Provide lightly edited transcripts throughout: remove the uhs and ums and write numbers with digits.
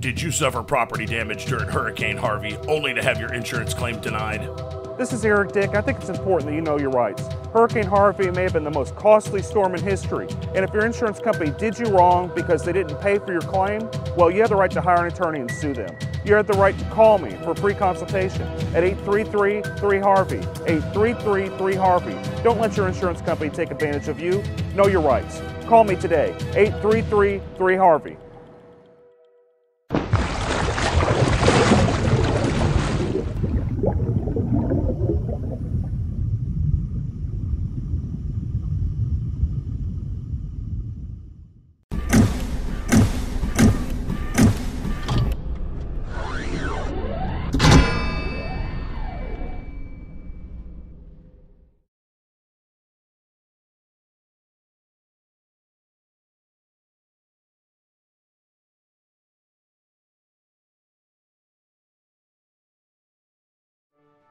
Did you suffer property damage during Hurricane Harvey only to have your insurance claim denied? This is Eric Dick. I think it's important that you know your rights. Hurricane Harvey may have been the most costly storm in history, and if your insurance company did you wrong because they didn't pay for your claim, well, you have the right to hire an attorney and sue them. You have the right to call me for a free consultation at 833-3HARVEY, 833-3HARVEY. Don't let your insurance company take advantage of you. Know your rights. Call me today, 833-3HARVEY.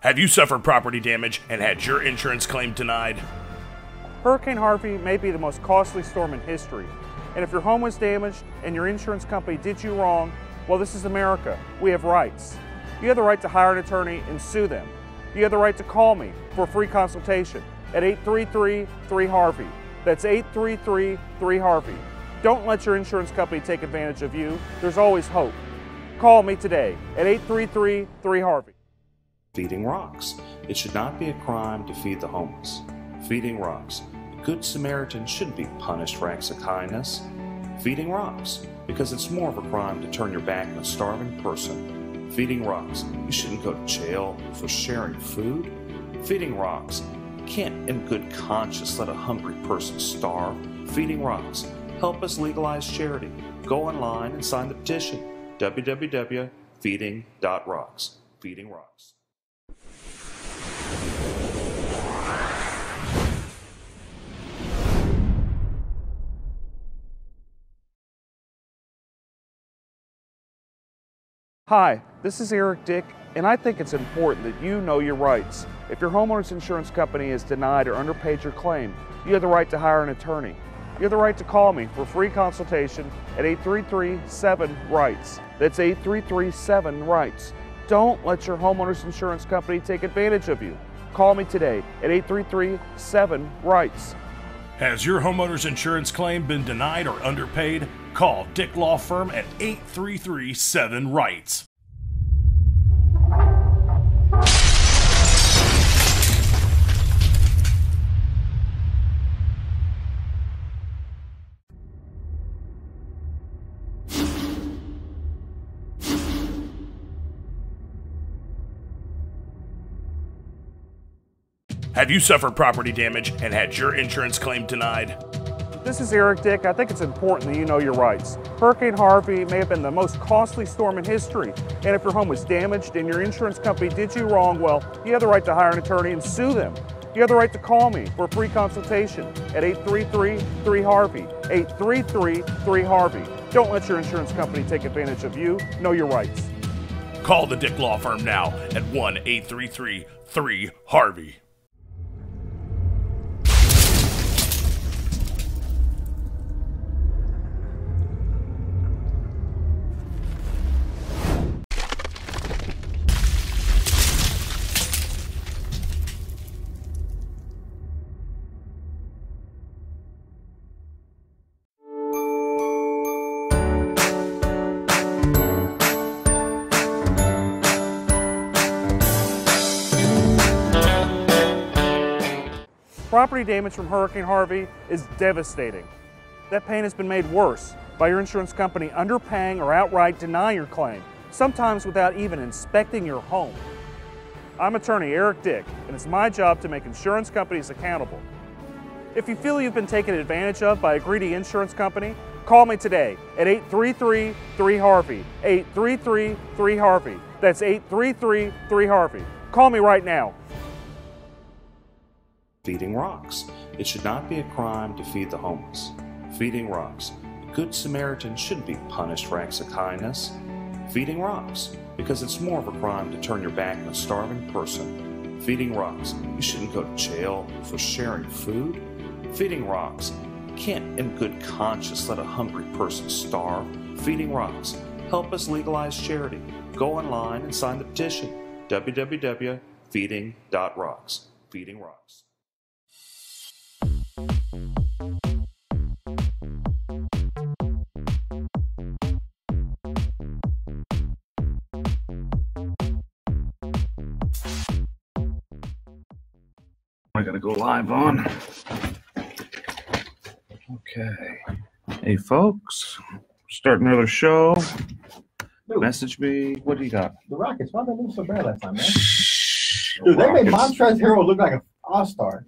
Have you suffered property damage and had your insurance claim denied? Hurricane Harvey may be the most costly storm in history, and if your home was damaged and your insurance company did you wrong, well, this is America. We have rights. You have the right to hire an attorney and sue them. You have the right to call me for a free consultation at 833-3HARVEY. That's 833-3HARVEY. Don't let your insurance company take advantage of you. There's always hope. Call me today at 833-3HARVEY. Feeding rocks. It should not be a crime to feed the homeless. Feeding rocks. A good Samaritan shouldn't be punished for acts of kindness. Feeding rocks. Because it's more of a crime to turn your back on a starving person. Feeding rocks. You shouldn't go to jail for sharing food. Feeding rocks. You can't in good conscience let a hungry person starve. Feeding rocks. Help us legalize charity. Go online and sign the petition. www.feeding.rocks. Feeding rocks. Hi, this is Eric Dick, and I think it's important that you know your rights. If your homeowner's insurance company has denied or underpaid your claim, you have the right to hire an attorney. You have the right to call me for a free consultation at 833-7-RIGHTS. That's 833-7-RIGHTS. Don't let your homeowner's insurance company take advantage of you. Call me today at 833-7-RIGHTS. Has your homeowner's insurance claim been denied or underpaid? Call Dick Law Firm at 833-7-RIGHTS. Have you suffered property damage and had your insurance claim denied? This is Eric Dick. I think it's important that you know your rights. Hurricane Harvey may have been the most costly storm in history, and if your home was damaged and your insurance company did you wrong, well, you have the right to hire an attorney and sue them. You have the right to call me for a free consultation at 833-3HARVEY, 833-3HARVEY. Don't let your insurance company take advantage of you. Know your rights. Call the Dick Law Firm now at 1-833-3HARVEY. Property damage from Hurricane Harvey is devastating. That pain has been made worse by your insurance company underpaying or outright denying your claim, sometimes without even inspecting your home. I'm attorney Eric Dick, and it's my job to make insurance companies accountable. If you feel you've been taken advantage of by a greedy insurance company, call me today at 833-3HARVEY, 833-3HARVEY. That's 833-3HARVEY. Call me right now. Feeding rocks. It should not be a crime to feed the homeless. Feeding rocks. A good Samaritan shouldn't be punished for acts of kindness. Feeding rocks. Because it's more of a crime to turn your back on a starving person. Feeding rocks. You shouldn't go to jail for sharing food. Feeding rocks. You can't in good conscience let a hungry person starve. Feeding rocks. Help us legalize charity. Go online and sign the petition. www.feeding.rocks. Feeding Rocks. I gotta go live on. Okay. Hey, folks. Starting another show. Dude, Message me. What do you got? the Rockets, why did they lose so bad last time, man? Dude, they made Montrezl Harrell look like an all-star.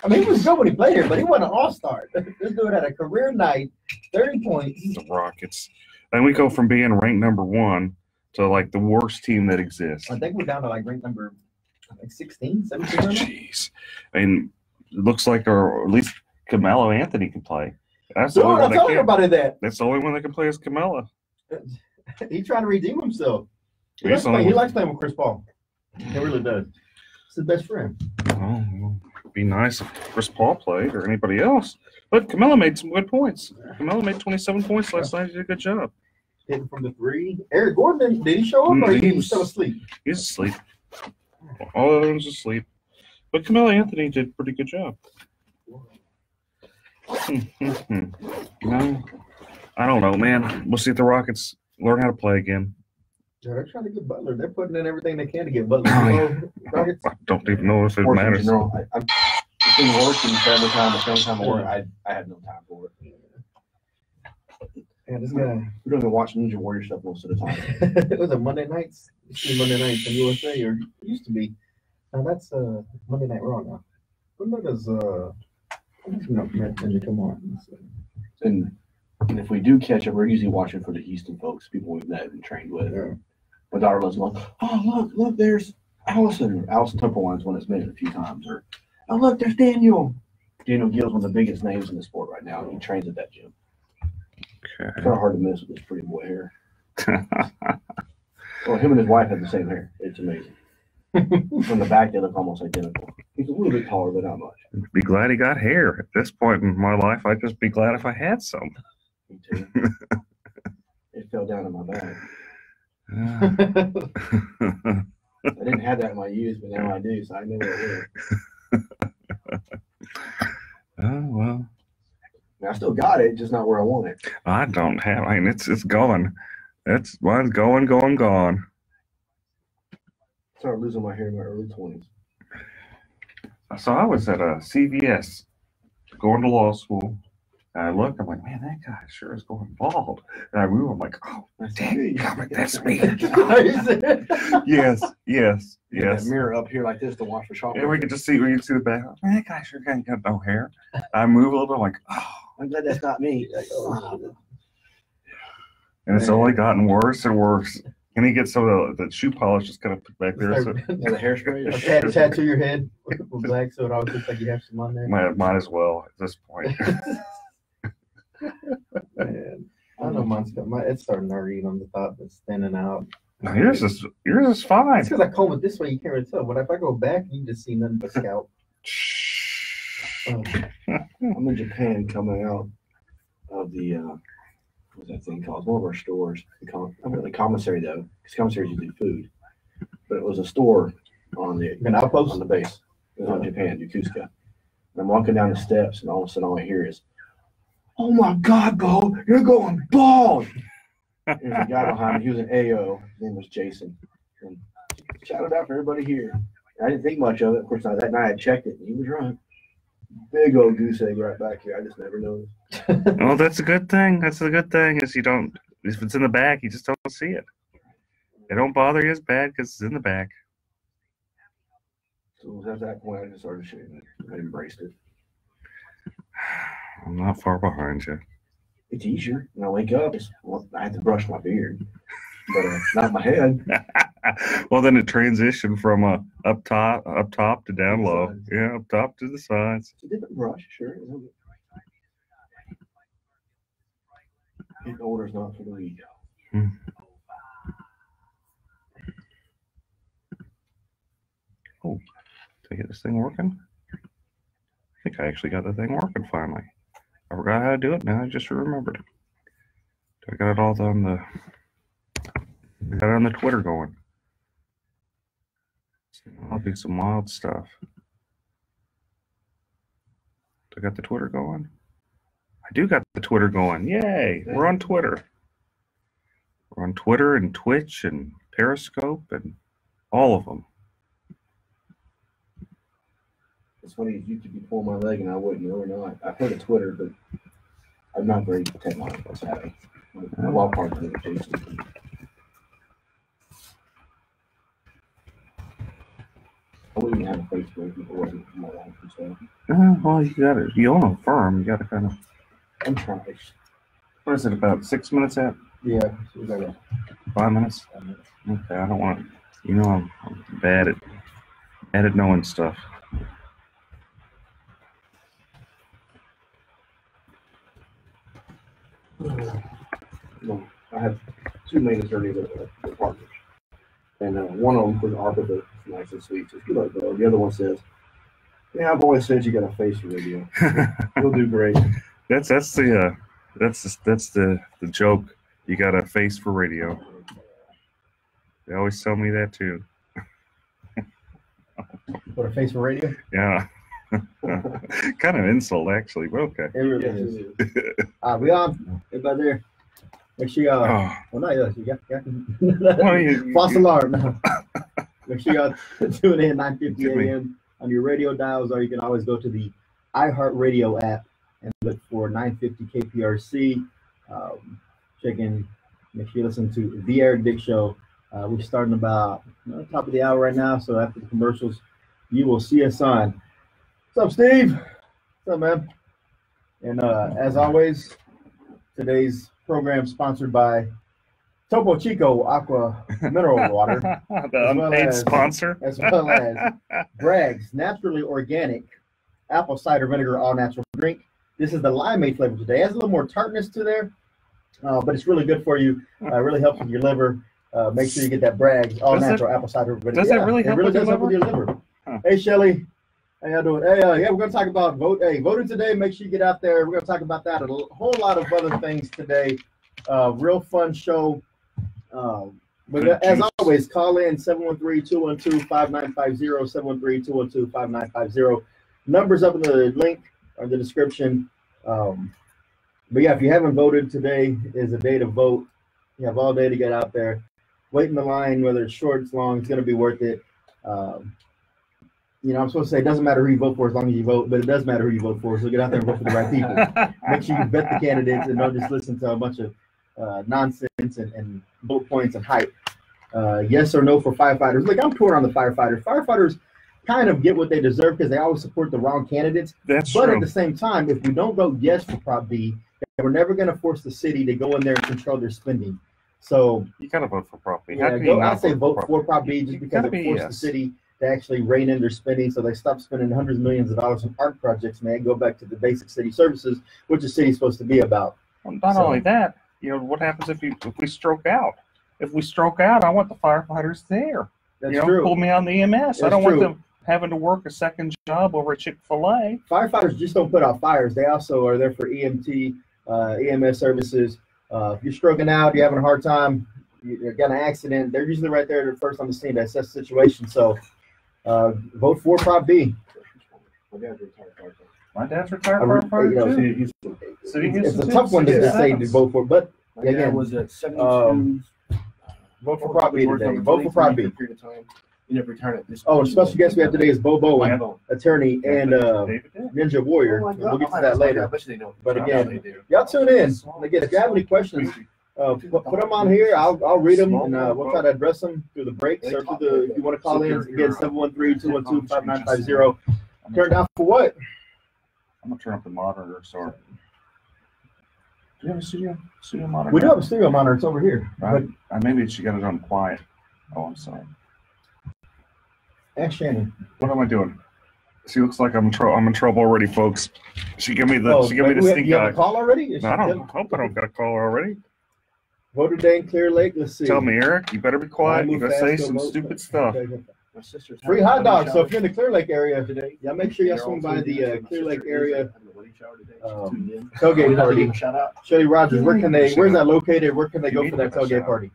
I mean, he was good when he played here, but he wasn't an all-star. This dude had a career night, 30 points. The Rockets. And we go from being ranked number 1 to like the worst team that exists. I think we're down to like rank number 16, 17 right now. Jeez. I mean, it looks like, or at least Carmelo Anthony can play. That's the Dude, only I'm one that telling can. everybody that. That's the only one that can play is Carmelo. He's trying to redeem himself. He He's likes playing with Chris Paul. He really does. It's his best friend. Oh, well, it'd be nice if Chris Paul played or anybody else. But Carmelo made some good points. Carmelo made 27 points last night. He did a good job. Hitting from the 3. Eric Gordon, did he show up or he was still asleep? He's asleep. All of them's asleep. But Carmelo Anthony did a pretty good job. No, I don't know, man. We'll see if the Rockets learn how to play again. Yeah, they're trying to get Butler. They're putting in everything they can to get Butler. Oh, yeah. Rockets. I don't even know if it Sports in matters. general, I've been working family time, but family time at work. I had no time for it. Yeah, this guy. We don't even watch Ninja Warrior stuff most of the time. It was a Monday nights. You see Monday nights in USA, or it used to be. Now that's Monday Night Raw now. When does Ninja come on? And if we do catch up, we're usually watching for the Houston folks, people we've met and trained with. Yeah. My daughter was going, oh, look, there's Allison. Allison Temple-Wine's one that's been in a few times. Or, oh, look, there's Daniel. Daniel Gill's one of the biggest names in the sport right now. He trains at that gym. It's Okay. kind of hard to miss with this pretty boy hair. Well, him and his wife have the same hair. It's amazing. From the back, they look almost identical. He's a little bit taller, but not much. Be glad he got hair. At this point in my life, I'd just be glad if I had some. Me too. It fell down in my bag. I didn't have that in my youth, but now I do, so I know what it is. Oh, well. I mean, I still got it, just not where I want it. I don't have. I mean, it's gone. Mine's gone. Started losing my hair in my early 20s. So I was at a CVS going to law school. And I look, I'm like, man, that guy sure is going bald. And I move, I'm like, oh, dang, that's me. Yes. That mirror up here like this to watch for sharp. And we can see the back. Man, that guy sure ain't got no hair. I move a little bit, I'm like, oh. I'm glad that's not me. And it's only gotten worse and worse. And he gets some of the shoe polish just kind of put back there. So Yeah, the hairspray. Tattoo your head with black so it always looks like you have some on there. might as well at this point. Man, I don't know, it's starting to hurt on the top. It's thinning out. Now, yours is fine. It's because I comb it this way, you can't really tell. But if I go back, you just see nothing but scalp. Oh. I'm in Japan coming out of the what's that thing called? One of our stores. Not really commissary though, because commissary is usually food. But it was a store on the outpost on the base. It was on Japan, Yokosuka. And I'm walking down the steps, and all of a sudden all I hear is, "Oh my God, Bo, you're going bald!" There's a guy behind me. He was an AO. His name was Jason. And shouted out for everybody here. I didn't think much of it. Of course, that night I checked it, and he was right. Big old goose egg right back here. I just never noticed. Well, that's a good thing. That's a good thing is you don't, if it's in the back, you just don't see it. It don't bother you as bad because it's in the back. So at that point, I just started shaving it. I embraced it. I'm not far behind you. It's easier. When I wake up, I have to brush my beard, but not my head. Well, then it transitioned from up top to down low. Yeah, up top to the sides. It's a different brush, sure. Getting older is not for the weak. Oh, did I get this thing working? I think I actually got the thing working finally. I forgot how to do it. Now I just remembered. I got it all on the. I got it on the Twitter going. I'll do some wild stuff. I got the Twitter going. I do got the Twitter going. Yay! We're on Twitter. We're on Twitter and Twitch and Periscope and all of them. It's funny, you could be pulling my leg and I wouldn't know or not. I've heard of Twitter, but I'm not very technological savvy. I'm all part of it, Jason. I wouldn't even have a Facebook if it wasn't for my life and stuff. Well, you own a firm. You got to kind of. I'm trying. What is it, about 6 minutes out? Yeah, it's like a 5 minutes? Okay, I don't want to. You know, I'm bad at knowing stuff. No, I have two main attorneys that are partners. And one of them was ARPA, but it's nice and sweet. So if you like that, the other one says, "Yeah, I've always said you got a face for radio. You'll do great." That's the joke. You got a face for radio. They always tell me that too. What, a face for radio? Yeah. Kind of insult actually, but okay. It really is. We on? Everybody there? Make sure y'all. Well, not us. You got false alarm now. Make sure y'all tune in 9:50 a.m. on your radio dials, or you can always go to the iHeartRadio app and look for 950 KPRC. Check in. Make sure you listen to The Eric Dick Show. We're starting about top of the hour right now, so after the commercials, you will see us on. What's up, Steve? What's up, man? And as always, today's program sponsored by Topo Chico Aqua Mineral Water. The unpaid sponsor. As well as Bragg's Naturally Organic Apple Cider Vinegar All Natural Drink. This is the limeade flavor today. It has a little more tartness to there, but it's really good for you. Really helps with your liver. Make sure you get that Bragg's All Natural Apple Cider Vinegar. Does it really help with your liver? Huh. Hey, Shelly. How y'all doing? Hey, yeah, we're going to talk about voting today. Make sure you get out there. We're going to talk about that and a whole lot of other things today. Real fun show. But as always, call in 713-212-5950, 713-212-5950. Numbers up in the link or the description. But yeah, if you haven't voted, today is a day to vote. You have all day to get out there. Wait in the line, whether it's short, it's long, it's going to be worth it. I'm supposed to say it doesn't matter who you vote for as long as you vote, but it does matter who you vote for. So get out there and vote for the right people. Make sure you vet the candidates and don't just listen to a bunch of nonsense and bullet points and hype. Yes or no for firefighters. Look, I'm torn on the firefighters. Firefighters kind of get what they deserve because they always support the wrong candidates. But true. At the same time, if we don't vote yes for Prop B, we're never going to force the city to go in there and control their spending. So you got to vote for Prop B. Yeah, I'd say vote for Prop B just because it forced the city to actually rein in their spending, so they stop spending hundreds of millions of dollars on art projects, and they go back to the basic city services, which the city's supposed to be about. Well, not only that, what happens if we stroke out? If we stroke out, I want the firefighters there. That's true. Pull me on the EMS. I don't want them having to work a second job over at Chick-fil-A. Firefighters just don't put out fires. They also are there for EMT, EMS services. If you're stroking out, you're having a hard time, you got an accident, they're usually right there first on the scene to assess the situation. So vote for Prop B. My dad's retired firefighter too. It's a tough one to say to vote for, but again, was at 72. Vote for Prop B today. Vote for Prop B. You never return it. Oh, the special guest we have today is Bo Bowen, attorney and Ninja Warrior. We'll get to that later. But again, y'all tune in. And again, if you have any questions, put them on here. I'll read them and we'll try to address them through the breaks or through if you want to call in, again, 713-212-5950. Turn down for what? I'm going to turn up the monitor, sorry. Do you have a studio monitor? We do have a studio monitor. It's over here. Right. Maybe she got it on quiet. Oh, I'm sorry. Ask Shannon. What am I doing? She looks like I'm in trouble already, folks. She give me the stink you eye. have a call already? No, I hope I don't got a call already. Voter Day in Clear Lake. Let's see. Tell me, Eric. You better be quiet. You gotta say some stupid stuff. My sister's free hot dogs. So if you're in the Clear Lake area today, y'all make sure y'all swing by the Clear Lake area tailgate party. Shout out. Shelly Rogers, where's that located? Where can they go for that tailgate party?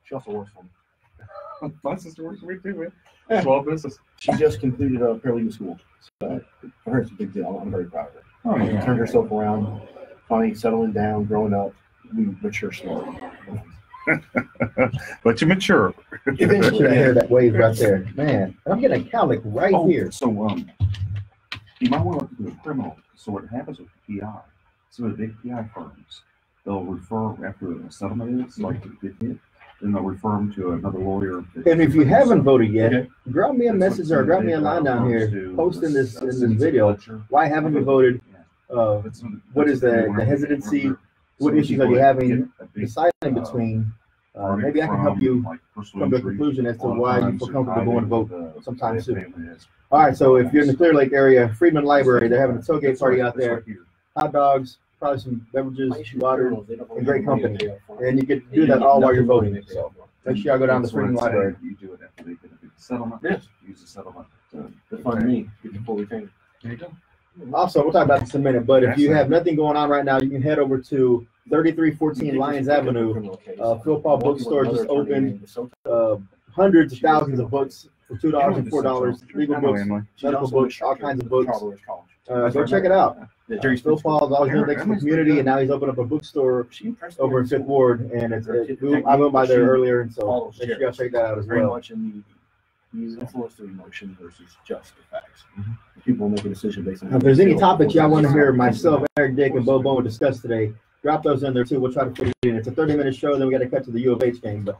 She also works for me. My sister works for me too, man. Small business. She just completed a paralegal school. So for her, it's a big deal. I'm very proud of her. Oh, She yeah. turned herself around, finally settling down, growing up. We mature slowly. But you mature. Eventually, I hear that wave right there. Man, I'm getting a cowlick right here. So you might want to look into a criminal. So what happens with PI? Some of the big PI firms, they'll refer after a settlement is like the big hit, then they'll refer them to another lawyer. And if you haven't voted yet, Okay. drop me a message or drop me a line down here posting this in this video. Why haven't you voted? What is the hesitancy? What issues are you having deciding between? Maybe I can help you come to a conclusion as to why you feel comfortable going to vote sometime soon. All right, so if you're in the Clear Lake area, Freedman Library, they're having a tailgate party out there. Hot dogs, probably some beverages, water, and great company. And you can do that all while you're voting. So make sure y'all go down to Freedman Library. You do it after they get a big settlement. Yes. Use the settlement to Fund me, get the full retainer. There you go. Also, we'll talk about this in a minute, but if you have nothing going on right now, you can head over to 3314 Lyons Avenue. Phil Paul Bookstore just opened. Hundreds of thousands of books for $2 and $4. Legal books, medical books, all kinds of books. Go check it out. Phil Paul's always been next to the community, and now he's opened up a bookstore over in Fifth Ward, and I went by there earlier, and so make sure y'all check that out as Very well. much in the use influence through emotion versus just the facts. People make a decision based on. If there's any topics y'all want to hear myself, Eric Dick, and Bo Bowen discuss today, drop those in there too. We'll try to fit it in. It's a 30-minute show, then we got to cut to the U of H game, but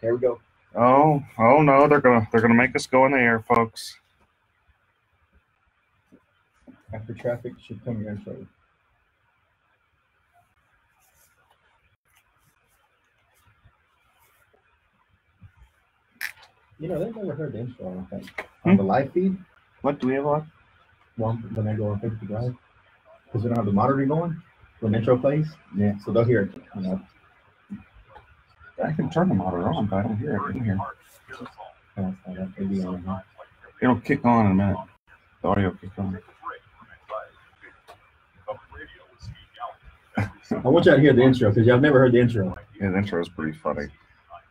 here we go. Oh no, they're gonna make us go in the air, folks. After traffic should come here shortly. You know, they've never heard the intro, I don't think. On the live feed, What do we have on? when I go on Facebook Live, because we don't have the monitor going when the intro plays. Yeah, so they'll hear it. You know. I can turn the monitor on, but I don't hear it in here. It'll be on here. It'll kick on in a minute. The audio will kick on. I want y'all to hear the intro because y'all never heard the intro. Yeah, the intro is pretty funny.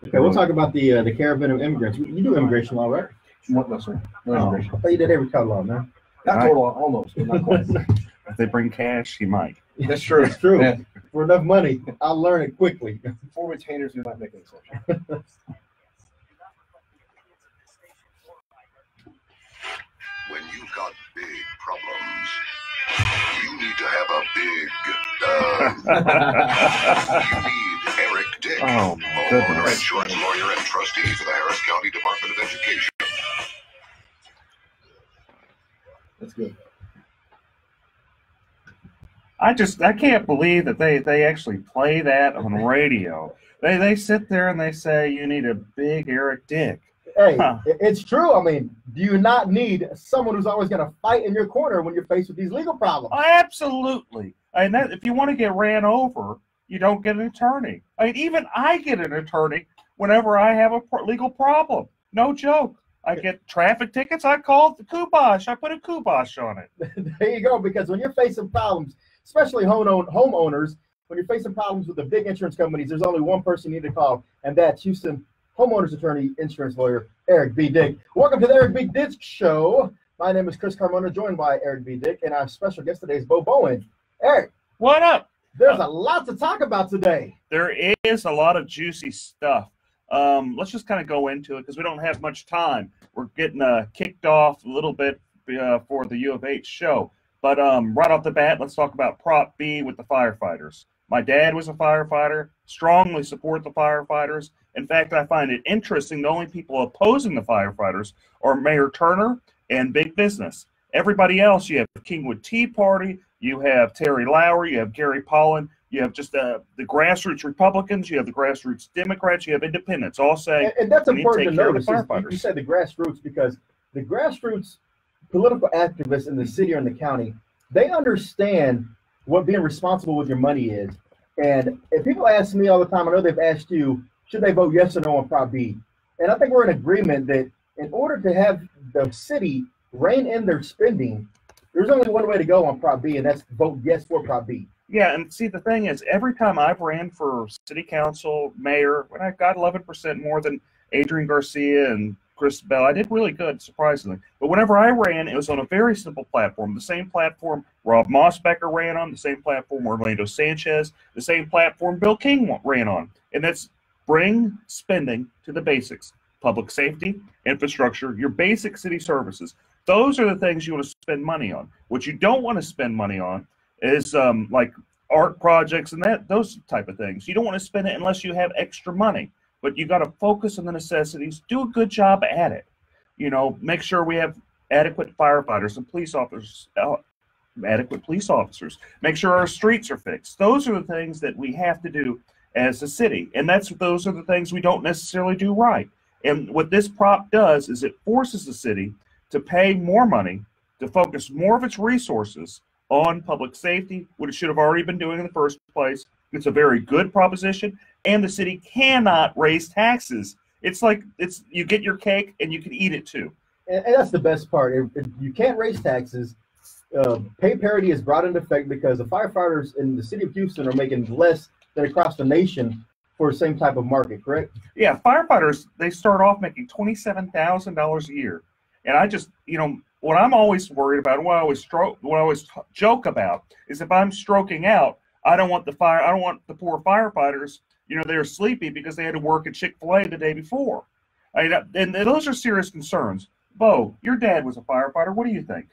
Okay, we'll talk about the caravan of immigrants. You do immigration law, right? What, no, sir. No Oh, I immigration. thought you did every color law, man. Not total, almost, but not quite. If they bring cash, he might. That's true. It's true. Yeah. For enough money, I'll learn it quickly. For retainers, we might make an exception. When you've got big problems, you need to have a big you need Eric Dick, Oh, my homeowner goodness. insurance lawyer and trustee for the Harris County Department of Education. That's good. I can't believe that they actually play that on radio. They sit there and they say you need a big Eric Dick. Hey, Huh. it's true. I mean, do you not need someone who's always going to fight in your corner when you're faced with these legal problems? Absolutely. And that, if you want to get ran over, you don't get an attorney. I mean, even I get an attorney whenever I have a legal problem. No joke. I get traffic tickets. I call the Kubosh. I put a Kubosh on it. There you go. Because when you're facing problems, especially homeowners, when you're facing problems with the big insurance companies, there's only one person you need to call, and that's Houston homeowners attorney, insurance lawyer, Eric B. Dick. Welcome to the Eric B. Dick Show. My name is Chris Carmona, joined by Eric B. Dick, and our special guest today is Bo Bowen. Eric, What up? there's a lot to talk about today. There is a lot of juicy stuff. Let's just kind of go into it because we don't have much time. We're getting kicked off a little bit for the U of H show. But right off the bat, let's talk about Prop B with the firefighters. My dad was a firefighter, strongly support the firefighters. In fact, I find it interesting the only people opposing the firefighters are Mayor Turner and big business. Everybody else, you have Kingwood Tea Party, you have Terry Lowry, you have Gary Pollan, you have just the grassroots Republicans, you have the grassroots Democrats, you have independents, all saying, And that's we need to important to take care of notice. the Is firefighters. you said the grassroots because the grassroots political activists in the city or in the county, they understand what being responsible with your money is. And if people ask me all the time, I know they've asked you, should they vote yes or no on Prop B? And I think we're in agreement that in order to have the city rein in their spending, There's only one way to go on Prop B, and that's vote yes for Prop B. Yeah, and see, the thing is, every time I've ran for city council, mayor, when I got 11% more than Adrian Garcia and Chris Bell, I did really good, surprisingly. But whenever I ran, it was on a very simple platform, the same platform Rob Mossbecker ran on, the same platform Orlando Sanchez, the same platform Bill King ran on, and that's bring spending to the basics: public safety, infrastructure, your basic city services. Those are the things you want to spend money on. What you don't want to spend money on is like art projects and those type of things. You don't want to spend it unless you have extra money. But you got to focus on the necessities. Do a good job at it. You know, make sure we have adequate firefighters and police officers, adequate police officers. Make sure our streets are fixed. Those are the things that we have to do as a city, and those are the things we don't necessarily do right. And what this prop does is it forces the city to pay more money, to focus more of its resources on public safety, what it should have already been doing in the first place. It's a very good proposition, and the city cannot raise taxes. It's like you get your cake and you can eat it too. And that's the best part. If you can't raise taxes, pay parity is brought into effect because the firefighters in the city of Houston are making less than across the nation for the same type of market, correct? Yeah, firefighters, they start off making $27,000 a year. And I just, you know, what I'm always worried about, what I always joke about is if I'm stroking out, I don't want the poor firefighters, you know, they're sleepy because they had to work at Chick-fil-A the day before. And those are serious concerns. Bo, your dad was a firefighter. What do you think?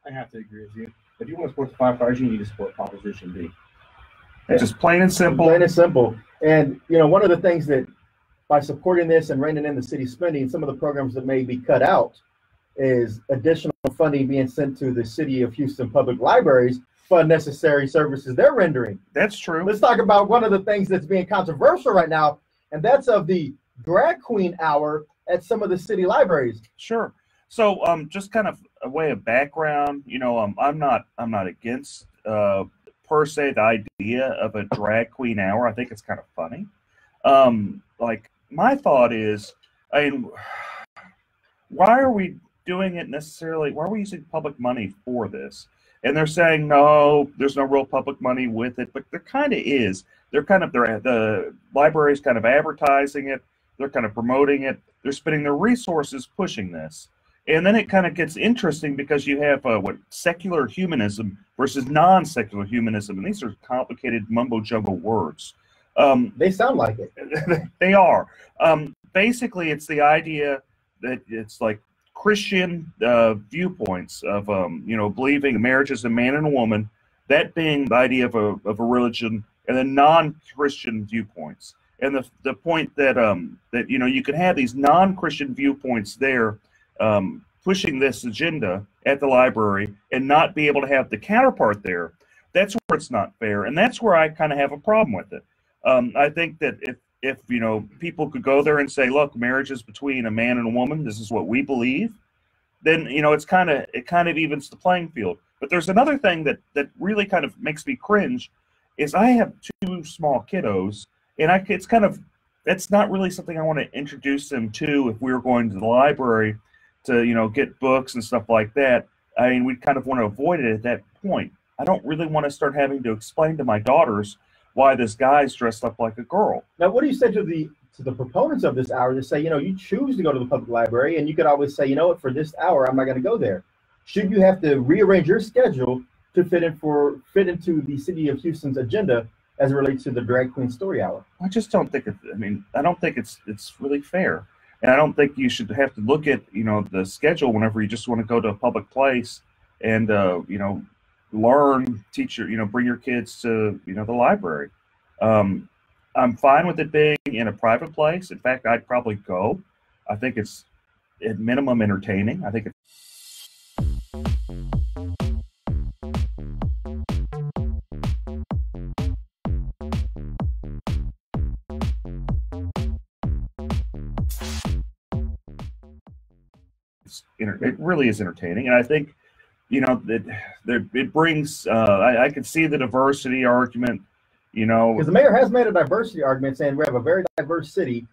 I have to agree with you. If you want to support the firefighters, you need to support Proposition B. It's just plain and simple. Plain and simple. And, you know, one of the things that by supporting this and reining in the city spending, some of the programs that may be cut out is additional funding being sent to the city of Houston public libraries for unnecessary services they're rendering. That's true. Let's talk about one of the things that's being controversial right now, and that's of the drag queen hour at some of the city libraries. Sure. So just kind of a way of background, you know, I'm not against per se the idea of a drag queen hour. I think it's kind of funny. Like my thought is, I mean, why are we doing it necessarily? Why are we using public money for this? And they're saying, no, there's no real public money with it, but there kind of is. The library's kind of advertising it. They're kind of promoting it. They're spending their resources pushing this. And then it kind of gets interesting because you have secular humanism versus non-secular humanism. And these are complicated mumbo-jumbo words. They sound like it. They are. Basically, it's the idea that it's like Christian viewpoints of believing marriage is a man and a woman, that being the idea of a religion, and then non-Christian viewpoints. And the point that that you can have these non-Christian viewpoints there pushing this agenda at the library and not be able to have the counterpart there. That's where it's not fair, and that's where I kind of have a problem with it. I think that if people could go there and say, look, marriage is between a man and a woman, this is what we believe, then it kind of evens the playing field. But there's another thing that really kind of makes me cringe is I have two small kiddos, and that's not really something I want to introduce them to if we were going to the library to get books and stuff like that. I mean, we kind of want to avoid it at that point. I don't really want to start having to explain to my daughters why this guy's dressed up like a girl. Now, what do you say to the proponents of this hour that say, you choose to go to the public library, and you could always say, for this hour, I'm not going to go there. Should you have to rearrange your schedule to fit into the city of Houston's agenda as it relates to the drag queen story hour? I just don't think I don't think it's really fair. And I don't think you should have to look at, the schedule whenever you just want to go to a public place and, learn, teach bring your kids to, the library. I'm fine with it being in a private place. In fact, I'd probably go. I think it's at minimum entertaining. I think it really is entertaining, and I think it brings. I can see the diversity argument. Because the mayor has made a diversity argument saying we have a very diverse city.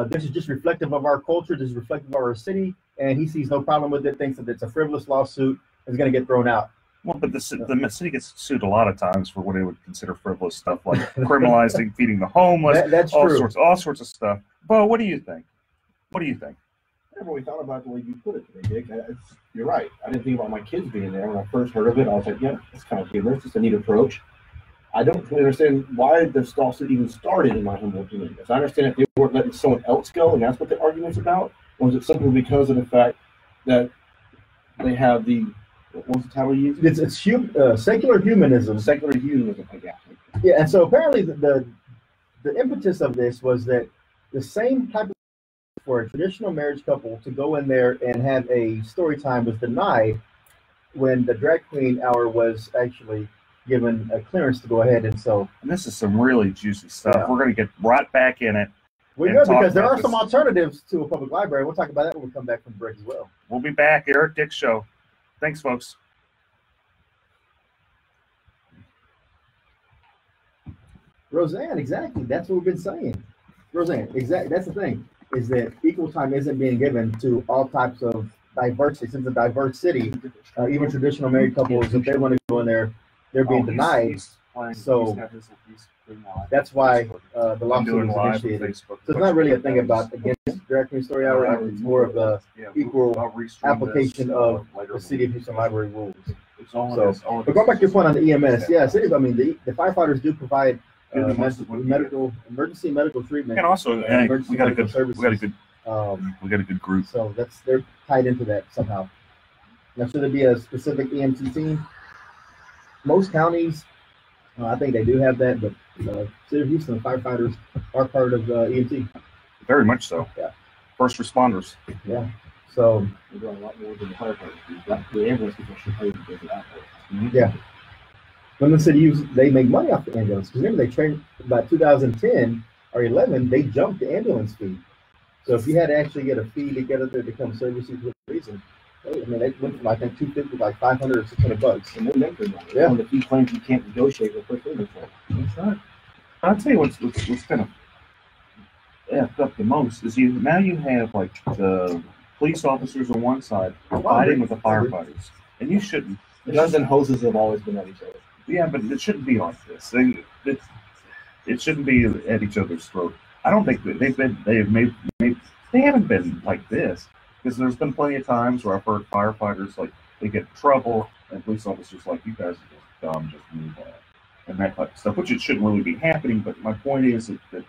This is just reflective of our culture. This is reflective of our city, and he sees no problem with it. Thinks that it's a frivolous lawsuit, is going to get thrown out. Well, but the city gets sued a lot of times for what they would consider frivolous stuff, like criminalizing feeding the homeless, That's all true. sorts of stuff. Bo, what do you think? What do you think? I never really thought about it the way you put it today, Dick. You're right. I didn't think about my kids being there. When I first heard of it, I was like, yeah, it's kind of humorous. It's a neat approach. I don't really understand why this lawsuit even started, in my humble opinion. As I understand it, they weren't letting someone else go, and that's what the argument's about? Or is it simply because of the fact that they have the, what was the title you used? It's secular humanism. Secular humanism, I guess. Yeah, and so apparently the impetus of this was that the same type of for a traditional marriage couple to go in there and have a story time was denied when the drag queen hour was actually given a clearance to go ahead. And so And this is some really juicy stuff. Yeah. We're going to get right back in it. we're And good talk because there about are some this. alternatives to a public library. We'll talk about that when we come back from break as well. We'll be back. Eric Dick Show. Thanks, folks. Roseanne, exactly. That's what we've been saying. Roseanne, exactly. That's the thing, is that equal time isn't being given to all types of diversity. Since it's a diverse city, even traditional married couples, if they want to go in there, they're being denied. So that's why the I'm lawsuit doing was live on initiated. Facebook. So it's not really a thing about against Drag Queen Story Hour. It's more of a equal application of the City of Houston Library rules. So, but going back to your point on the EMS, yeah, cities. I mean, the firefighters do provide emergency medical treatment. And also, emergency we got a medical good, services. we got a good group. So they're tied into that somehow. Now, should there be a specific EMT team? Most counties, I think they do have that, but City of Houston firefighters are part of EMT. Very much so. Yeah. First responders. Yeah. So We're doing a lot more than the firefighters. The ambulance people should pay because of that. yeah. When the city they make money off the ambulance. Because remember, they trained by 2010 or 11, they jumped the ambulance fee. So if you had to actually get a fee to get up there to come service you for a reason, I mean, they went from I think 250 like 500 or $600. And then they're money. Yeah. And if he claims you can't negotiate with first inventory. That's right. I'll tell you what's kind of effed up the most is you have like the police officers on one side fighting with the firefighters, and you shouldn't. Guns and hoses have always been at each other. Yeah, but it shouldn't be like this. It shouldn't be at each other's throat. I don't think that they haven't been like this, because there's been plenty of times where I've heard firefighters like they get in trouble and police officers like, you guys are just dumb, just move on, and that type of stuff, which it shouldn't really be happening. But my point is that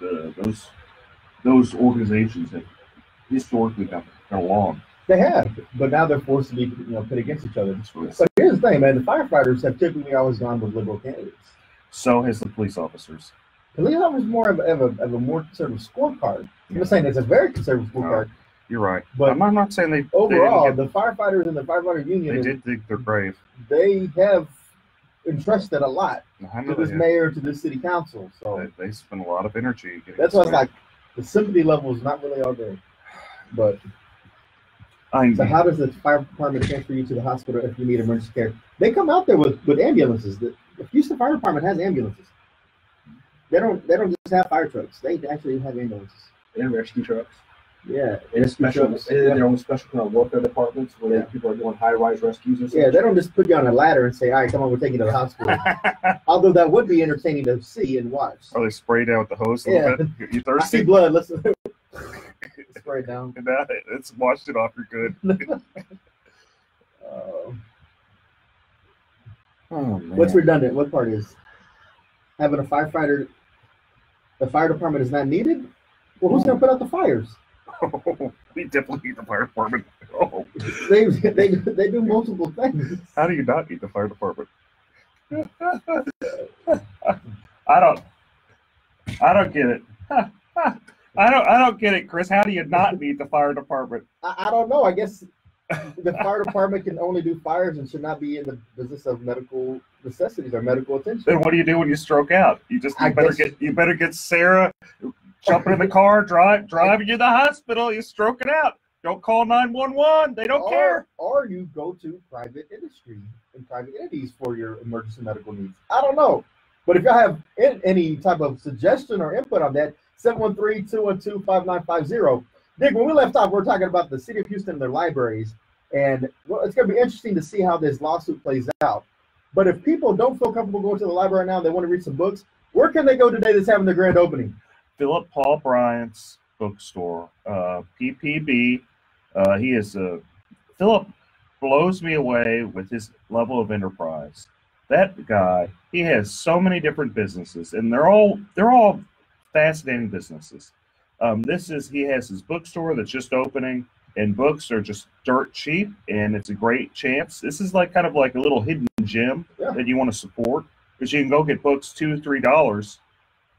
those organizations have historically got along. They have, but now they're forced to be put against each other. Right. But here's the thing, man: the firefighters have typically always gone with liberal candidates. So has the police officers. Police officers more of a more conservative scorecard. I'm not saying it's a very conservative scorecard. You're right, But I'm not saying they Overall, they the firefighters and the firefighter union, did think they're brave. they have entrusted a lot I to know this they, mayor, to this city council. So they spend a lot of energy. Getting that's why it's this like the sympathy level is not really all there. But right. so how does the fire department transfer you to the hospital if you need emergency care? They come out there with ambulances. The Houston Fire Department has ambulances. They don't just have fire trucks. They actually have ambulances. And rescue trucks. Yeah. And special, Trucks. and their own special kind of welfare departments where people are doing high-rise rescues and stuff. Yeah, they don't just put you on a ladder and say, all right, come on, we're taking you to the hospital. Although that would be entertaining to see and watch. Oh, they sprayed out the hose a Yeah. little bit. You I see thirsty? blood. Let's spray it down. And it's washed it off. You're good. Oh man. What's redundant? What part is having a firefighter? The fire department is not needed. Well, who's going to put out the fires? We definitely need the fire department. Oh, They do multiple things. how do you not need the fire department? I don't get it. I don't get it, Chris. How do you not need the fire department? I don't know. I guess the fire department can only do fires and should not be in the business of medical necessities or medical attention. Then what do you do when you stroke out? You I better get Sarah jumping in the car, driving you to the hospital. You're stroking out. Don't call 911. They don't care. Or you go to private industry and private entities for your emergency medical needs. I don't know. But if y'all have any type of suggestion or input on that, 713-212-5950. Dick, when we left off, we were talking about the city of Houston and their libraries. And well, it's going to be interesting to see how this lawsuit plays out. But if people don't feel comfortable going to the library right now, they want to read some books, where can they go today that's having the grand opening? Philip Paul Bryant's bookstore, PPB. Philip blows me away with his level of enterprise. That guy, he has so many different businesses, and they're all fascinating businesses. He has his bookstore that's just opening, and books are just dirt cheap, and it's a great chance. This is kind of like a little hidden gem that you want to support, because you can go get books $2, $3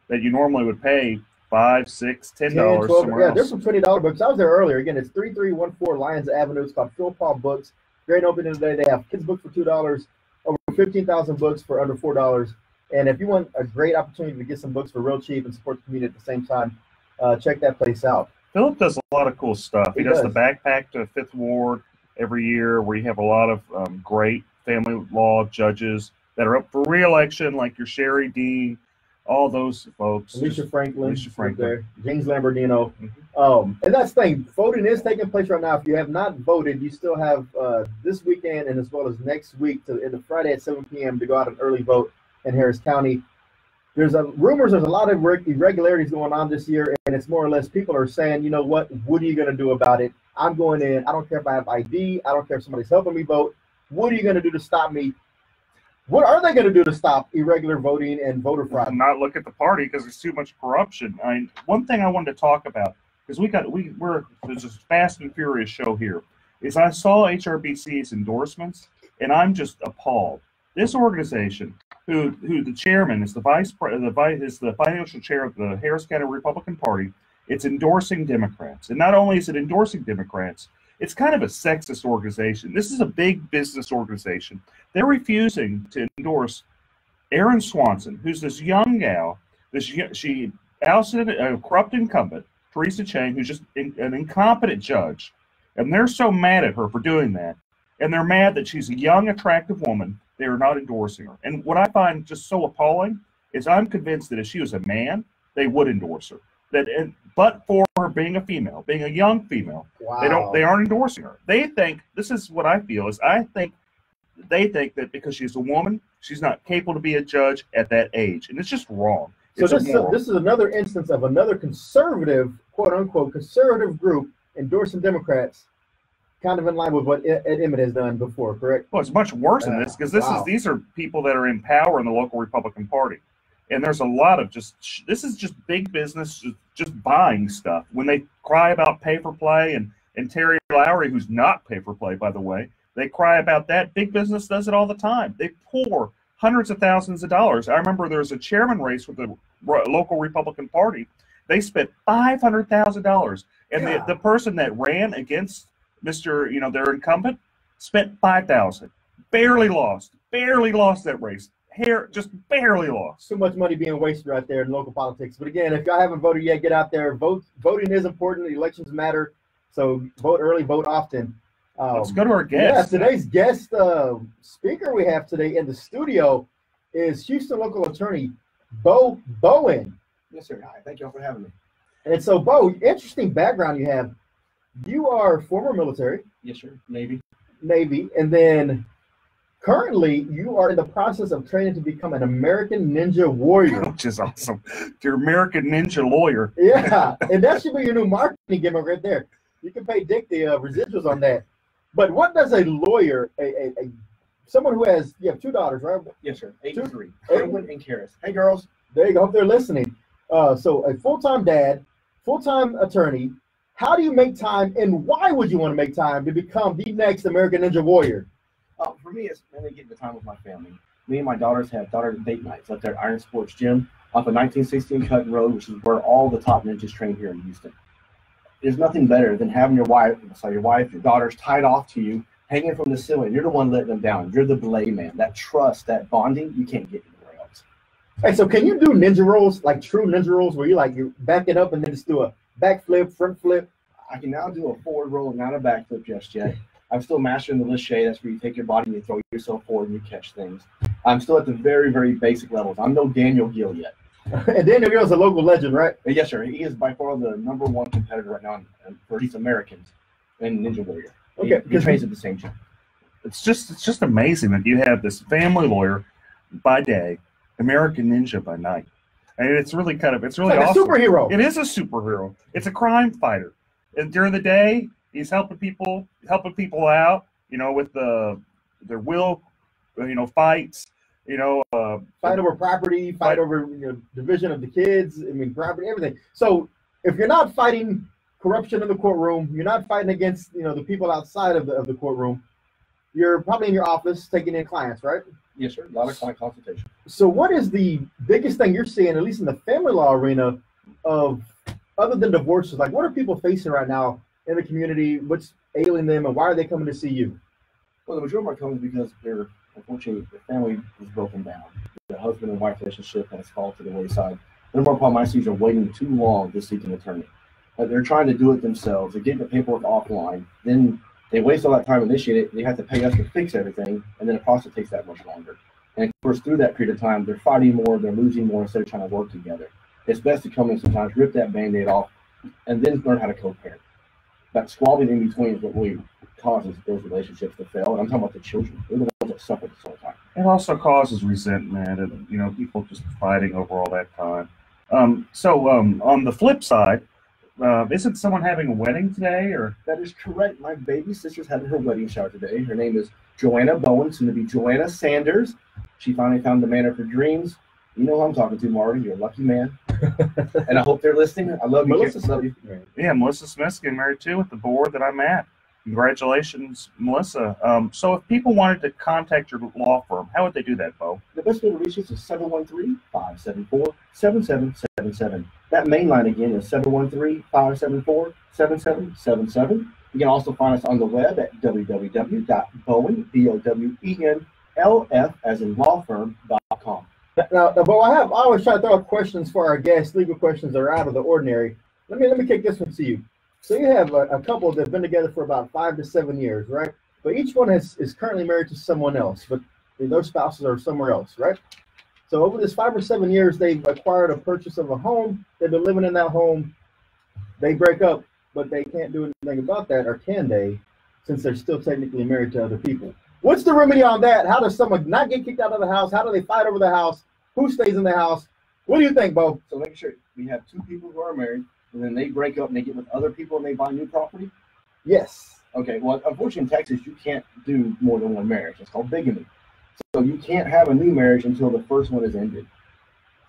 that you normally would pay $5, $6, $10 somewhere else. There's some $20 books. I was there earlier. Again, it's 3314 Lyons Avenue. It's called Phil Paul Books. Great opening today. They have kids' books for $2, over 15,000 books for under $4. And if you want a great opportunity to get some books for real cheap and support the community at the same time, check that place out. Philip does a lot of cool stuff. He does the backpack to Fifth Ward every year, where you have a lot of great family law judges that are up for re-election, like your Sherry Dean, all those folks. Alicia Franklin. There. James Lamborghino. And that's the thing. Voting is taking place right now. If you have not voted, you still have this weekend and as well as next week to Friday at 7 p.m. to go out and early vote in Harris County. There's rumors there's a lot of irregularities going on this year, and it's more or less people are saying, you know what are you going to do about it? I'm going in. I don't care if I have ID. I don't care if somebody's helping me vote. What are you going to do to stop me? What are they going to do to stop irregular voting and voter fraud? Not look at the party because there's too much corruption. One thing I wanted to talk about, because there's this fast and furious show here, is I saw HRBC's endorsements, and I'm just appalled. This organization, who the chairman is the financial chair of the Harris County Republican Party, it's endorsing Democrats, and not only is it endorsing Democrats, it's kind of a sexist organization. This is a big business organization. They're refusing to endorse Erin Swanson, who's this young gal. She ousted a corrupt incumbent, Teresa Chang, who's just an incompetent judge. And they're so mad at her for doing that. And they're mad that she's a young, attractive woman. They are not endorsing her. And what I find just so appalling is I'm convinced that if she was a man, they would endorse her. But for her being a female, being a young female, they aren't endorsing her. They think, this is what I feel, is they think that because she's a woman, she's not capable to be a judge at that age. And it's just wrong. So this is another instance of another conservative, quote unquote, conservative group endorsing Democrats, kind of in line with what Ed Emmett has done before, correct? Well, it's much worse than this, because these are people that are in power in the local Republican Party. And there's a lot of this is just big business, just buying stuff. When they cry about pay for play, and Terry Lowry, who's not pay for play, by the way, they cry about that. Big business does it all the time. They pour hundreds of thousands of dollars. I remember there was a chairman race with the local Republican Party. They spent $500,000. And the person that ran against their incumbent spent $5,000. Barely lost that race. Just barely lost. Too much money being wasted right there in local politics. But again, if y'all haven't voted yet, get out there. Vote. Voting is important. Elections matter. So vote early, vote often. Let's go to our guest. Yeah, today's guest speaker we have today in the studio is Houston local attorney Bo Bowen. Yes, sir. Hi. Thank you all for having me. And so, Bo, interesting background you have. You are former military. Yes, sir. Navy. And then currently, you are in the process of training to become an American Ninja Warrior. Which is awesome. You're American Ninja Lawyer. Yeah, and that should be your new marketing gimmick right there. You can pay Dick the residuals on that. But what does a lawyer, someone who you have two daughters, right? Yes, sir. 8 and 3. Erwin and Karis. Hey, girls. There you go. Hope they're listening. So a full-time dad, full-time attorney. How do you make time, and why would you want to make time to become the next American Ninja Warrior? For me, it's mainly getting the time with my family. Me and my daughters have daughter date nights up there at Iron Sports Gym off of 1916 Cutting Road, which is where all the top ninjas train here in Houston. There's nothing better than having your daughters tied off to you, hanging from the ceiling. You're the one letting them down. You're the belay man. That trust, that bonding, you can't get anywhere else. Hey, so can you do ninja rolls, like true ninja rolls, where you back it up and then just do a backflip, front flip? I can now do a forward roll, not a backflip just yet. I'm still mastering the Lachey. That's where you take your body and you throw yourself forward and you catch things. I'm still at the very, very basic levels. I'm no Daniel Gill yet. And Daniel Gill's a local legend, right? Yes, sir. He is by far the #1 competitor right now for these Americans in Ninja Warrior. Okay, He trains at the same gym. It's just amazing that you have this family lawyer by day, American Ninja by night. And it's really it's like awesome. a superhero. It is a superhero. It's a crime fighter. And during the day, he's helping people out, with their will, fights, Fight over property, fight over division of the kids. I mean, property, everything. So if you're not fighting corruption in the courtroom, you're not fighting against the people outside of the courtroom. You're probably in your office taking in clients, right? Yes, sir. A lot of client consultation. So what is the biggest thing you're seeing, at least in the family law arena, of other than divorces? Like, what are people facing right now in the community? What's ailing them, and why are they coming to see you? Well, the majority of our comes because unfortunately, the family is broken down. The husband and wife relationship has fallen to the wayside. The number one problem I see is they're waiting too long to seek an attorney. They're trying to do it themselves. They're getting the paperwork offline. Then they waste all that time to initiate it. They have to pay us to fix everything, and then the process takes that much longer. And of course, through that period of time, they're fighting more, they're losing more instead of trying to work together. It's best to come in sometimes, rip that Band-Aid off, and then learn how to co-parent. That squabbling in between is what really causes those relationships to fail. And I'm talking about the children. They're the ones that suffer this whole time. It also causes resentment and, people just fighting over all that time. So on the flip side, isn't someone having a wedding today? Or That is correct. My baby sister's having her wedding shower today. Her name is Joanna Bowen, soon to be Joanna Sanders. She finally found the man of her dreams. You know who I'm talking to, Marty. You're a lucky man. And I hope they're listening. I love you. Melissa, love you. yeah, Melissa Smith's getting married too at the board that I'm at. Congratulations, Melissa. So if people wanted to contact your law firm, how would they do that, Bo? The best way to reach us is 713-574-7777. That main line again is 713-574-7777. You can also find us on the web at www.bowen, BOWENLF, as in lawfirm.com. Now, Bo, I always try to throw out questions for our guests, legal questions that are out of the ordinary. Let me kick this one to you. So you have a couple that have been together for about 5 to 7 years, right? But each one is currently married to someone else, but their spouses are somewhere else, right? So over this 5 or 7 years, they've acquired a purchase of a home. They've been living in that home. They break up, but they can't do anything about that, or can they, since they're still technically married to other people? What's the remedy on that? How does someone not get kicked out of the house? How do they fight over the house? Who stays in the house? What do you think, Bo? So make sure we have two people who are married, and then they break up and they get with other people and they buy new property? Yes. Okay, well, unfortunately in Texas, you can't do more than one marriage. It's called bigamy. So you can't have a new marriage until the first one is ended.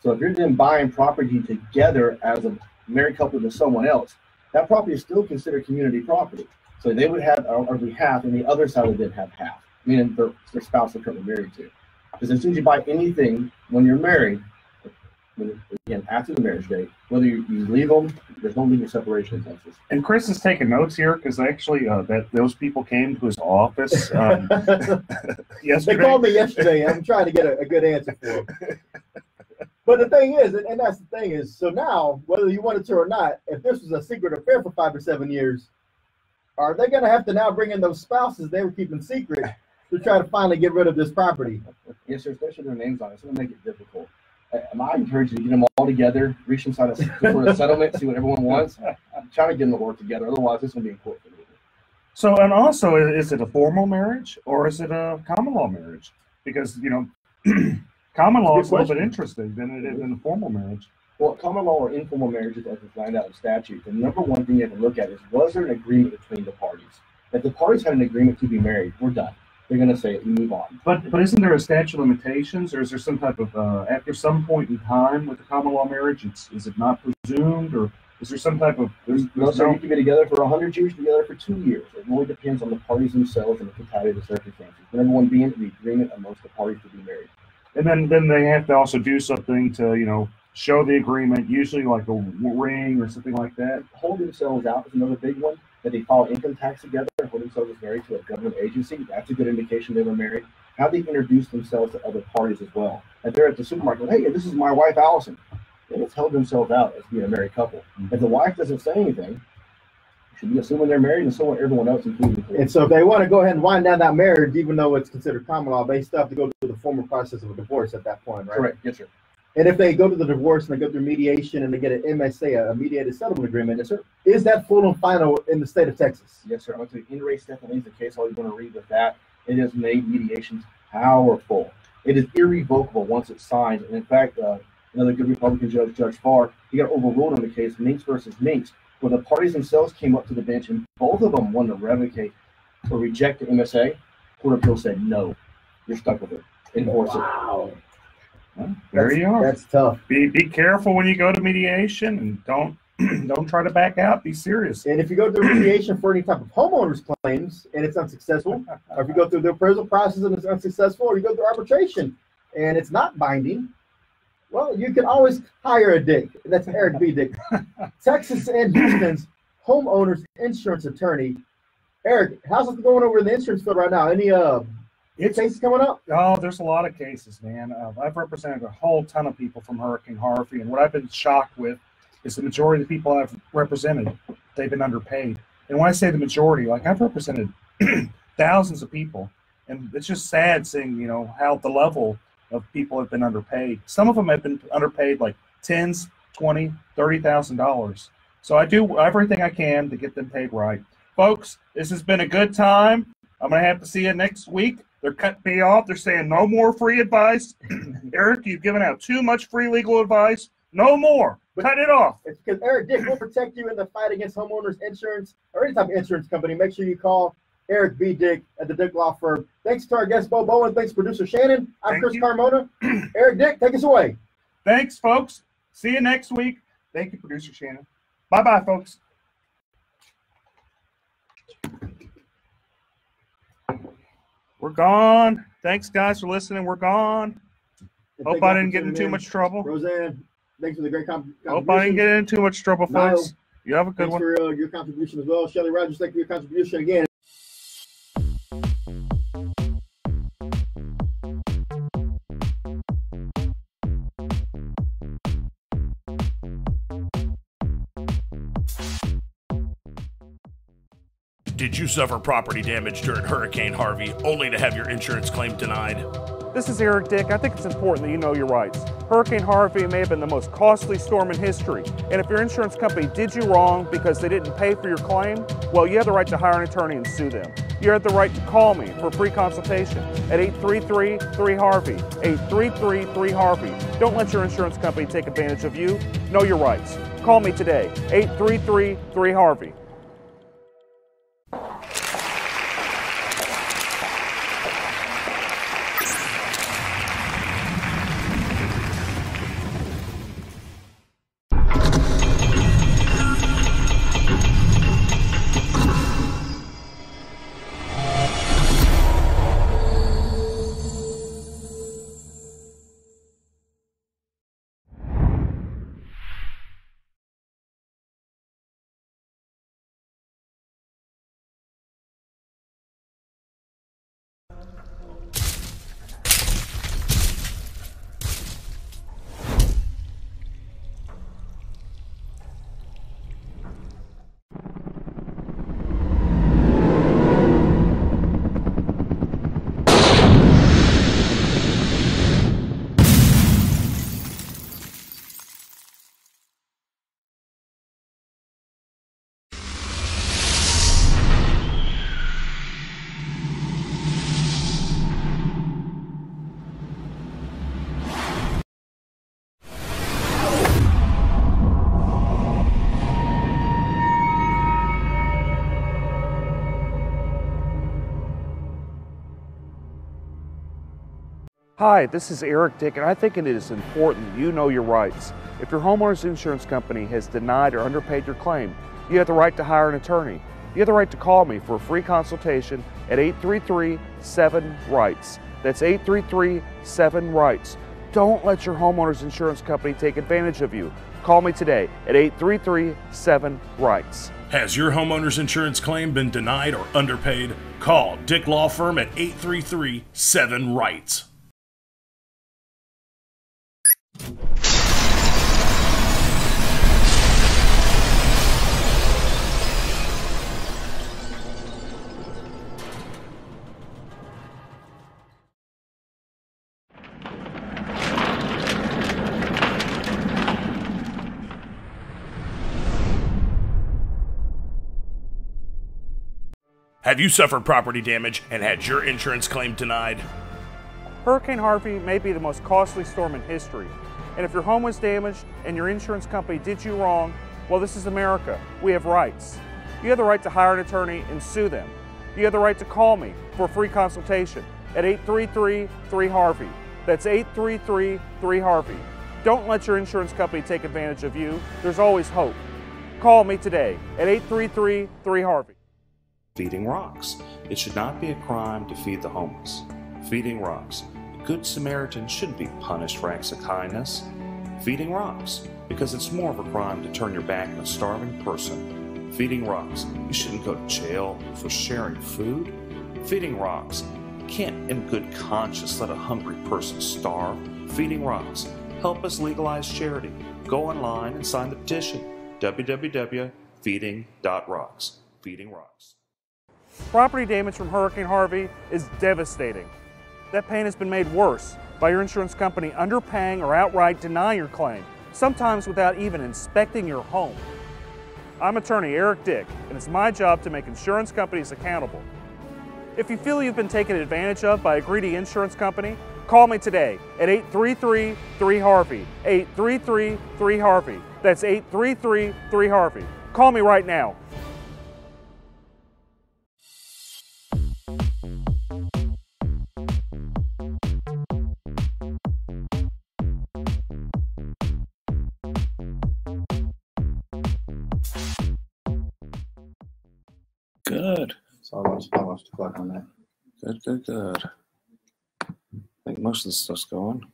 So if you're then buying property together as a married couple to someone else, that property is still considered community property. So they would have arguably half, and the other side would then have half, meaning their spouse they're currently married to. Because as soon as you buy anything when you're married, again, after the marriage date, whether you leave them, there's no legal separation in Texas. And Chris is taking notes here because actually those people came to his office yesterday. They called me yesterday. I'm trying to get a good answer for them. But the thing is, and that's the thing is, so now, whether you wanted to or not, if this was a secret affair for 5 or 7 years, are they going to have to now bring in those spouses they were keeping secret to try to finally get rid of this property? Yes, sir, especially their names on it. It's going to make it difficult. I encourage you to get them all together, reach inside a sort of settlement, see what everyone wants. I'm trying to get them to work together. Otherwise, this is going to be in court for me. So, and also, is it a formal marriage or is it a common law marriage? Because, common law is a little bit interesting than it is in a formal marriage. Well, common law or informal marriages, as it's lined out in statute, the number one thing you have to look at is, was there an agreement between the parties? If the parties had an agreement to be married, we're done. They're going to say, you move on. But isn't there a statute of limitations, or is there some type of, after some point in time with the common law marriage, is it not presumed, or is there some type of... No, sir, you can be together for 100 years, together for 2 years. It really depends on the parties themselves and the totality of the circumstances. The number one being the agreement amongst the parties to be married. And then they have to also do something to, show the agreement, usually like a ring or something like that. Hold themselves out is another big one. That they file income tax together and hold themselves as married to a government agency. That's a good indication they were married. How they introduce themselves to other parties as well. If they're at the supermarket, hey, this is my wife, Allison. They just held themselves out as being a married couple. Mm-hmm. If the wife doesn't say anything, you should be assuming they're married and so are everyone else, including the And so if they want to go ahead and wind down that marriage, even though it's considered common law, they still have to go through the formal process of a divorce at that point, right? Correct. Yes, sir. And if they go to the divorce and they go through mediation and they get an MSA, a mediated settlement agreement, is that full and final in the state of Texas? Yes, sir. I went to in re Stephanie the case. All you want to read with that. It has made mediations powerful. It is irrevocable once it's signed. And in fact, another good Republican judge, Judge Farr, he got overruled on the case Minks versus Minks, where the parties themselves came up to the bench and both of them wanted to revocate or reject the MSA. Court of Appeals said no. You're stuck with it. Enforce it. Wow. Well, there you are. That's tough. Be careful when you go to mediation, and don't try to back out. Be serious. And if you go through mediation for any type of homeowners claims and it's unsuccessful, or if you go through the appraisal process and it's unsuccessful, or you go through arbitration and it's not binding, well, you can always hire a Dick. That's Eric B. Dick, Texas and Houston's homeowners insurance attorney. Eric, how's it going over in the insurance field right now? Any cases coming up? Oh, there's a lot of cases, man. I've represented a whole ton of people from Hurricane Harvey, and what I've been shocked with is the majority of the people I've represented, they've been underpaid. And when I say the majority, like I've represented thousands of people, and it's just sad seeing, how the level of people have been underpaid. Some of them have been underpaid like $10,000, $20,000, $30,000. So I do everything I can to get them paid right. Folks, this has been a good time. I'm going to have to see you next week. They're cutting me off. They're saying no more free advice. Eric, you've given out too much free legal advice. No more. Cut it off. It's because Eric Dick will protect you in the fight against homeowners insurance or any type of insurance company. Make sure you call Eric B. Dick at the Dick Law Firm. Thanks to our guest, Bo Bowen. Thanks, producer Shannon. I'm Chris Carmona. Eric Dick, take us away. Thanks, folks. See you next week. Thank you, producer Shannon. Bye-bye, folks. We're gone. Thanks, guys, for listening. We're gone. Hope I didn't get in too much trouble. Roseanne, thanks for the great contribution. Hope I didn't get in too much trouble, folks. You have a good one. Thanks for your contribution as well. Shelly Rogers, thank you for your contribution again. Did you suffer property damage during Hurricane Harvey only to have your insurance claim denied? This is Eric Dick. I think it's important that you know your rights. Hurricane Harvey may have been the most costly storm in history, and if your insurance company did you wrong because they didn't pay for your claim, well, you have the right to hire an attorney and sue them. You have the right to call me for a free consultation at 833-3HARVEY, 833-3HARVEY. Don't let your insurance company take advantage of you. Know your rights. Call me today, 833-3HARVEY. Hi, this is Eric Dick, and I think it is important you know your rights. If your homeowner's insurance company has denied or underpaid your claim, you have the right to hire an attorney. You have the right to call me for a free consultation at 833-7-RIGHTS. That's 833-7-RIGHTS. Don't let your homeowner's insurance company take advantage of you. Call me today at 833-7-RIGHTS. Has your homeowner's insurance claim been denied or underpaid? Call Dick Law Firm at 833-7-RIGHTS. Have you suffered property damage and had your insurance claim denied? Hurricane Harvey may be the most costly storm in history. And if your home was damaged and your insurance company did you wrong, well, this is America. We have rights. You have the right to hire an attorney and sue them. You have the right to call me for a free consultation at 833-3HARVEY. That's 833-3HARVEY. Don't let your insurance company take advantage of you. There's always hope. Call me today at 833-3HARVEY. Feeding rocks. It should not be a crime to feed the homeless. Feeding rocks. A good Samaritan shouldn't be punished for acts of kindness. Feeding rocks. Because it's more of a crime to turn your back on a starving person. Feeding rocks. You shouldn't go to jail for sharing food. Feeding rocks. You can't in good conscience let a hungry person starve. Feeding rocks. Help us legalize charity. Go online and sign the petition. www.feeding.rocks. Feeding rocks. Property damage from Hurricane Harvey is devastating. That pain has been made worse by your insurance company underpaying or outright denying your claim, sometimes without even inspecting your home. I'm attorney Eric Dick, and it's my job to make insurance companies accountable. If you feel you've been taken advantage of by a greedy insurance company, call me today at 833-3HARVEY, 833-3HARVEY. That's 833-3HARVEY. Call me right now. Good. So I watched the clock on that. Good. I think most of the stuff's going.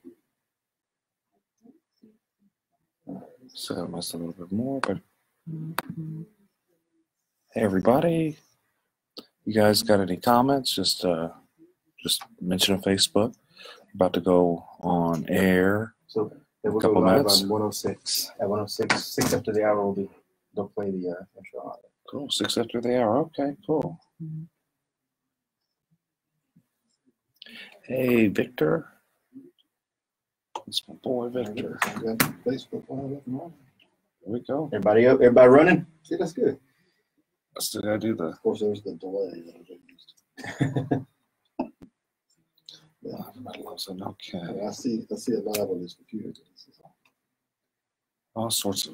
So I must a little bit more, but hey everybody. You guys got any comments? Just mention on Facebook. About to go on air. So we'll Couple go live minutes. on 106. At 106, 6 after the hour, they'll play the intro. Cool. 6 after the hour. Okay, cool. Hey, Victor. It's my boy, Victor. Facebook live. There we go. Everybody up? Everybody running? See, that's good. I still gotta do the. Of course, there's the delay that I used. Yeah, everybody loves it. Okay. I see it live on this computer. All sorts of.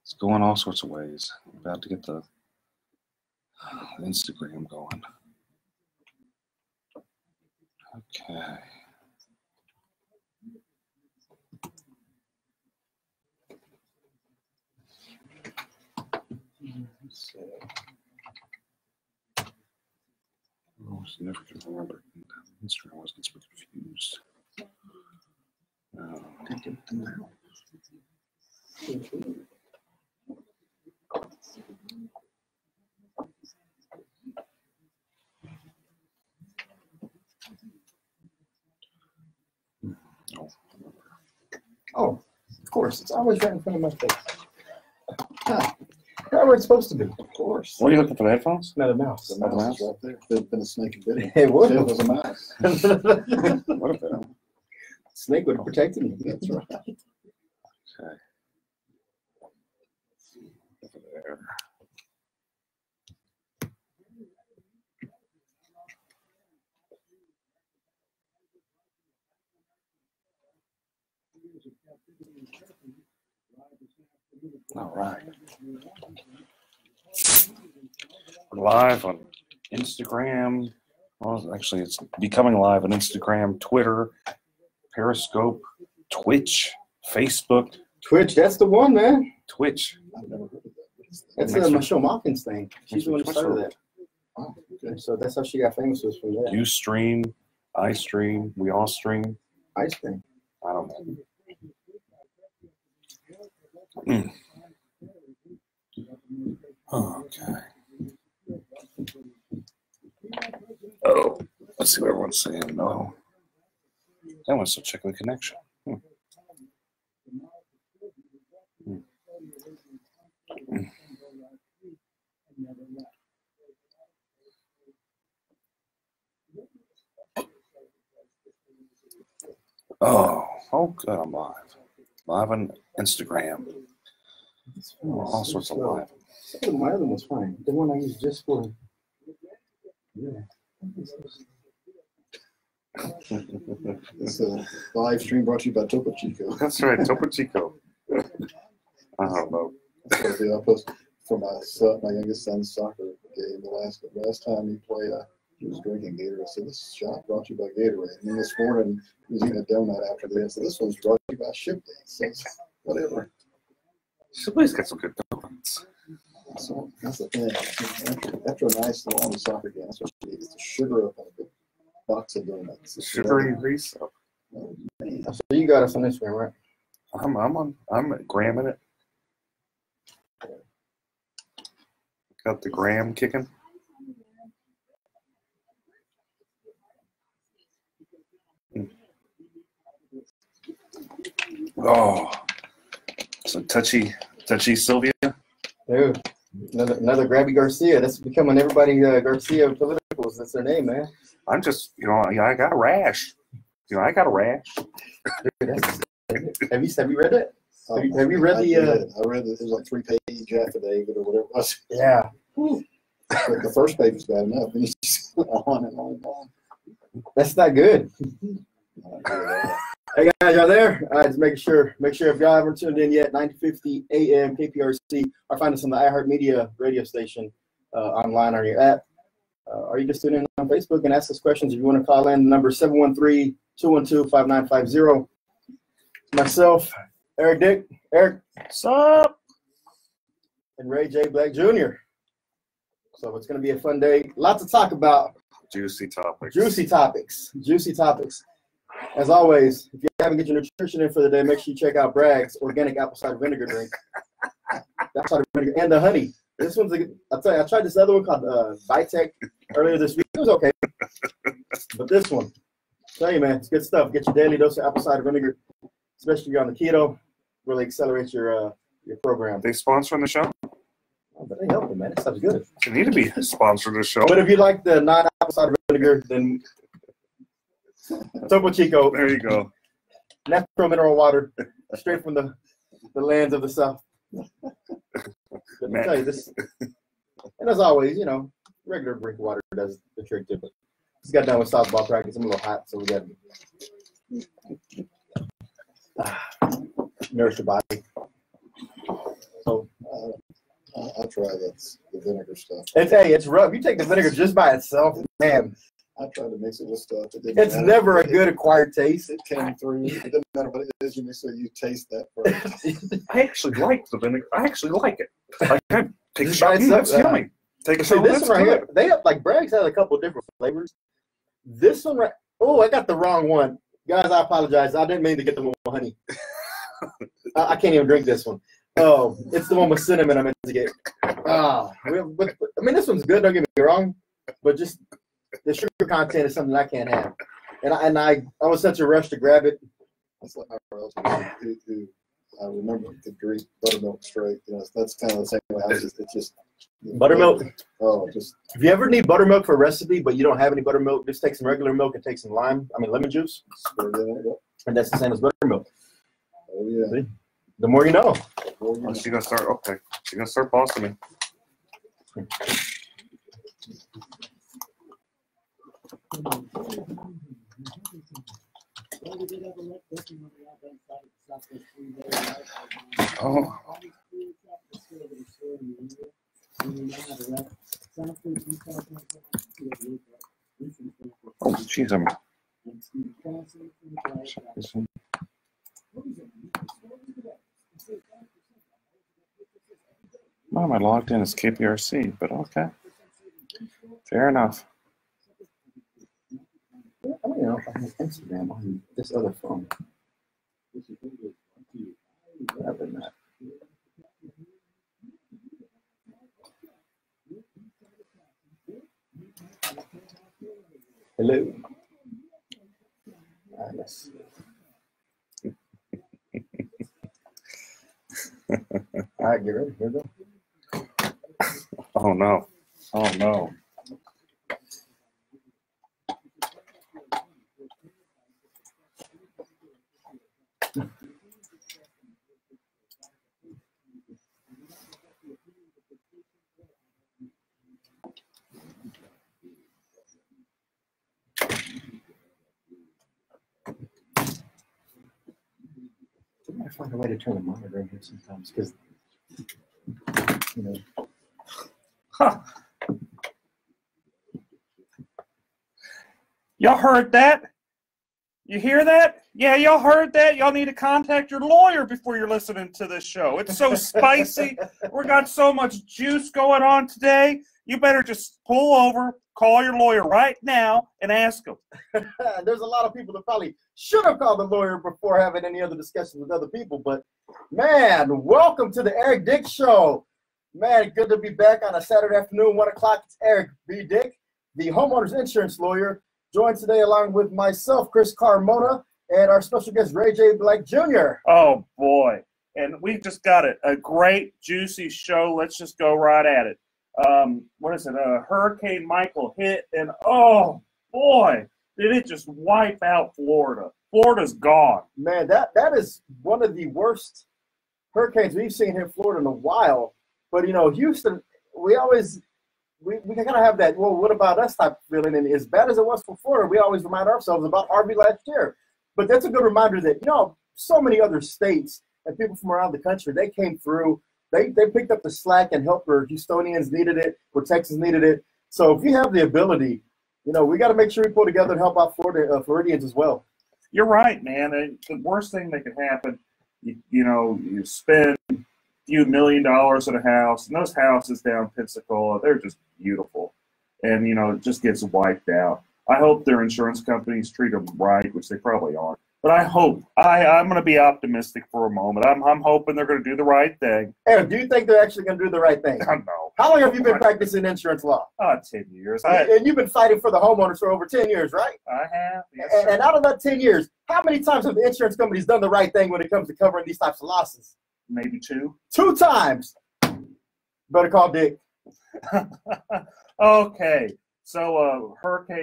It's going all sorts of ways. I'm about to get the Instagram going. Okay. Let's see. I was never going to remember. Instagram always gets me confused. Oh, of course. It's always right in front of my face. Right where it's supposed to be. Of course. What are you looking for, the headphones? Not a mouse. Not a mouse? Right there. If it had been a snake and bit it. It would. It was a mouse. What if that? Snake would have protected me. That's right. Okay. Over there. All right. We're live on Instagram. Well, actually, it's becoming live on Instagram, Twitter, Periscope, Twitch, Facebook. Twitch, that's the one, man. Twitch. I've never heard of that. That's Michelle Malkin's thing. She's the one who started that. Oh, okay. So that's how she got famous, was from that. You stream, I stream, we all stream. Ice cream. I don't know. Mm. Okay. Oh, let's see what everyone's saying. No. That one's still checking the connection. Oh, good. I'm live. Live on Instagram. All sorts of live. My other one's fine. The one I use just for It's a live stream brought to you by Topo Chico. That's right, Topo Chico. I don't know. That's what I post for my youngest son's soccer game. The last time he played, he was drinking Gatorade. I said, "This shot brought to you by Gatorade." And then this morning he was eating a donut after this. So this one's brought to you by Shipley. So whatever. Shipley's got some good donuts. So that's the thing. After a nice long soccer game, that's what you need. It's a sugar up on a big box of donuts. Sugary grease. Oh, man. So you got us on Instagram, right? I'm gramming it. Got the gram kicking. Oh, so touchy Sylvia. Dude, another Grabby Garcia. That's becoming everybody Garcia politicals. That's their name, man. I'm just, I got a rash. I got a rash. Dude, have you read it? Have you read the? I read that there's like 3-page affidavit or whatever it was. Yeah. But the first page was bad enough, and it's just on and on and on. That's not good. Hey guys, y'all there? All right, just making sure if y'all haven't tuned in yet, 9:50 a.m. KPRC, or find us on the iHeartMedia radio station online on your app. Or you just tune in on Facebook and ask us questions. If you want to call in, the number 713-212-5950. Myself, Eric Dick, What's up? and Ray J. Black Jr. So it's going to be a fun day. Lots to talk about. Juicy topics. Juicy topics. As always, if you haven't get your nutrition in for the day, make sure you check out Bragg's organic apple cider vinegar drink. Apple cider vinegar and the honey. This one's I'll tell you, I tried this other one called Vitec earlier this week. It was okay, but this one, I'll tell you, man, it's good stuff. Get your daily dose of apple cider vinegar, especially if you're on the keto. Really accelerate your program. They sponsoring the show? Oh, but they help it, man. It sounds good. They need to be sponsoring the show. But if you like the non-apple cider vinegar, then Topo Chico. There you go. Natural mineral water, straight from the lands of the South. Let me tell you this. And as always, regular drink water does the trick too. But just got done with softball practice. I'm a little hot, so we got to nourish your body. So I try the vinegar stuff. It's rough. You take the vinegar just by itself, man. I tried to mix it with stuff. It's never a good acquired taste. It came through. It doesn't matter what it is. You mix it, you taste that first. I actually like the vinegar. I actually like it. Like, I take a Just shot. by itself, That's yummy. Take a See, shot. this That's one right good. here, they have, like, Bragg's has a couple different flavors. This one right, oh, I got the wrong one. Guys, I apologize. I didn't mean to get the one with honey. I can't even drink this one. Oh, it's the one with cinnamon I meant to get. But I mean, this one's good, don't get me wrong, but just the sugar content is something I can't have. And I was such a rush to grab it. That's like my relative who I remember could drink buttermilk straight. That's kind of the same way. It's just Buttermilk. Oh, just If you ever need buttermilk for a recipe, but you don't have any buttermilk, just take some regular milk and take some lemon juice, stir it in it. and that's the same as buttermilk. Oh yeah. The more you know. Oh, she's gonna start. Okay, she's gonna start bossing me. Oh. Oh, jeez, why am I logged in as KPRC? But okay, fair enough. I don't know if I have Instagram on this other phone. Rather than that. Hello. All right, let's see. All right, get ready. Here we go. Oh no. Oh no. We might find a way to turn the monitor in here sometimes because, you know. Huh. Y'all heard that? You hear that? Yeah, y'all heard that? Y'all need to contact your lawyer before you're listening to this show. It's so spicy. We got so much juice going on today. You better just pull over, call your lawyer right now, and ask him. There's a lot of people that probably should have called the lawyer before having any other discussions with other people. But, man, welcome to the Eric Dick Show. Man, good to be back on a Saturday afternoon, 1 o'clock. It's Eric B. Dick, the homeowner's insurance lawyer, joined today along with myself, Chris Carmona, and our special guest, Ray J. Black Jr. Oh, boy. And we've just got a great, juicy show. Let's just go right at it. What is it? Hurricane Michael hit, and oh, boy, did it just wipe out Florida. Florida's gone. Man, that is one of the worst hurricanes we've seen here in Florida in a while. But, you know, Houston, we always we kind of have that, well, what about us type of feeling. And as bad as it was for Florida, we always remind ourselves about Harvey last year. But that's a good reminder that, you know, so many other states and people from around the country, they came through. They picked up the slack and helped where Houstonians needed it, where Texans needed it. So if you have the ability, you know, we got to make sure we pull together and help out Floridians as well. You're right, man. The worst thing that could happen, you know, you spend a few $1 million on a house, and those houses down Pensacola, they're just beautiful. And, you know, it just gets wiped out. I hope their insurance companies treat them right, which they probably aren't. But I hope, I'm going to be optimistic for a moment. I'm hoping they're going to do the right thing. Eric, do you think they're actually going to do the right thing? No. How long have you been practicing insurance law? 10 years. And you've been fighting for the homeowners for over 10 years, right? I have. Yes, and out of that 10 years, how many times have the insurance companies done the right thing when it comes to covering these types of losses? Maybe 2. 2 times. Better call Dick. Okay. So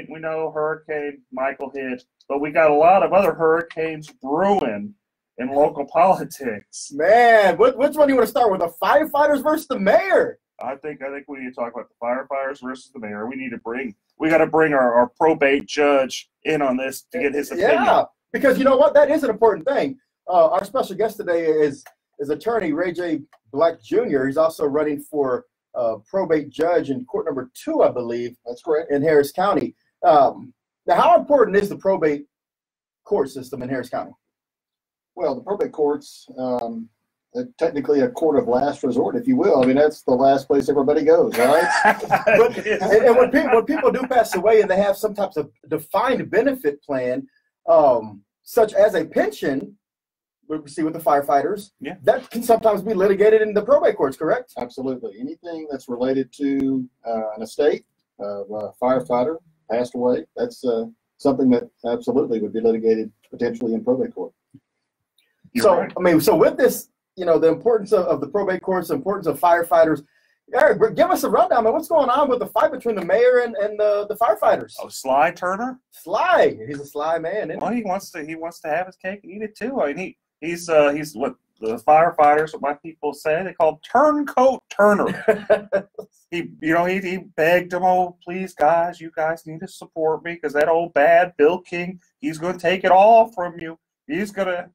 we know Hurricane Michael hit, but we got a lot of other hurricanes brewing in local politics. Man, which one do you want to start with, the firefighters versus the mayor? I think we need to talk about the firefighters versus the mayor. We got to bring our probate judge in on this to get his opinion. Yeah, because you know what? That is an important thing. Our special guest today is attorney Ray J. Black Jr. He's also running for probate judge in court number 2, I believe. That's correct. In Harris County. Now, how important is the probate court system in Harris County? Well, the probate courts, technically a court of last resort, if you will. I mean, that's the last place everybody goes, right? and when people do pass away and they have some types of defined benefit plan, such as a pension, we see with the firefighters, yeah, that can sometimes be litigated in the probate courts, correct? Absolutely. Anything that's related to an estate of a firefighter passed away, that's something that absolutely would be litigated potentially in probate court. You're right. I mean, so with this, you know, the importance of the probate courts, the importance of firefighters, Eric, give us a rundown, man. What's going on with the fight between the mayor and the firefighters? Oh, Sly Turner? Sly. He's a sly man, isn't he? Well, he wants to have his cake and eat it too. I mean, he's what the firefighters, what my people say, they call Turncoat Turner. he begged them, oh, please, guys, you guys need to support me because that old bad Bill King, he's going to take it all from you. He's gonna,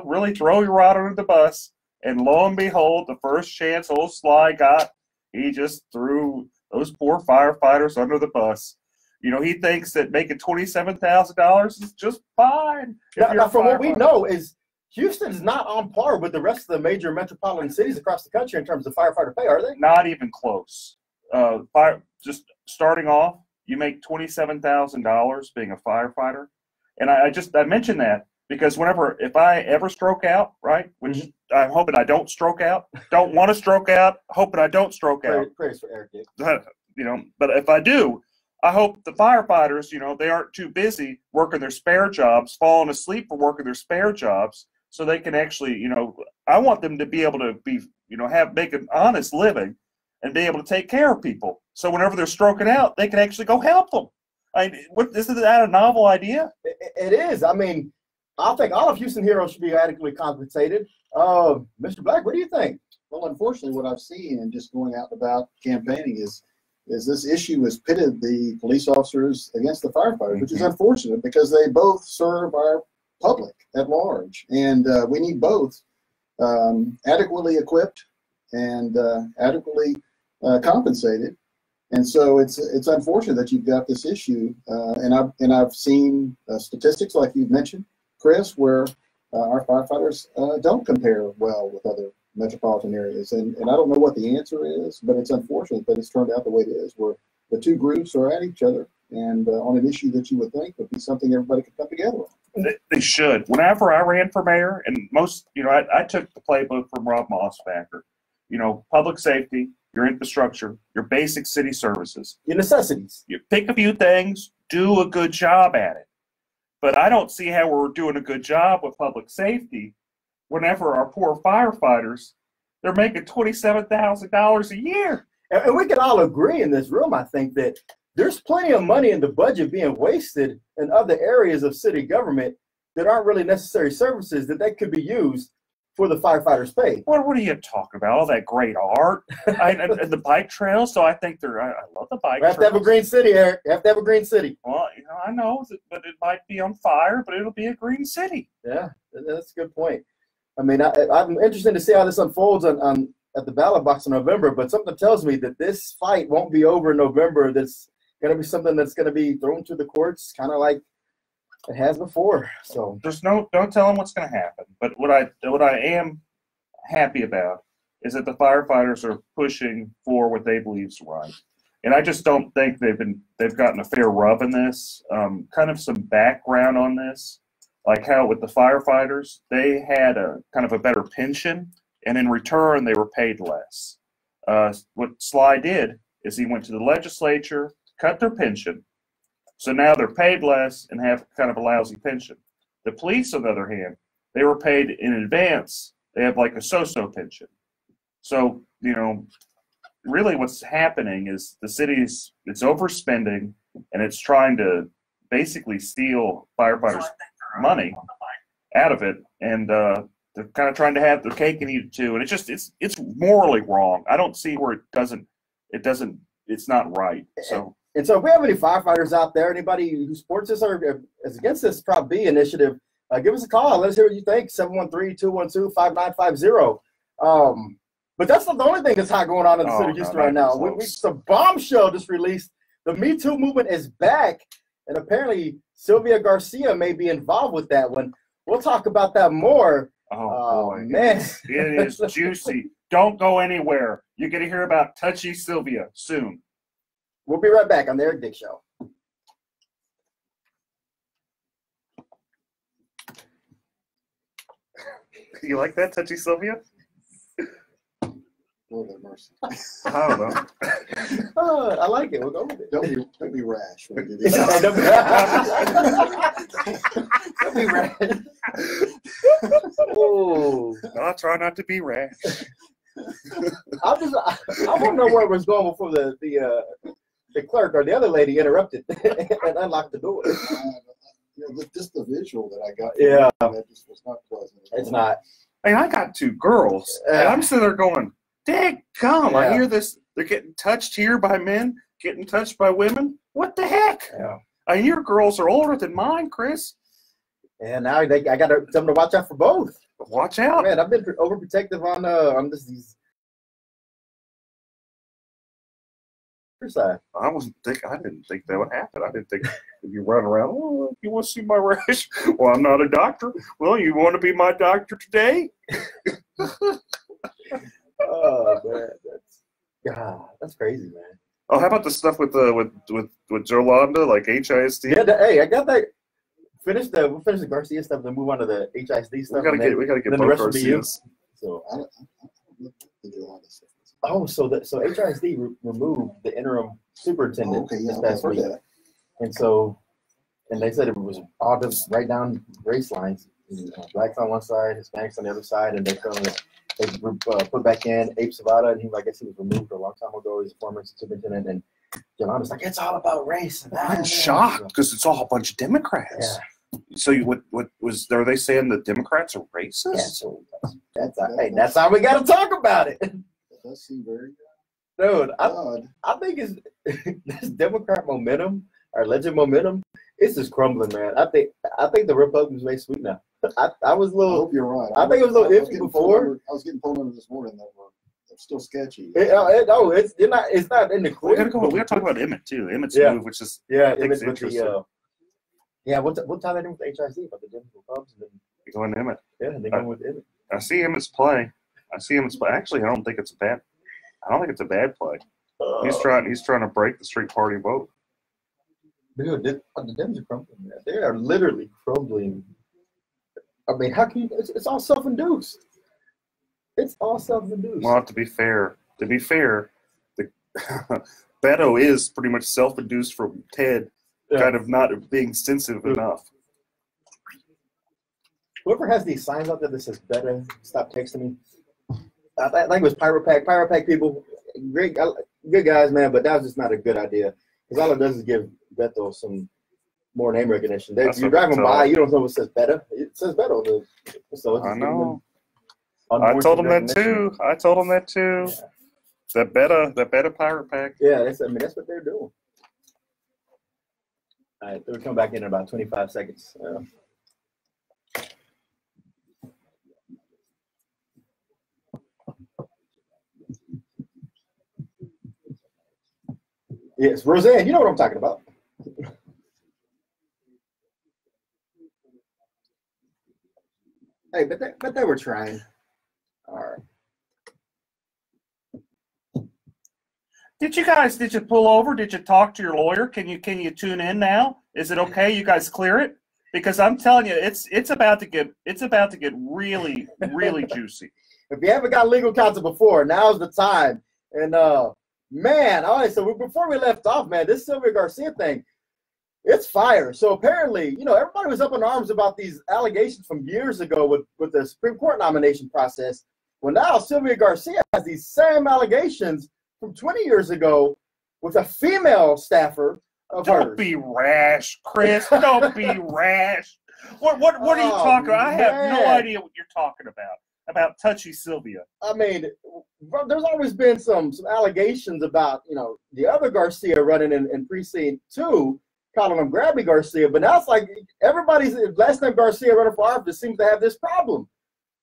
really throw you right under the bus. And lo and behold, the first chance old Sly got, he just threw those poor firefighters under the bus. You know, he thinks that making $27,000 is just fine. Now, from what we know is Houston is not on par with the rest of the major metropolitan cities across the country in terms of firefighter pay, are they? Not even close. Just starting off, you make $27,000 being a firefighter. And I mentioned that because if I ever stroke out, right, which I'm hoping I don't stroke out, don't want to stroke out, hoping I don't stroke out. Praise for Eric. You know, but if I do, I hope the firefighters, you know, they aren't too busy working their spare jobs, falling asleep for working their spare jobs, so they can actually, you know, I want them to be able to be, you know, make an honest living and be able to take care of people. So whenever they're stroking out, they can actually go help them. Isn't that a novel idea? It is. I mean, I think all of Houston heroes should be adequately compensated. Mr. Black, what do you think? Well, unfortunately, what I've seen and just going out and about campaigning is this issue has pitted the police officers against the firefighters, which is unfortunate because they both serve our public at large. And we need both adequately equipped and adequately compensated. And so it's unfortunate that you've got this issue. And I've seen statistics like you've mentioned, Chris, where our firefighters don't compare well with other metropolitan areas. And I don't know what the answer is, but it's unfortunate that it's turned out the way it is, where the two groups are at each other and on an issue that you would think would be something everybody could come together on. They should. Whenever I ran for mayor, and most, I took the playbook from Rob Mossbacker. Public safety, your infrastructure, your basic city services, Your necessities. you pick a few things, do a good job at it. But I don't see how we're doing a good job with public safety whenever our poor firefighters, they're making $27,000 a year. And we can all agree in this room, I think, that there's plenty of money in the budget being wasted in other areas of city government that aren't really necessary services that could be used for the firefighters' pay. What are you talking about? All that great art and the bike trails. So I think I love the bike We have to have a green city, Eric. You have to have a green city. Well, I know, but it might be on fire, but it'll be a green city. Yeah, that's a good point. I mean, I'm interested to see how this unfolds at the ballot box in November, but something tells me that this fight won't be over in November. That's going to be something that's going to be thrown to the courts, kind of like it has before. So Don't tell them what's going to happen. But what I am happy about is that the firefighters are pushing for what they believe is right. And I just don't think they've gotten a fair rub in this. Kind of some background on this, like how with the firefighters, they had a kind of a better pension, and in return they were paid less. What Sly did is he went to the legislature, cut their pension, so now they're paid less and have kind of a lousy pension. The police, on the other hand, they were paid in advance. They have like a so-so pension. So, really what's happening is the city's, it's overspending, and it's trying to basically steal firefighters' money out of it. And they're kind of trying to have their cake and eat it too. And it's morally wrong. I don't see where it's not right. And so if we have any firefighters out there, anybody who supports this or is against this Prop B initiative, give us a call. Let us hear what you think. 713-212-5950. But that's not the only thing that's hot going on in the city of Houston right now. The bombshell just released. The Me Too movement is back, and apparently Sylvia Garcia may be involved with that one. We'll talk about that more. Oh boy, man. It is juicy. Don't go anywhere. You're going to hear about Touchy Sylvia soon. We'll be right back on the Eric Dick Show. You like that, Touchy Sylvia? Lord have mercy. I don't know. I like it. We'll go with it. Don't be rash when you do that. Don't be rash. Oh. I'll try not to be rash. I want to know where it was going before the clerk or the other lady interrupted and unlocked the door. Just the visual that I got. Yeah. That just was not pleasant. It's not. I mean, I got two girls, and I'm sitting there going, "Dang, come!" Yeah. I hear this. They're getting touched here by men, getting touched by women. What the heck? Yeah. I mean, your girls are older than mine, Chris. And now I got something to watch out for both. Watch out, Man, I've been overprotective on this side. I didn't think that would happen. I didn't think if you run around, oh, you want to see my rash? Well, I'm not a doctor. Well, you want to be my doctor today? Oh man, that's crazy, man. Oh, how about the stuff with Jolanda, like HISD? Yeah, hey, I got that. We'll finish the Garcia stuff, then move on to the HISD stuff. We gotta get both Garcias. So I don't think a lot of stuff. so HISD removed the interim superintendent Okay, yeah, this past I've heard week, that. and they said it was all just right down race lines, blacks on one side, Hispanics on the other side, and they put back in Abe Savada, and I guess he was removed a long time ago. He's a former superintendent, and Yolanda's like, it's all about race. I'm shocked because it's all a bunch of Democrats. Yeah. So are they saying the Democrats are racist? Yeah, so that's how we got to talk about it. That does seem very Dude, odd. I think it's this Democrat momentum, our alleged momentum, It's just crumbling, man. I think the Republicans may sweep now. I was a I little. hope you're right. I think it was a little iffy before. I was getting phone numbers this morning that were still sketchy. It's not in the We quick. gotta talk about Emmett too. Emmett's Yeah. move, which is Emmett with interesting. what time they doing with the HIC about the Denver Cubs and then Going to Emmett. they go with Emmett. I see Emmett's play. Actually, I don't think it's a bad. I don't think it's a bad play. He's trying to break the street party vote. Dude, the Dems are crumbling, man. They are literally crumbling. I mean, how can you? It's all self-induced. It's all self-induced. Well, to be fair, the Beto is pretty much self-induced from Ted, kind of not being sensitive enough. Whoever has these signs out there that says "Better stop texting me," I think it was Pyro Pack people, great, good guys, man. But that was just not a good idea because all it does is give Beto some more name recognition. You're driving by, you don't know what says "Better." It says "Better." So I know. I told him that too. Yeah. That better Pirate Pack. Yeah, that's what they're doing. All right, they'll come back in about 25 seconds. Yes, Roseanne, you know what I'm talking about. Hey, but they were trying. All right. Did you pull over? Did you talk to your lawyer? Can you tune in now? Is it okay? You guys clear it? Because I'm telling you, it's about to get really, really juicy. If you haven't got legal counsel before, now's the time. And man, all right, so before we left off, man, this Sylvia Garcia thing, it's fire. So apparently, everybody was up in arms about these allegations from years ago with the Supreme Court nomination process. Well, now Sylvia Garcia has these same allegations from 20 years ago with a female staffer of hers. Don't be rash, Chris. Don't be rash. What are you talking about? I have no idea what you're talking about touchy Sylvia. I mean, there's always been some allegations about, the other Garcia running in precinct 2, calling him Grabby Garcia, but now it's like everybody's last name Garcia running for office seems to have this problem,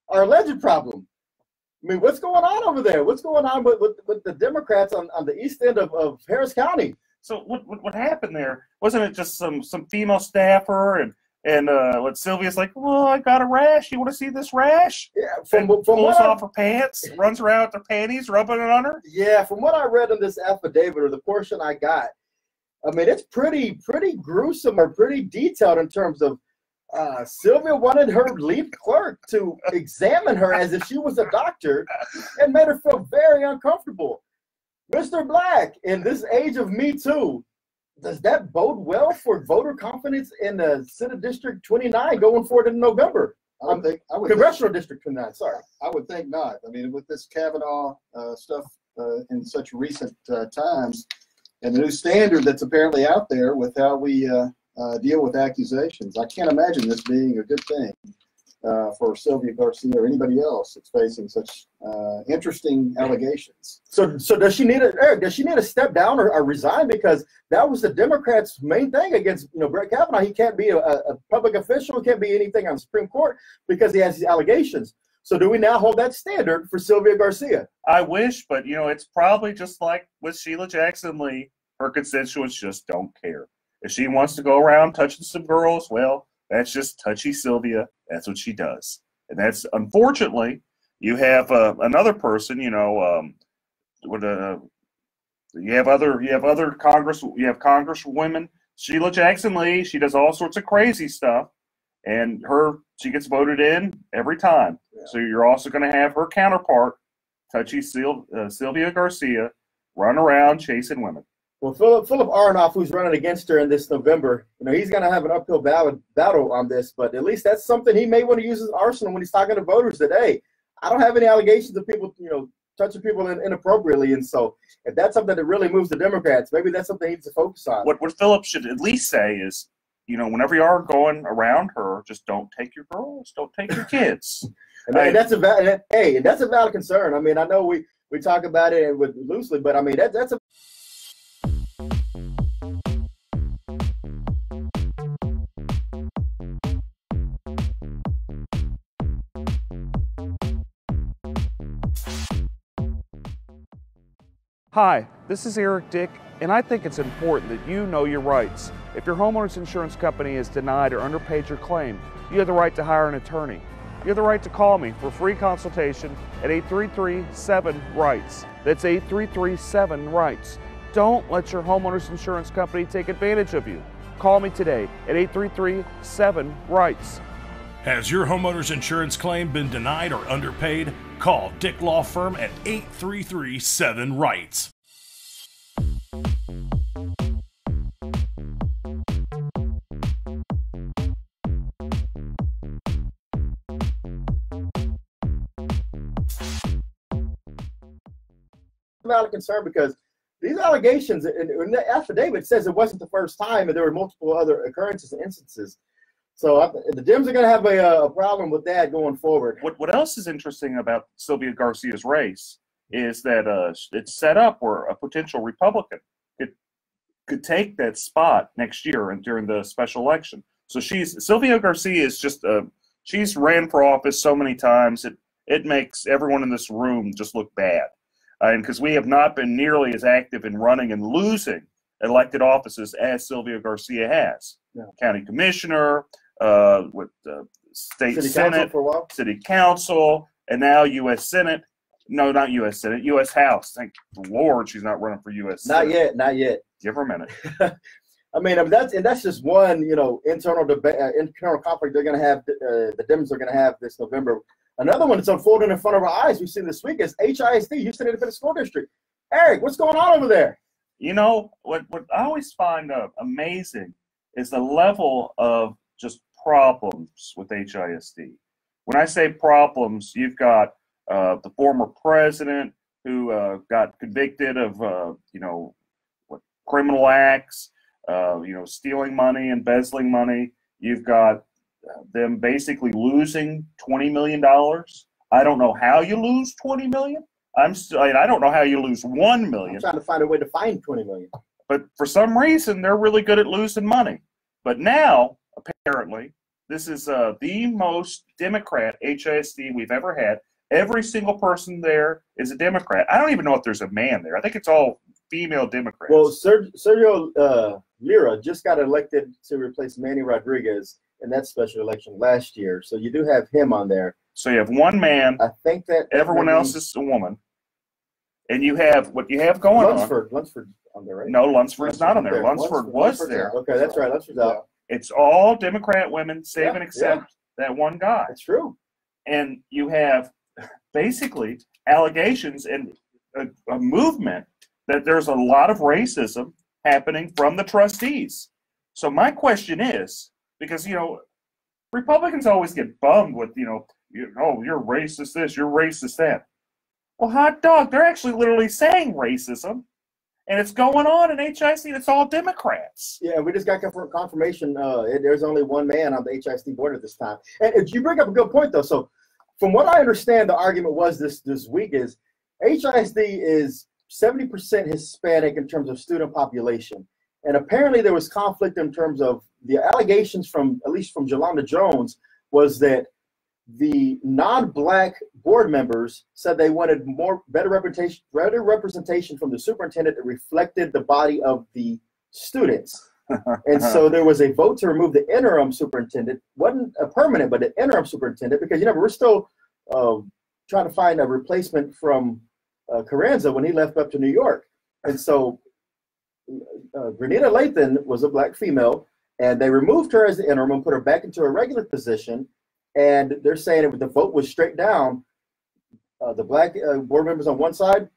or alleged problem. I mean, what's going on over there? What's going on with the Democrats on the east end of Harris County? So what happened there? Wasn't it just some female staffer and what Sylvia's like, well, I got a rash. You want to see this rash? Yeah, from pulls off her pants, runs around with her panties, rubbing it on her. Yeah, from what I read in this affidavit or the portion I got, I mean, it's pretty gruesome or pretty detailed in terms of Sylvia wanted her lead clerk to examine her as if she was a doctor and made her feel very uncomfortable. Mr. Black, in this age of Me Too, does that bode well for voter confidence in the Senate District 29 going forward in November? Congressional District 29, sorry. I would think not. I mean, with this Kavanaugh stuff in such recent times, and the new standard that's apparently out there with how we deal with accusations, I can't imagine this being a good thing for Sylvia Garcia or anybody else that's facing such interesting allegations. So does she need to step down or resign, because that was the Democrats' main thing against Brett Kavanaugh? He can't be a public official, he can't be anything on the Supreme Court because he has these allegations. So do we now hold that standard for Sylvia Garcia? I wish, but it's probably just like with Sheila Jackson Lee. Her constituents just don't care. If she wants to go around touching some girls, well, that's just touchy Sylvia. That's what she does. And that's, unfortunately, you have another person, you have Congresswomen, Sheila Jackson Lee. She does all sorts of crazy stuff, and she gets voted in every time. Yeah. So you're also going to have her counterpart, touchy Sylvia Garcia, run around chasing women. Well, Philip Aronoff, who's running against her in this November, he's going to have an uphill battle on this, but at least that's something he may want to use as an arsenal when he's talking to voters that, hey, I don't have any allegations of people, touching people inappropriately. And so if that's something that really moves the Democrats, maybe that's something he needs to focus on. What Philip should at least say is, whenever you are going around her, just don't take your girls, don't take your kids. and that's a valid concern. I mean, I know we talk about it loosely, but I mean, that's a Hi, this is Eric Dick, and I think it's important that you know your rights. If your homeowner's insurance company has denied or underpaid your claim, you have the right to hire an attorney. You have the right to call me for free consultation at 833-7-RIGHTS. That's 833-7-RIGHTS. Don't let your homeowner's insurance company take advantage of you. Call me today at 833-7-RIGHTS. Has your homeowner's insurance claim been denied or underpaid? Call Dick Law Firm at 833-7-RIGHTS. Valid concern because these allegations in the affidavit says it wasn't the first time and there were multiple other occurrences and instances. So the Dems are going to have a problem with that going forward. What else is interesting about Sylvia Garcia's race is that it's set up where a potential Republican could take that spot next year and during the special election. So Sylvia Garcia is just she's ran for office so many times it makes everyone in this room just look bad. And because we have not been nearly as active in running and losing elected offices as Sylvia Garcia has. Yeah. County commissioner, with state City senate, Council for a while. city council, and now U.S. Senate. No, not U.S. Senate, U.S. House. Thank the Lord she's not running for U.S. Not Senate. yet, not yet. Give her a minute. I mean, that's just one, internal debate, internal conflict they're going to have. The Dems are going to have this November. Another one that's unfolding in front of our eyes we've seen this week is HISD, Houston Independent School District. Eric, what's going on over there? What I always find amazing is the level of just problems with HISD. When I say problems, you've got the former president who got convicted of criminal acts, stealing money, embezzling money. You've got them basically losing $20 million. I don't know how you lose $20 million. I don't know how you lose $1 million. I'm trying to find a way to find $20 million. But for some reason, they're really good at losing money. But now, apparently, this is the most Democrat HISD we've ever had. Every single person there is a Democrat. I don't even know if there's a man there. I think it's all female Democrats. Well, Sergio Lira just got elected to replace Manny Rodriguez in that special election last year. So you do have him on there. So you have one man. I think that everyone else is a woman. And you have what you have going Lunsford on there, right? No, Lunsford is not on there. Lunsford was there. Okay, that's right. Lunsford's out. It's all Democrat women, save and except that one guy. That's true. And you have basically allegations and a movement that there's a lot of racism happening from the trustees. So my question is, because, Republicans always get bummed with, you're racist this, you're racist that. Well, hot dog, they're actually literally saying racism, and it's going on in HISD. It's all Democrats. Yeah, we just got confirmation. There's only one man on the HISD board at this time. And you bring up a good point, though. So from what I understand, the argument was this week is HISD is 70% Hispanic in terms of student population. And apparently there was conflict in terms of the allegations at least from Jolanda Jones, was that the non-black board members said they wanted better representation from the superintendent that reflected the body of the students. And so there was a vote to remove the interim superintendent. Wasn't a permanent, but an interim superintendent, because we're still trying to find a replacement from Carranza when he left up to New York. And so Grenita Lathan was a black female, and they removed her as the interim and put her back into a regular position. And they're saying if the vote was straight down, the black board members on one side,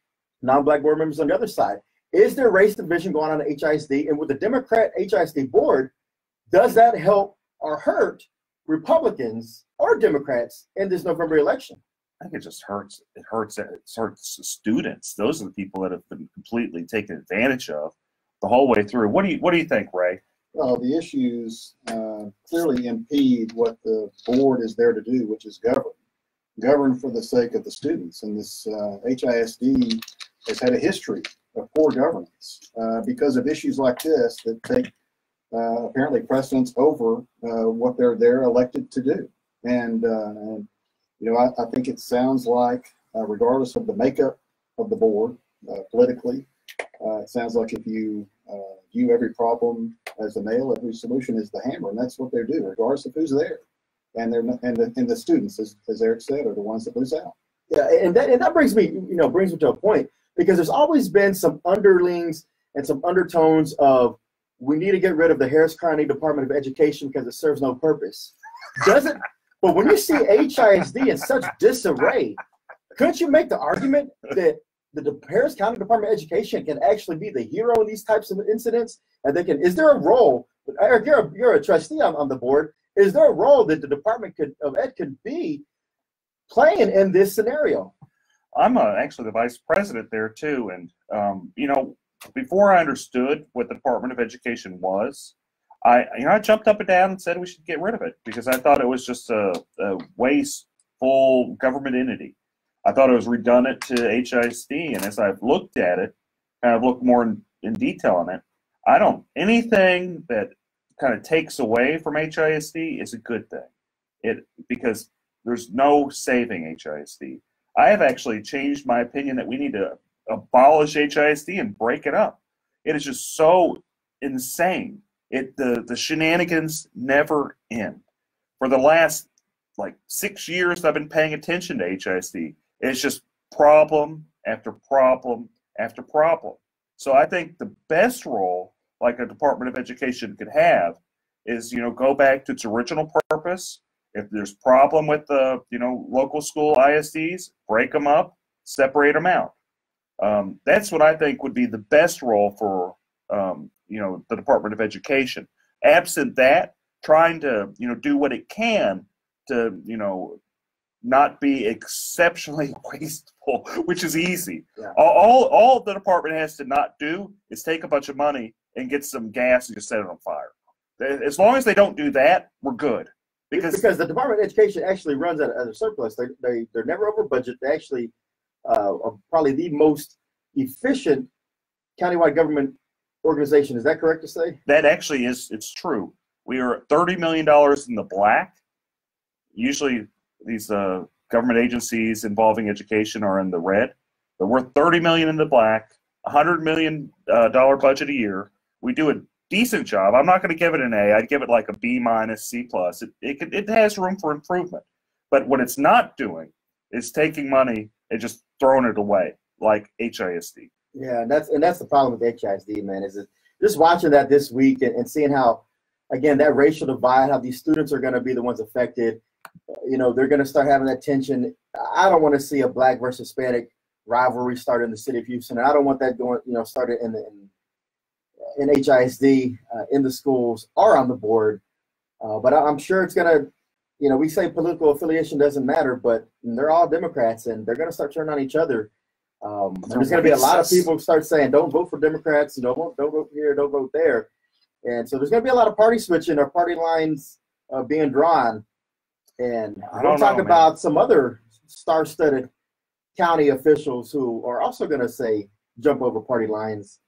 non-black board members on the other side. Is there race division going on at HISD? And with the Democrat HISD board, does that help or hurt Republicans or Democrats in this November election? I think it just hurts. It hurts students. Those are the people that have been completely taken advantage of the whole way through. What do you think, Ray? Well, the issues clearly impede what the board is there to do, which is govern for the sake of the students. And this HISD has had a history of poor governance because of issues like this that take apparently precedence over what they're elected to do. And I think it sounds like, regardless of the makeup of the board, politically. It sounds like if you view every problem as a nail, every solution is the hammer, and that's what they do, regardless of who's there. And the students, as Eric said, are the ones that lose out. Yeah, and that brings me to a point, because there's always been some underlings and some undertones of, we need to get rid of the Harris County Department of Education because it serves no purpose. Doesn't? But when you see HISD in such disarray, couldn't you make the argument that the Harris County Department of Education can actually be the hero in these types of incidents? And they can. Is there a role? Eric, you're a trustee on the board. Is there a role that the Department of Ed could be playing in this scenario? I'm actually the vice president there too, and before I understood what the Department of Education was, I jumped up and down and said we should get rid of it because I thought it was just a wasteful government entity. I thought it was redundant to HISD, and as I've looked at it, and I've looked more in detail on it, anything that kind of takes away from HISD is a good thing. Because there's no saving HISD. I have actually changed my opinion that we need to abolish HISD and break it up. It is just so insane. The shenanigans never end. For the last 6 years I've been paying attention to HISD. It's just problem after problem after problem. So I think the best role like a Department of Education could have is, go back to its original purpose. If there's problem with the, local school ISDs, break them up, separate them out. That's what I think would be the best role for, the Department of Education. Absent that, trying to, do what it can to, not be exceptionally wasteful, which is easy. Yeah. All the department has to not do is take a bunch of money and get some gas and just set it on fire. As long as they don't do that, we're good. Because the Department of Education actually runs at a surplus. They're never over budget. They actually are probably the most efficient countywide government organization. Is that correct to say? That actually it's true. We are $30 million in the black. Usually these government agencies involving education are in the red, but we're $30 million in the black, $100 million budget a year. We do a decent job. I'm not going to give it an A. I'd give it like a B minus, C plus. It has room for improvement. But what it's not doing is taking money and just throwing it away like HISD. Yeah, and that's the problem with HISD, man. Is it just watching that this week and seeing how, again, that racial divide, how these students are going to be the ones affected. They're going to start having that tension. I don't want to see a black versus Hispanic rivalry start in the city of Houston. I don't want that going, started in HISD, in the schools or on the board. But I'm sure it's going to, we say political affiliation doesn't matter, but they're all Democrats and they're going to start turning on each other. There's going to be a lot of people who start saying, don't vote for Democrats, don't vote here, don't vote there. And so there's going to be a lot of party switching or party lines being drawn. And we'll talk about some other star-studded county officials who are also going to say, jump over party lines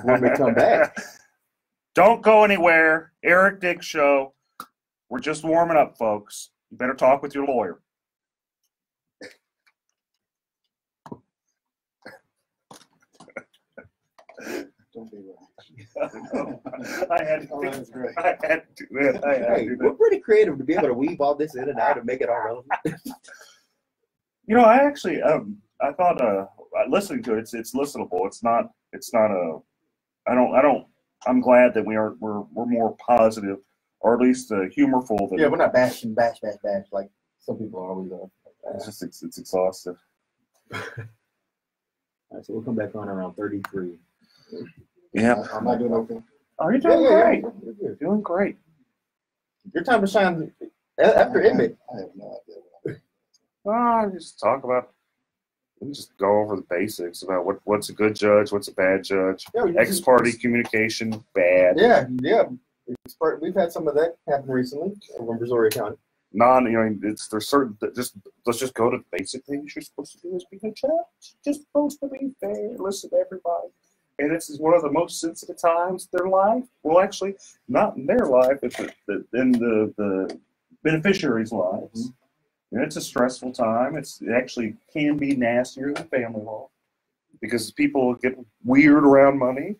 when we come back. Don't go anywhere. Eric Dick Show. We're just warming up, folks. You better talk with your lawyer. Don't be rash. I had to do that. Hey, we're pretty creative to be able to weave all this in and out and make it all relevant. I actually, I thought, listening to it, it's listenable. It's not I'm glad that we're more positive, or at least humorful. Yeah, we're not bash like some people are always on. It's exhaustive. All right, so we'll come back on around 33. Yeah. Am I doing okay? Oh, you're doing great. You're doing great. Your time to shine after Emmett. I have no idea. We just go over the basics about what's a good judge, what's a bad judge. Yeah, Ex-party communication, bad. Yeah. We've had some of that happen recently over in Brazoria County. There's certain let's just go to the basic things you're supposed to do as being a judge. You're just supposed to be fair, listen to everybody. And this is one of the most sensitive times of their life. Well, actually, not in their life, but in the beneficiaries' lives. And it's a stressful time. It actually can be nastier than family law. because people get weird around money.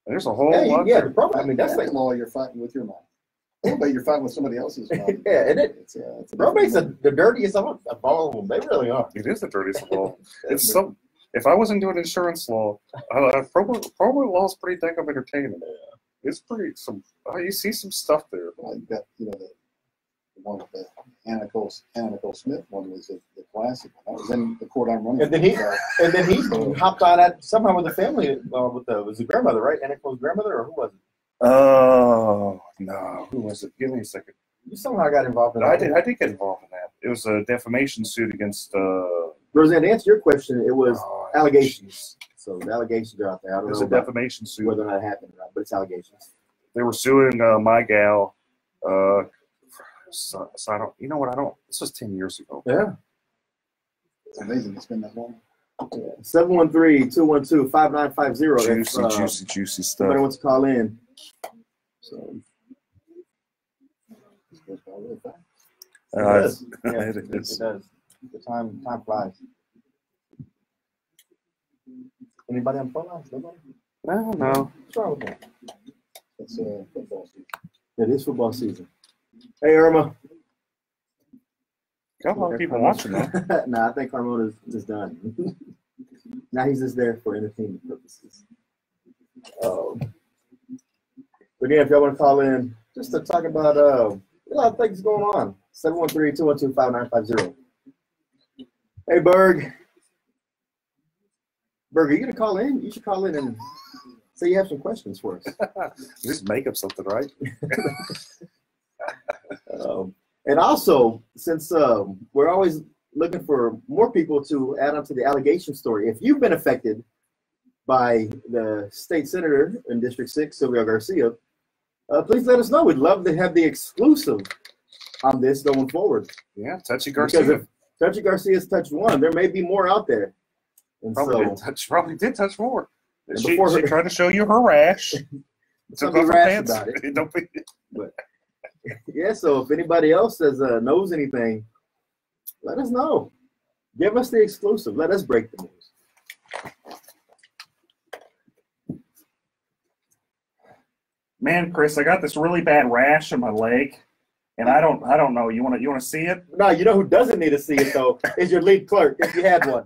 There's a whole lot. Yeah, there. the problem. I mean, that's like law. You're fighting with your money. But you're fighting with somebody else's money. yeah, and it's probate's the dirtiest of all of them. They really are. It is the dirtiest of all. It's some. If I wasn't doing insurance law, probate law is pretty dang entertaining. It's pretty you see some stuff there. Well, you got the one with the Anna Nicole Smith one was the classic one. That was in the court I'm running. And then he hopped on that somehow with the family was the grandmother, right? Anna Nicole's grandmother, or who was it? Oh no, who was it? Give me a second. You somehow got involved in that. I did get involved in that. It was a defamation suit against. Roseanne, to answer your question, it was allegations. So the allegations are out there. I don't know a defamation suit. whether or not it happened or not, but it's allegations. They were suing my gal. So I don't. You know what? I don't. This was 10 years ago. Yeah. It's amazing it's been that long. 713-212-5950. Juicy stuff. Somebody wants to call in. So. It does. Yeah, it is. It does. The time flies. Anybody on the phone line? Nobody? No. What's wrong with that? It's football season. It is football season. Hey, Irma. Got a lot of people watching though. Nah, I think Carmona is done. Now he's just there for entertainment purposes. But again, if y'all want to call in, just to talk about a lot of things going on. 713-212-5950. Hey, Berg. Berg, are you gonna call in? You should call in and say you have some questions for us. Just make up something, right? And also, since we're always looking for more people to add on to the allegation story, if you've been affected by the state senator in District 6, Silvio Garcia, please let us know. We'd love to have the exclusive on this going forward. Yeah, Touchy Garcia. Because if Touchy Garcia's touched one, there may be more out there. And probably did touch more. She before tried to show you her rash. Don't be rash about it. Don't be. But yeah, so if anybody else knows anything, let us know. Give us the exclusive. Let us break the news. Man, Chris, I got this really bad rash on my leg, and I don't know. You want to see it? No, you know who doesn't need to see it though is your lead clerk if you had one.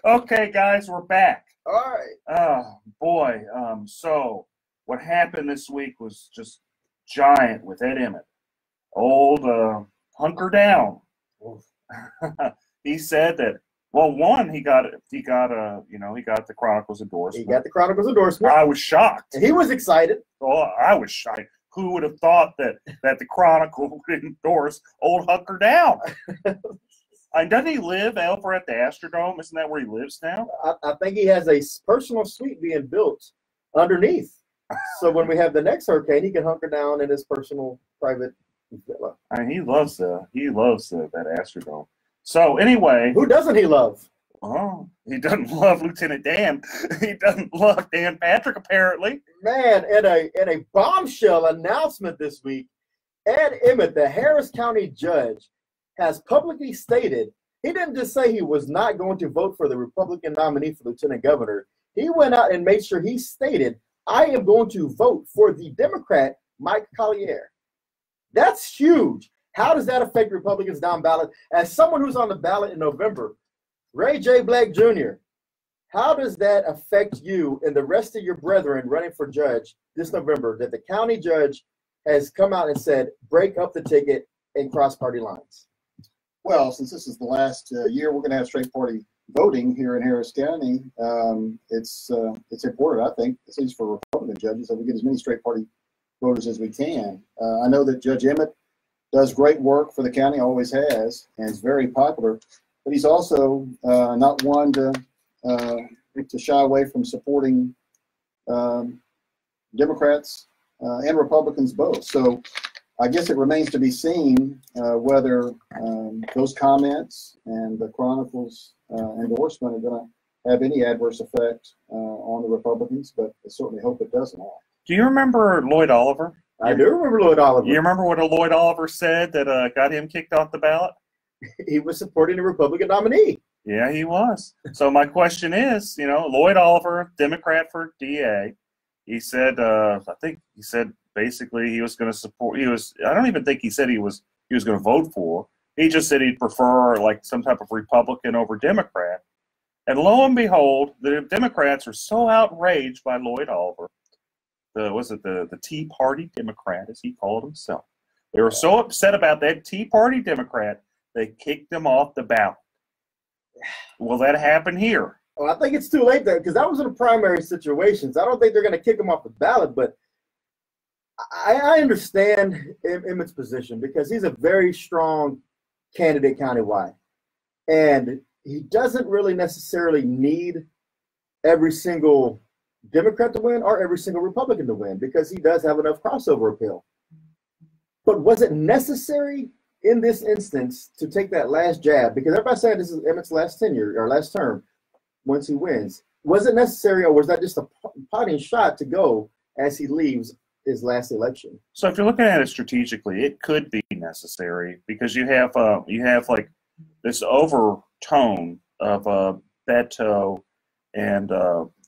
Okay, guys, we're back. All right. Oh boy. So what happened this week was just giant with Ed Emmett. Old hunker down. He said that. Well, one, he got the Chronicles endorsement. He got the Chronicles endorsement. I was shocked. He was excited. Oh, I was shocked. Who would have thought that the Chronicle would endorse old hunker down? Doesn't he live over at the Astrodome? Isn't that where he lives now? I think he has a personal suite being built underneath. So when we have the next hurricane, he can hunker down in his personal private villa. I mean, he loves that Astrodome. So anyway, who doesn't he love? Oh, he doesn't love Lieutenant Dan. He doesn't love Dan Patrick, apparently. Man, in a bombshell announcement this week, Ed Emmett, the Harris County judge, has publicly stated he didn't just say he was not going to vote for the Republican nominee for lieutenant governor. He went out and made sure he stated, I am going to vote for the Democrat, Mike Collier. That's huge. How does that affect Republicans down ballot? As someone who's on the ballot in November, Ray J. Black Jr., how does that affect you and the rest of your brethren running for judge this November that the county judge has come out and said, break up the ticket and cross party lines? Well, since this is the last year we're going to have straight party voting here in Harris County, it's important, I think, at least for Republican judges, that we get as many straight party voters as we can. I know that Judge Emmett does great work for the county, always has, and is very popular. But he's also not one to shy away from supporting Democrats and Republicans both. So I guess it remains to be seen whether those comments and the Chronicles endorsement are going to have any adverse effect on the Republicans, but I certainly hope it doesn't. Do you remember Lloyd Oliver? I do remember Lloyd Oliver. You remember what Lloyd Oliver said that got him kicked off the ballot? He was supporting the Republican nominee. Yeah, he was. So my question is, Lloyd Oliver, Democrat for DA, he said, I think he said basically he was going to support. I don't even think he said he was going to vote for. He just said he'd prefer like some type of Republican over Democrat. And lo and behold, the Democrats are so outraged by Lloyd Oliver. The Tea Party Democrat, as he called himself. They were so upset about that Tea Party Democrat, they kicked him off the ballot. Will that happen here? Well, I think it's too late there because that was in the primary situations. I don't think they're going to kick him off the ballot, but I understand Emmett's position because he's a very strong candidate countywide. And he doesn't really necessarily need every single Democrat to win or every single Republican to win because he does have enough crossover appeal. But was it necessary in this instance to take that last jab? Because everybody's saying this is Emmett's last tenure or last term once he wins. Was it necessary or was that just a potting shot to go as he leaves his last election? So if you're looking at it strategically, it could be necessary because you have like this overtone of Beto and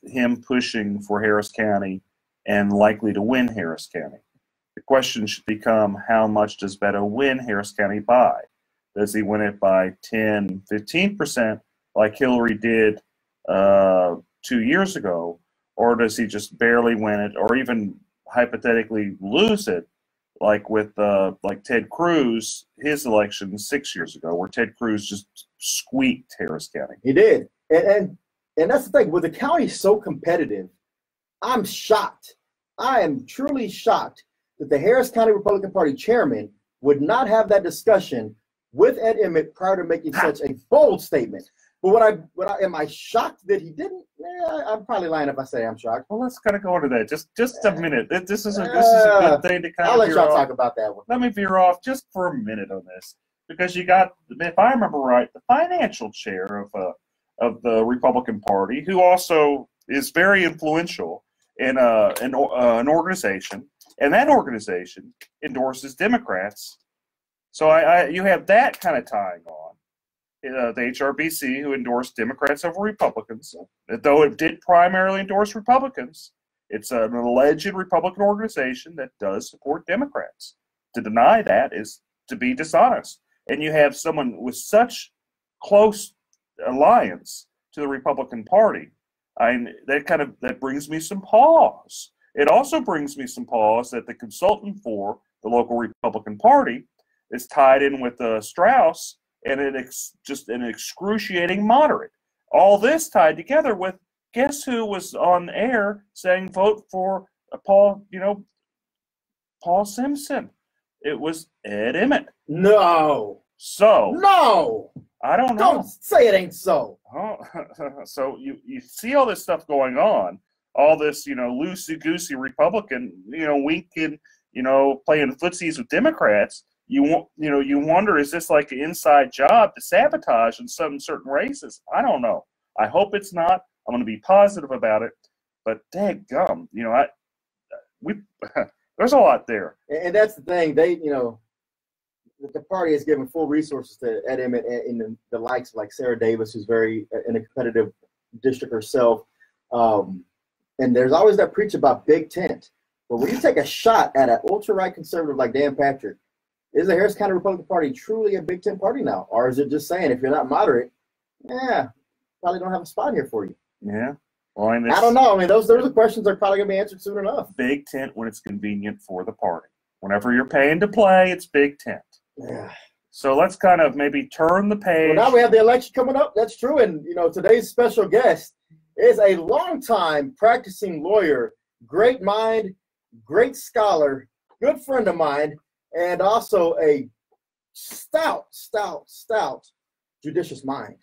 him pushing for Harris County and likely to win Harris County. The question should become, how much does Beto win Harris County by? Does he win it by 10, 15% like Hillary did 2 years ago? Or does he just barely win it or even hypothetically lose it like with like Ted Cruz, his election 6 years ago, where Ted Cruz just squeaked Harris County? He did. And that's the thing. With the county so competitive, I'm shocked. I am truly shocked that the Harris County Republican Party chairman would not have that discussion with Ed Emmett prior to making such a bold statement. But am I shocked that he didn't? I'm probably lying if I say I'm shocked. Well, let's kind of go into that. Just a minute. This is a good thing to kind of. I'll let y'all talk about that one. Let me veer off just for a minute on this because you got, if I remember right, the financial chair of the Republican Party, who also is very influential in an organization. And that organization endorses Democrats. So you have that kind of tying on. The HRBC, who endorsed Democrats over Republicans, though it did primarily endorse Republicans, it's an alleged Republican organization that does support Democrats. To deny that is to be dishonest. And you have someone with such close alliance to the Republican Party. That brings me some pause. It also brings me some pause that the consultant for the local Republican Party is tied in with Strauss and just an excruciating moderate. All this tied together with, guess who was on air saying vote for Paul Simpson? It was Ed Emmett. No. So. No. I don't know. Don't say it ain't so. Oh, so you see all this stuff going on. All this, loosey-goosey Republican, winking, playing footsies with Democrats. You wonder, is this like an inside job to sabotage in some certain races? I don't know. I hope it's not. I'm going to be positive about it. But dadgum, there's a lot there. And that's the thing. The party has given full resources to Ed Emmett and the likes of like Sarah Davis, who's very in a competitive district herself. And there's always that preach about big tent. But when you take a shot at an ultra-right conservative like Dan Patrick, is the Harris County Republican Party truly a big tent party now? Or is it just saying, if you're not moderate, probably don't have a spot here for you? Yeah. Well, I don't know. I mean, those are questions that are probably going to be answered soon enough. Big tent when it's convenient for the party. Whenever you're paying to play, it's big tent. Yeah. So let's kind of maybe turn the page. Well, now we have the election coming up. That's true. And, today's special guest is a longtime practicing lawyer, great mind, great scholar, good friend of mine, and also a stout judicious mind.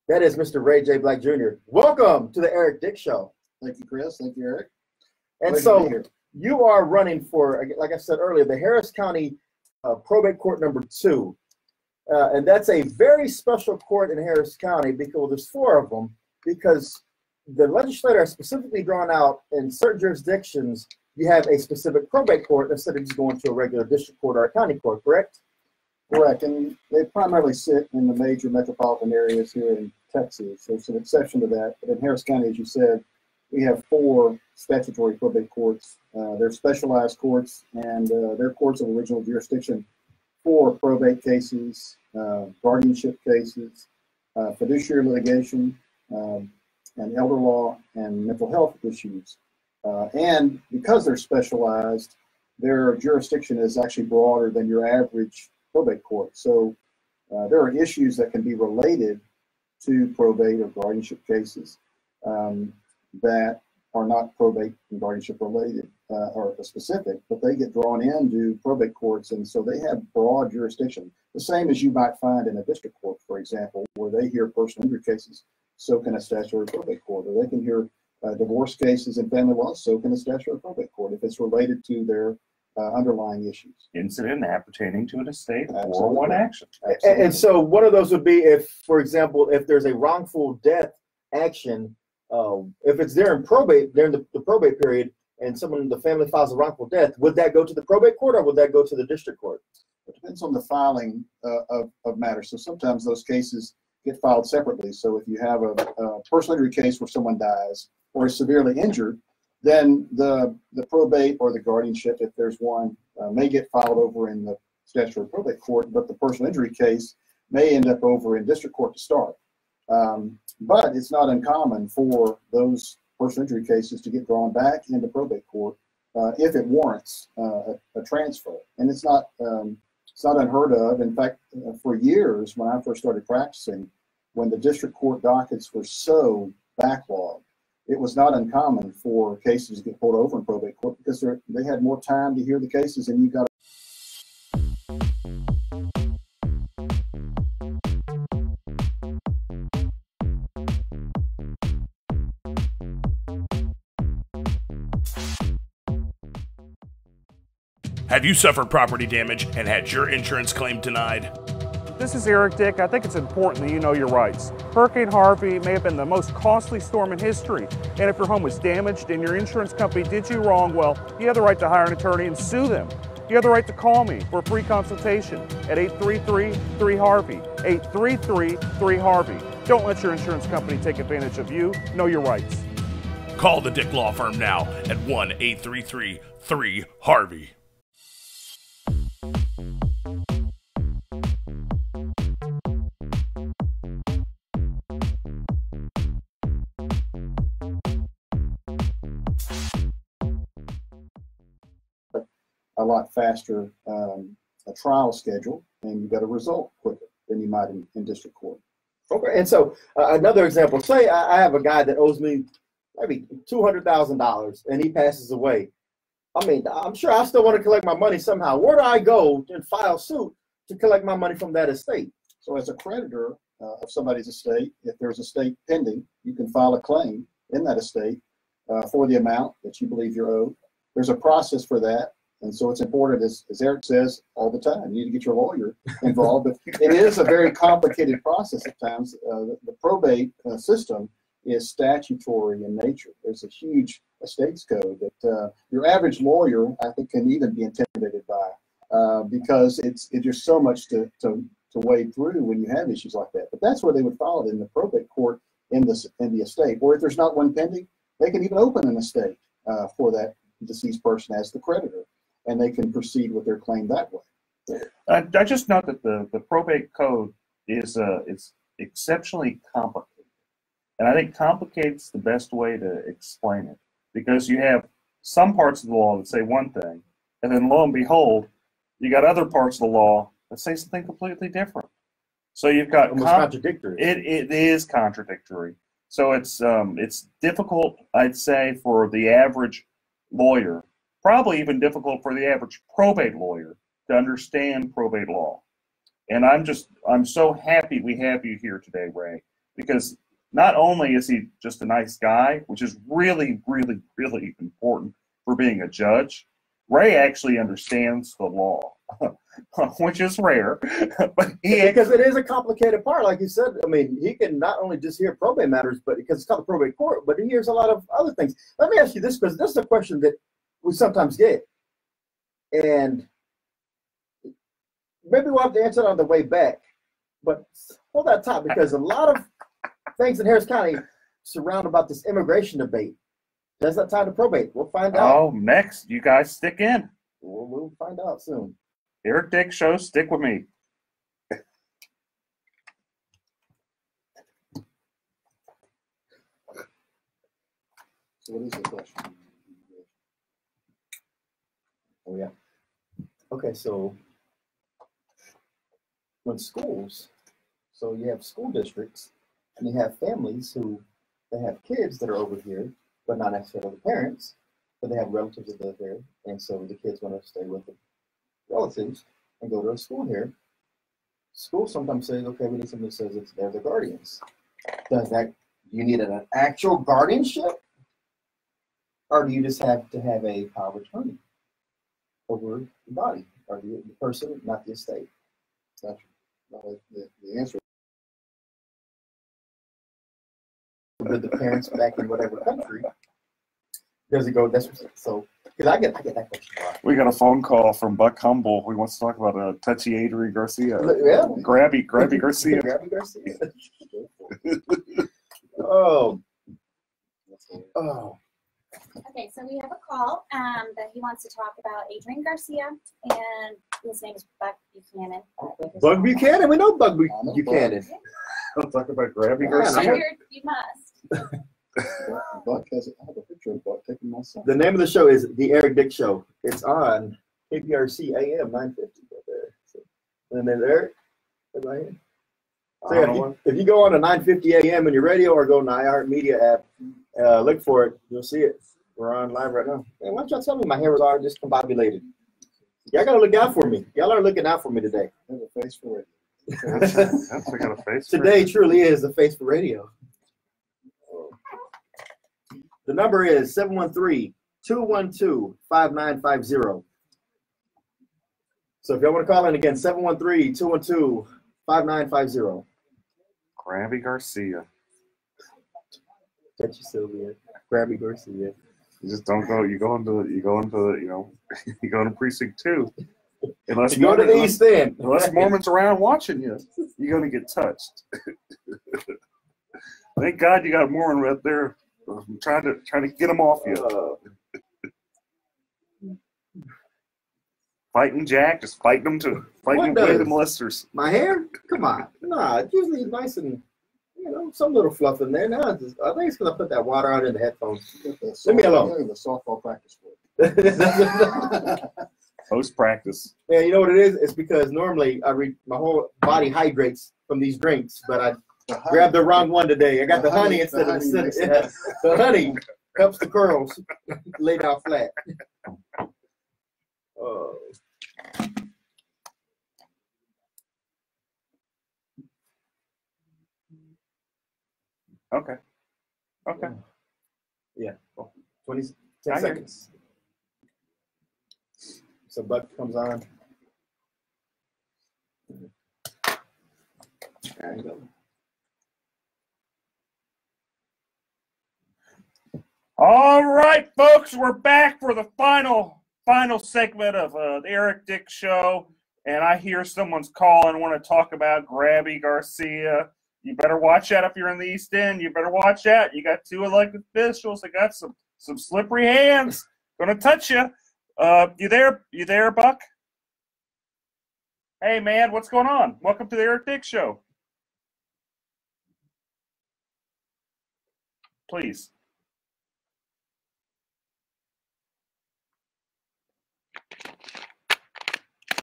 That is Mr. Ray J. Black Jr. Welcome to the Eric Dick Show. Thank you, Chris. Thank you, Eric. And so you are running for, like I said earlier, the Harris County Probate Court number 2. And that's a very special court in Harris County because there's 4 of them, because the legislator has specifically drawn out in certain jurisdictions, you have a specific probate court instead of just going to a regular district court or a county court, correct? Correct. And they primarily sit in the major metropolitan areas here in Texas. There's an exception to that, but in Harris County, as you said, we have 4 statutory probate courts. They're specialized courts, and they're courts of original jurisdiction for probate cases, guardianship cases, fiduciary litigation, and elder law and mental health issues. And because they're specialized, their jurisdiction is actually broader than your average probate court. So there are issues that can be related to probate or guardianship cases that are not probate and guardianship related or specific, but they get drawn into probate courts, and so they have broad jurisdiction. The same as you might find in a district court, for example, where they hear personal injury cases, so can a statutory probate court, or they can hear divorce cases and family law, so can a statutory probate court if it's related to their underlying issues. Incident appertaining to an estate Absolutely. or one action. And so one of those would be if, for example, if there's a wrongful death action, if it's there in probate, during the probate period, and someone in the family files a wrongful death, would that go to the probate court or would that go to the district court? It depends on the filing of matters. So sometimes those cases get filed separately. So if you have a personal injury case where someone dies or is severely injured, then the probate or the guardianship, if there's one, may get filed over in the statutory probate court, but the personal injury case may end up over in district court to start. But it's not uncommon for those personal injury cases to get drawn back into probate court if it warrants a transfer. And it's not unheard of. In fact, for years, when I first started practicing, when the district court dockets were so backlogged, it was not uncommon for cases to get pulled over in probate court because they had more time to hear the cases, and you got Have you suffered property damage and had your insurance claim denied? This is Eric Dick. I think it's important that you know your rights. Hurricane Harvey may have been the most costly storm in history, and if your home was damaged and your insurance company did you wrong, well, you have the right to hire an attorney and sue them. You have the right to call me for a free consultation at 833-3HARVEY, 833-3HARVEY. Don't let your insurance company take advantage of you. Know your rights. Call the Dick Law Firm now at 1-833-3HARVEY. a lot faster a trial schedule, and you got a result quicker than you might in district court. Okay, and so another example, say I have a guy that owes me maybe $200,000 and he passes away. I mean, I'm sure I still want to collect my money somehow. Where do I go and file suit to collect my money from that estate? So as a creditor of somebody's estate, if there's a estate pending, you can file a claim in that estate for the amount that you believe you're owed. There's a process for that. And so it's important, as Eric says all the time, you need to get your lawyer involved. But it is a very complicated process at times. The probate system is statutory in nature. There's a huge estates code that your average lawyer, I think, can even be intimidated by because there's so much to wade through when you have issues like that. But that's where they would file it in the probate court in the estate. Or if there's not one pending, they can even open an estate for that deceased person as the creditor, and they can proceed with their claim that way. I just note that the probate code is it's exceptionally complicated. And I think complicate's the best way to explain it, because you have some parts of the law that say one thing, and then lo and behold, you got other parts of the law that say something completely different. So you've got almost contradictory. It is contradictory. So it's difficult, I'd say, for the average lawyer, probably even difficult for the average probate lawyer to understand probate law. And I'm so happy we have you here today, Ray, because not only is he just a nice guy, which is really, really, really important for being a judge, Ray actually understands the law, which is rare. But because it is a complicated part, like you said. I mean, he can not only just hear probate matters, but because it's called the probate court, but he hears a lot of other things. Let me ask you this, because this is a question that we sometimes get, and maybe we'll have to answer it on the way back. But hold that thought, because a lot of things in Harris County surround about this immigration debate. Does that tie to probate? We'll find out. Oh, next, you guys stick in. We'll find out soon. Eric Dick Show, stick with me. So what is the question? Oh, yeah. Okay, so when schools, so you have school districts and you have families who they have kids that are over here, but not necessarily the parents, but they have relatives that live here. And so the kids want to stay with the relatives and go to a school here. School sometimes says, okay, we need somebody that says they're the guardians. Do you need an actual guardianship? Or do you just have to have a power of attorney over the body, or the person, not the estate? Gotcha. No, the answer. With the parents back in whatever country, does it go? That's so. Because I get that question a lot. We got a phone call from Buck Humble. He wants to talk about touchy Adrian Garcia. Yeah. Grabby Garcia. Grabby Garcia. Oh. Okay, so we have a call that he wants to talk about Adrian Garcia, and his name is Buck Buchanan. Buck Buchanan, we know Buck Buchanan. I'll talk about Grabby I Garcia. figured you must. Buck has I have a picture of Buck taking my son. The name of the show is The Eric Dick Show. It's on KPRC AM 950 right there. So, and then Eric, right here. So yeah, if you go on to 950 AM on your radio or go on the iHeartMedia app, look for it. You'll see it. We're on live right now. Hey, why don't y'all tell me my hair was already discombobulated? Y'all gotta look out for me. Y'all are looking out for me today. I have a face for it. That's I got a face. Today truly is the face for radio. The number is 713-212-5950. So if y'all want to call in again, 713-212-5950. Grabby Garcia. Touchy Sylvia. Grabby Garcia. You just don't go. You go into you go to precinct 2. Unless You go to the East End. Unless Mormons around watching you, you're gonna get touched. Thank God you got a Mormon right there. I'm trying to get them off you. Fighting Jack, just fighting them to fighting away the molesters. My hair? Come on. Nah, it's usually nice and, some little fluff in there. Now I think it's going to put that water on in the headphones. Leave me alone. The softball practice for Post practice. Yeah, you know what it is? It's because normally my whole body hydrates from these drinks, but I grabbed the wrong one today. I got the honey instead of the cinnamon. Yeah, the honey helps the curls lay down flat. Oh. Okay. Yeah. 10 seconds. So Buck comes on. There you go. All right, folks, we're back for the final segment of the Eric Dick Show, and I hear someone's calling, want to talk about Grabby Garcia. You better watch out if you're in the East End. You better watch out. You got 2 elected officials that got some slippery hands. Gonna touch you. You there, Buck? Hey, man, what's going on? Welcome to the Eric Dick Show. Please.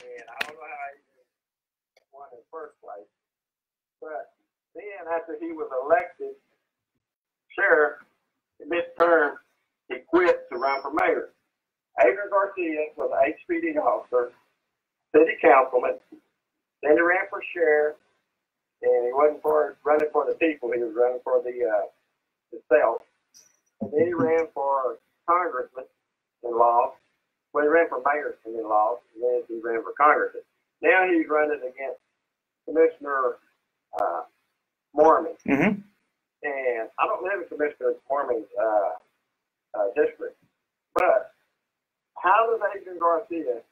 And I don't know how he won in the first place. But then after he was elected sheriff, midterm, he quit to run for mayor. Adrian Garcia was an HPD officer, city councilman. Then he ran for sheriff, and he wasn't running for the people. He was running for himself. And then he ran for congressman and lost. Well, he ran for mayor and then lost. And then he ran for congressman. Now he's running against Commissioner Mormon. Mm-hmm. And I don't live in Commissioner Mormon's district. But how does Adrian Garcia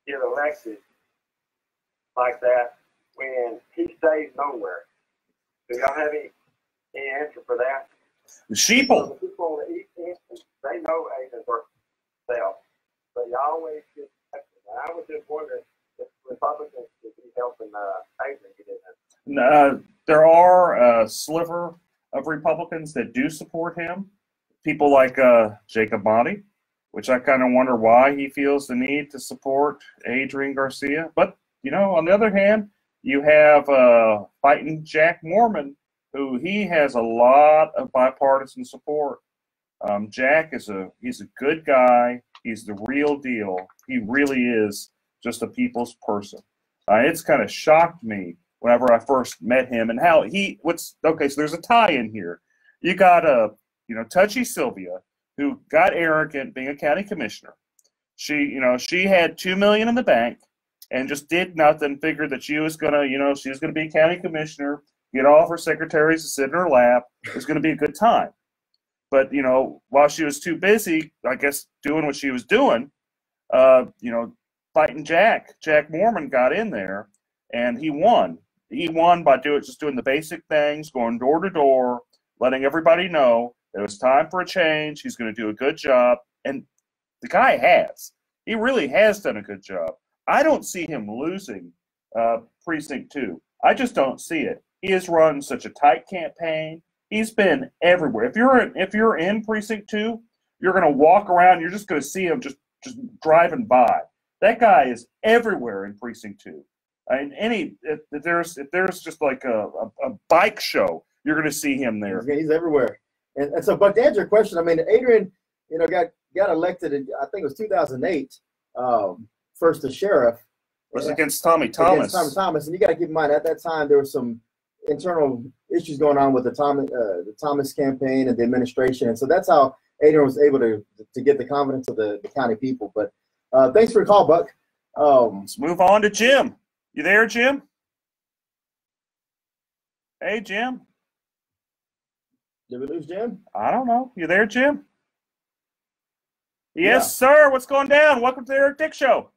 get elected like that when he stays nowhere? Do y'all have any Any answer for that? The sheeple. The people on the East End, they know Adrian works themselves, but he always gets elected. I was just wondering if Republicans would be helping Adrian get in there. There are a sliver of Republicans that do support him. People like Jacob Monty, which I kind of wonder why he feels the need to support Adrian Garcia. But, you know, on the other hand, you have fighting Jack Mormon, who he has a lot of bipartisan support. Jack he's a good guy. He's the real deal. He really is just a people's person. It's kind of shocked me whenever I first met him and how okay, so there's a tie in here. You got Touchy Sylvia, who got arrogant being a county commissioner. She had $2 million in the bank and just did nothing, figured that she was gonna be county commissioner, get all of her secretaries to sit in her lap. It was gonna be a good time. But, while she was too busy, I guess, doing what she was doing, fighting Jack Mormon got in there and he won. He won by just doing the basic things, going door to door, letting everybody know that it was time for a change. He's going to do a good job. And the guy has. He really has done a good job. I don't see him losing Precinct 2. I just don't see it. He has run such a tight campaign. He's been everywhere. If you're in Precinct 2, you're going to walk around. You're just going to see him just driving by. That guy is everywhere in Precinct 2. And if there's just like a bike show, you're going to see him there. He's everywhere. And so, but to answer your question, I mean, Adrian, got elected in, I think it was 2008, first as sheriff. It was against Tommy Thomas. Against Tommy Thomas, and you got to keep in mind at that time there was some internal issues going on with the Thomas campaign and the administration, and so that's how Adrian was able to get the confidence of the county people. But thanks for the call, Buck. Let's move on to Jim. You there, Jim? Hey, Jim. Did we lose Jim? I don't know. You there, Jim? Yes, sir. What's going down? Welcome to the Eric Dick Show.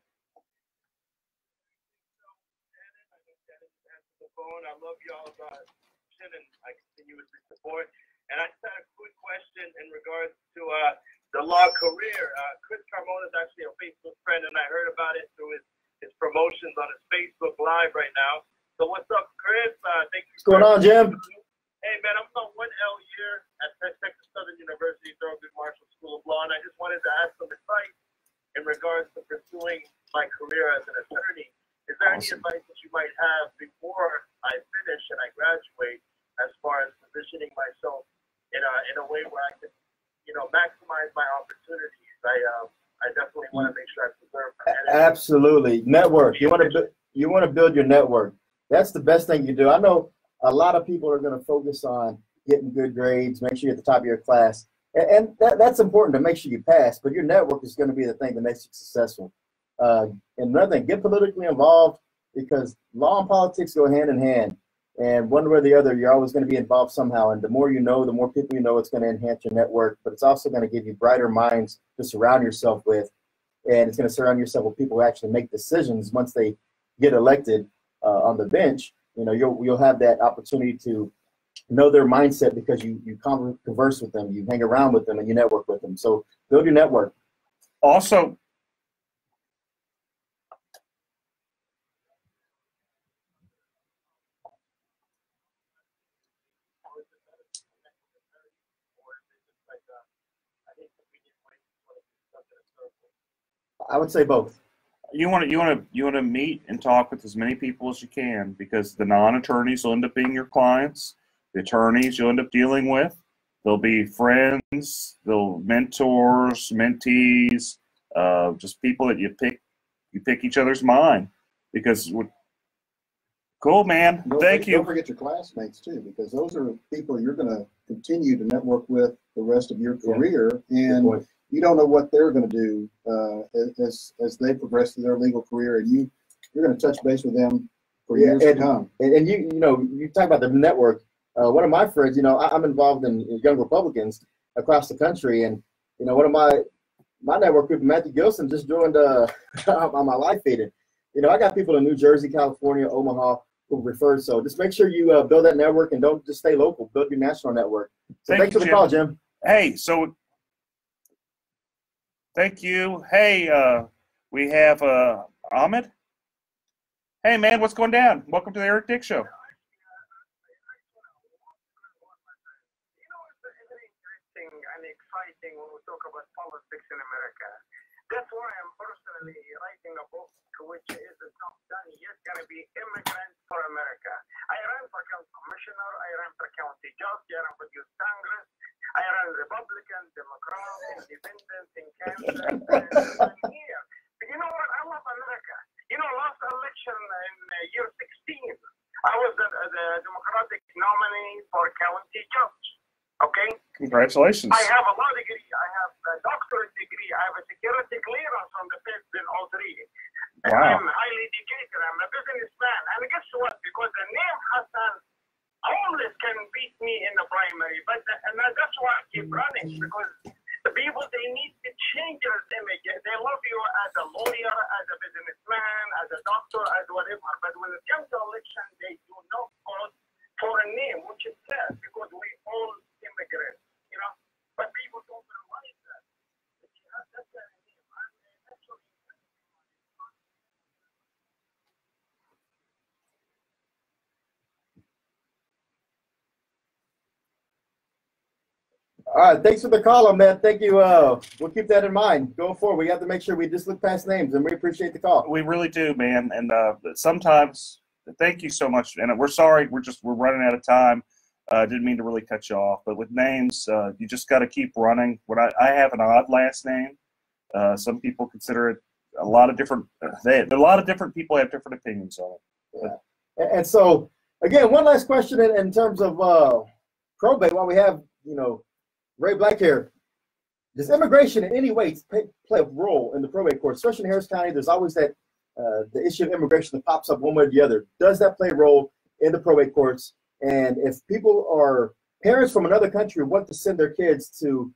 I love y'all's and I continuously support. And I just had a quick question in regards to the law career. Chris Carmona is actually a Facebook friend, and I heard about it through his promotions on his Facebook Live right now. So what's up, Chris? Thank you. What's going on, Jim? Hey, man, I'm about 1 L year at Texas Southern University Thurgood Marshall School of Law, and I just wanted to ask some advice in regards to pursuing my career as an attorney. Is there any advice that you might have before I finish and I graduate, as far as positioning myself in a way where I can, maximize my opportunities? I definitely want to make sure I preserve my energy. Absolutely, network. You want to build your network. That's the best thing you do. I know a lot of people are going to focus on getting good grades, make sure you're at the top of your class, and that's important to make sure you pass. But your network is going to be the thing that makes you successful. And another thing, get politically involved, because law and politics go hand in hand. And one way or the other, you're always going to be involved somehow. And the more you know, the more people you know, it's going to enhance your network. But it's also going to give you brighter minds to surround yourself with. And it's going to surround yourself with people who actually make decisions once they get elected on the bench. You'll have that opportunity to know their mindset because you converse with them, you hang around with them, and you network with them. So build your network. Also, I would say both. You want to meet and talk with as many people as you can, because the non-attorneys will end up being your clients. The attorneys you'll end up dealing with, they'll be friends, they'll mentors, mentees, just people that you pick each other's mind. Because cool, man. Thank you. Don't forget your classmates too, because those are people you're going to continue to network with the rest of your career, and you don't know what they're going to do as they progress through their legal career, and you're going to touch base with them for years to come. And you talk about the network. One of my friends, I'm involved in Young Republicans across the country, and one of my network group, Matthew Gilson, just joined on my live feed. I got people in New Jersey, California, Omaha, who referred. So just make sure you build that network and don't just stay local. Build your national network. So thanks for the call, Jim. Hey, so thank you. Hey, we have Ahmed. Hey, man, what's going down? Welcome to the Eric Dick Show. And exciting when we talk about politics in America. That's why I'm personally writing a book, which is not done yet, going to be Immigrants for America. I ran for county commissioner, I ran for county judge, I ran for youth Congress, I ran Republican, Democrat, Independent in Canada, and I'm here. But you know what? I love America. You know, last election in year 16, I was the Democratic nominee for county judge. Okay? Congratulations. I have a law degree. I have a doctorate degree. I have a security clearance from the feds in all three. Wow. I'm highly educated. I'm a businessman. And guess what? Because the name Hassan always can beat me in the primary. But that's why I keep running. Because the people, they need to change their image. They love you as a lawyer, as a businessman, as a doctor, as whatever. But when it comes to election, they do not vote for a name, which is sad. Because we all immigrants, you know, but people don't realize that. That's the name. All right, thanks for the call, man. Thank you. We'll keep that in mind going forward. We have to make sure we just look past names, and we appreciate the call. We really do, man. And sometimes, thank you so much. And we're sorry, we're running out of time. Didn't mean to really cut you off, but with names, you just got to keep running. I have an odd last name. Some people consider it a lot of different. A lot of different people have different opinions on it. Yeah. And so, again, one last question in terms of probate. While we have Ray Black here, does immigration in any way play a role in the probate court, especially in Harris County? There's always that the issue of immigration that pops up one way or the other. Does that play a role in the probate courts? And if people are parents from another country want to send their kids to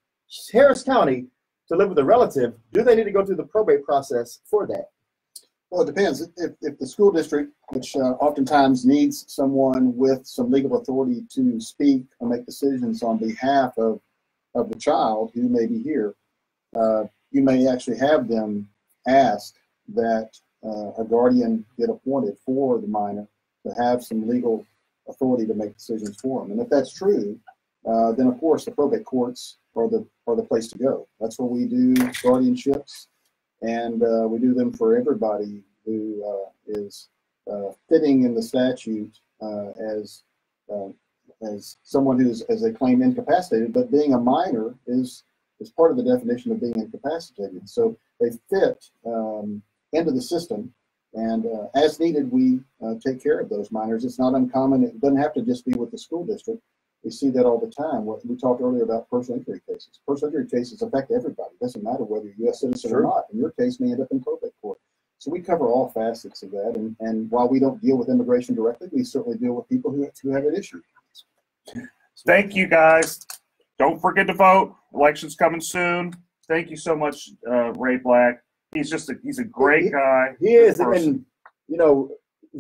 Harris County to live with a relative, do they need to go through the probate process for that? Well, it depends. If the school district, which oftentimes needs someone with some legal authority to speak or make decisions on behalf of the child who may be here, you may actually have them ask that a guardian get appointed for the minor to have some legal authority to make decisions for them. And if that's true, then of course the probate courts are the place to go. That's where we do guardianships, and we do them for everybody who is fitting in the statute as someone who's, as they claim, incapacitated. But being a minor is part of the definition of being incapacitated. So they fit into the system. And as needed, we take care of those minors. It's not uncommon. It doesn't have to just be with the school district. We see that all the time. We talked earlier about personal injury cases. Personal injury cases affect everybody. It doesn't matter whether you're a U.S. citizen or not. In your case, may end up in probate court. So we cover all facets of that. And while we don't deal with immigration directly, we certainly deal with people who have an issue. Thank you, guys. Don't forget to vote. Election's coming soon. Thank you so much, Ray Black. He's a great guy. He is, and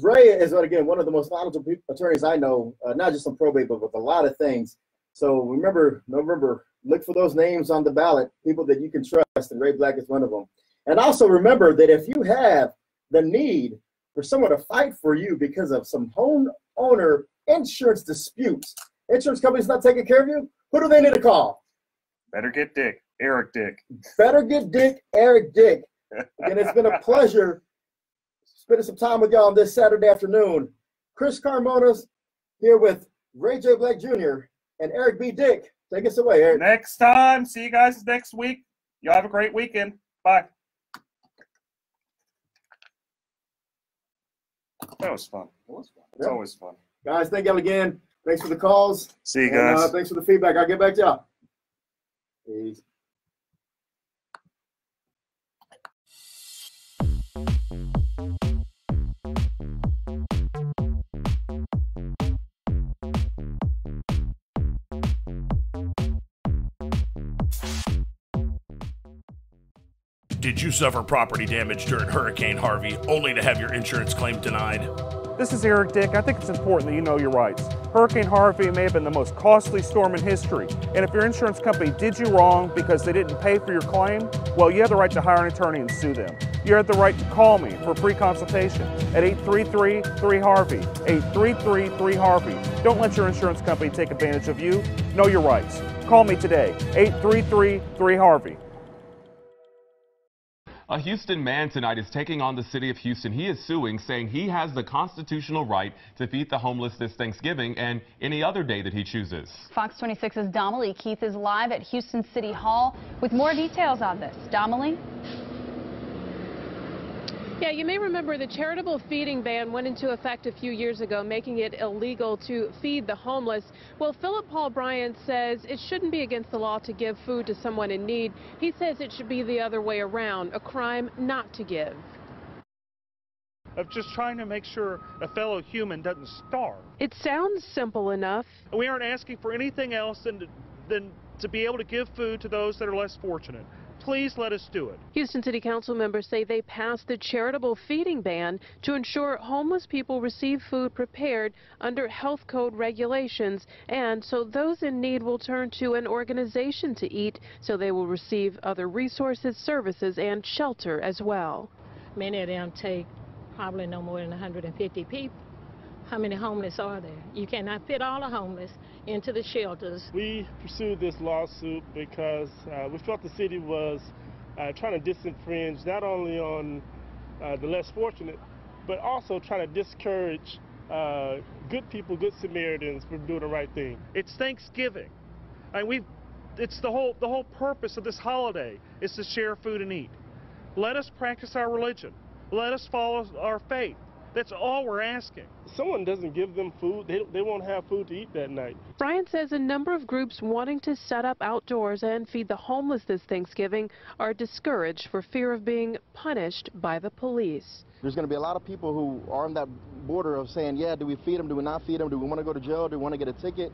Ray is again one of the most knowledgeable attorneys I know, not just on probate, but with a lot of things. So remember, November, look for those names on the ballot, people that you can trust, and Ray Black is one of them. And also remember that if you have the need for someone to fight for you because of some homeowner insurance disputes, insurance company's not taking care of you, who do they need to call? Better Get Dick, Eric Dick. Better Get Dick, Eric Dick. And it's been a pleasure spending some time with y'all on this Saturday afternoon. Chris Carmonas here with Ray J. Black Jr. and Eric B. Dick. Take us away, Eric. Next time. See you guys next week. Y'all have a great weekend. Bye. That was fun. It's always fun. Guys, thank y'all again. Thanks for the calls. See you guys. And, thanks for the feedback. I'll get back to y'all. Peace. Did you suffer property damage during Hurricane Harvey only to have your insurance claim denied? This is Eric Dick. I think it's important that you know your rights. Hurricane Harvey may have been the most costly storm in history, and if your insurance company did you wrong because they didn't pay for your claim, well, you have the right to hire an attorney and sue them. You have the right to call me for a free consultation at 833-3HARVEY, 833-3HARVEY. Don't let your insurance company take advantage of you. Know your rights. Call me today, 833-3HARVEY. A Houston man tonight is taking on the city of Houston. He is suing, saying he has the constitutional right to feed the homeless this Thanksgiving and any other day that he chooses. Fox 26's Damalie Keith is live at Houston City Hall with more details on this. Damalie? Yeah, you may remember the charitable feeding ban went into effect a few years ago, making it illegal to feed the homeless. Well, Philip Paul Bryant says it shouldn't be against the law to give food to someone in need. He says it should be the other way around, a crime not to give. Of just trying to make sure a fellow human doesn't starve. It sounds simple enough. We aren't asking for anything else than to be able to give food to those that are less fortunate. Please let us do it. Houston City Council members say they passed the charitable feeding ban to ensure homeless people receive food prepared under health code regulations, and so those in need will turn to an organization to eat, so they will receive other resources, services, and shelter as well. Many of them take probably no more than 150 people. How many homeless are there? You cannot fit all the homeless into the shelters. We pursued this lawsuit because we felt the city was trying to disenfranchise not only on the less fortunate, but also trying to discourage good people, good Samaritans from doing the right thing. It's Thanksgiving. It's the whole purpose of this holiday is to share food and eat. Let us practice our religion. Let us follow our faith. That's all we're asking. If someone doesn't give them food, they won't have food to eat that night. Brian says a number of groups wanting to set up outdoors and feed the homeless this Thanksgiving are discouraged for fear of being punished by the police. There's going to be a lot of people who are on that border of saying, yeah, do we feed them, do we not feed them, do we want to go to jail, do we want to get a ticket?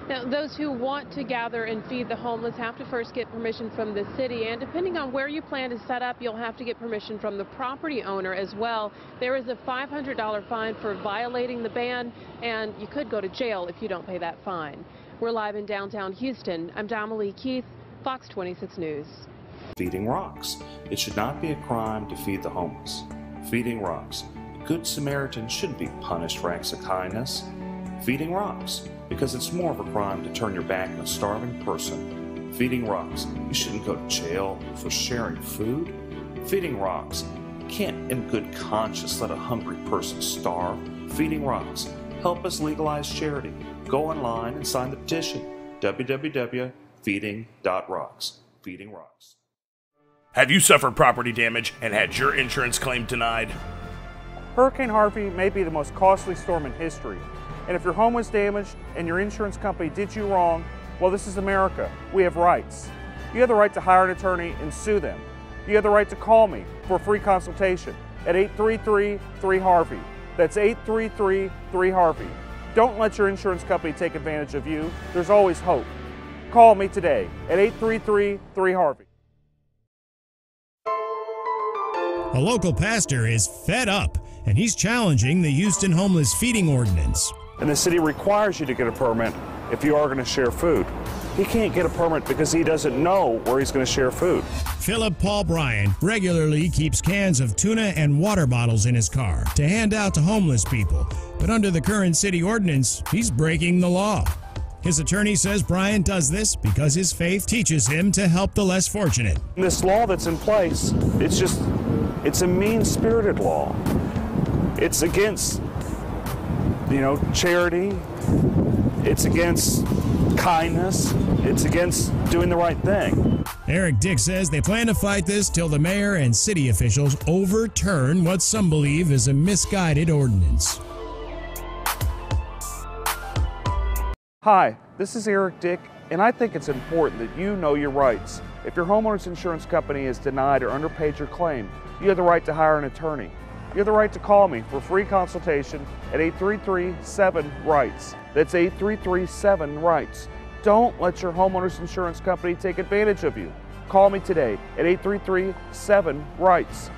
Now, those who want to gather and feed the homeless have to first get permission from the city, and depending on where you plan to set up, you'll have to get permission from the property owner as well. There is a $500 fine for violating the ban, and you could go to jail if you don't pay that fine. We're live in downtown Houston. I'm Damalie Keith, Fox 26 News. Feeding rocks. It should not be a crime to feed the homeless. Feeding rocks. A good Samaritan shouldn't be punished for acts of kindness. Feeding rocks. Because it's more of a crime to turn your back on a starving person. Feeding rocks. You shouldn't go to jail for sharing food. Feeding rocks. You can't in good conscience let a hungry person starve. Feeding rocks. Help us legalize charity. Go online and sign the petition. www.feeding.rocks. Feeding rocks. Have you suffered property damage and had your insurance claim denied? Hurricane Harvey may be the most costly storm in history. And if your home was damaged and your insurance company did you wrong, well, this is America. We have rights. You have the right to hire an attorney and sue them. You have the right to call me for a free consultation at 833-3HARVEY. That's 833-3HARVEY. Don't let your insurance company take advantage of you. There's always hope. Call me today at 833-3HARVEY. A local pastor is fed up, and he's challenging the Houston homeless feeding ordinance. And the city requires you to get a permit if you are going to share food. He can't get a permit because he doesn't know where he's going to share food. Philip Paul Bryant regularly keeps cans of tuna and water bottles in his car to hand out to homeless people. But under the current city ordinance, he's breaking the law. His attorney says Bryant does this because his faith teaches him to help the less fortunate. This law that's in place, it's a mean-spirited law. It's against, charity. It's against kindness. It's against doing the right thing. Eric Dick says they plan to fight this till the mayor and city officials overturn what some believe is a misguided ordinance. Hi, this is Eric Dick, and I think it's important that you know your rights. If your homeowner's insurance company has denied or underpaid your claim, you have the right to hire an attorney. You have the right to call me for a free consultation at 833-7-RIGHTS. That's 833-7-RIGHTS. Don't let your homeowner's insurance company take advantage of you. Call me today at 833-7-RIGHTS.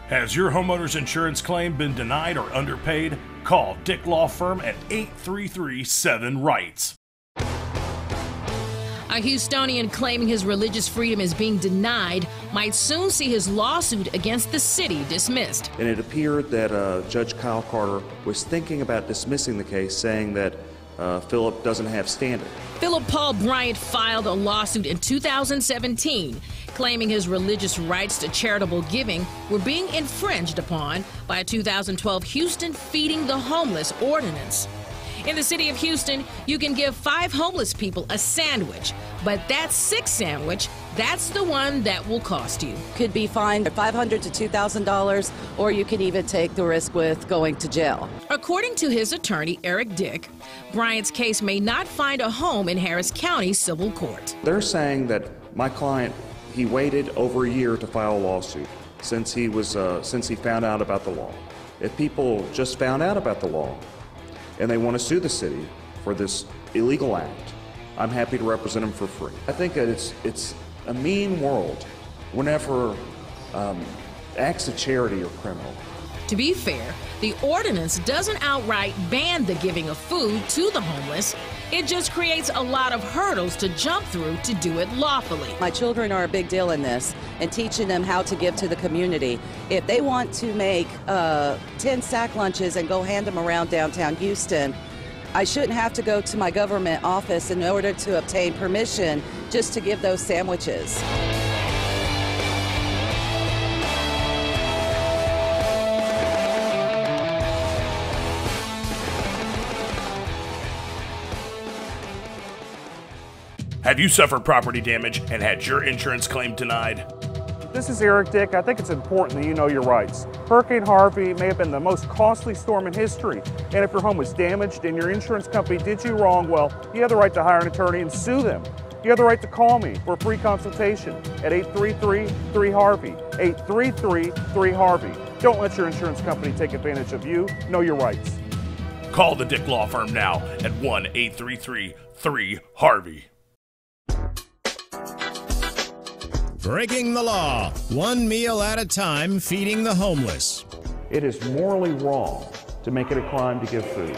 Has your homeowner's insurance claim been denied or underpaid? Call Dick Law Firm at 833-7-RIGHTS. A Houstonian claiming his religious freedom is being denied might soon see his lawsuit against the city dismissed. And it appeared that Judge Kyle Carter was thinking about dismissing the case, saying that Philip doesn't have standing. Philip Paul Bryant filed a lawsuit in 2017 claiming his religious rights to charitable giving were being infringed upon by a 2012 Houston Feeding the Homeless ordinance. In the city of Houston, you can give 5 homeless people a sandwich, but that 6th sandwich, that's the one that will cost you. Could be fined $500 to $2,000, or you can even take the risk with going to jail. According to his attorney, Eric Dick, Bryant's case may not find a home in Harris County Civil Court. They're saying that my client, he waited over a year to file a lawsuit since he found out about the law. If people just found out about the law and they want to sue the city for this illegal act, I'm happy to represent them for free. I think that it's a mean world whenever acts of charity are criminal. To be fair, the ordinance doesn't outright ban the giving of food to the homeless. It just creates a lot of hurdles to jump through to do it lawfully. My children are a big deal in this, and teaching them how to give to the community. If they want to make 10 sack lunches and go hand them around downtown Houston, I shouldn't have to go to my government office in order to obtain permission just to give those sandwiches. Have you suffered property damage and had your insurance claim denied? This is Eric Dick. I think it's important that you know your rights. Hurricane Harvey may have been the most costly storm in history, and if your home was damaged and your insurance company did you wrong, well, you have the right to hire an attorney and sue them. You have the right to call me for a free consultation at 833-3-HARVEY, 833-3-HARVEY. Don't let your insurance company take advantage of you. Know your rights. Call the Dick Law Firm now at 1-833-3-HARVEY. Breaking the law, one meal at a time, feeding the homeless. It is morally wrong to make it a crime to give food.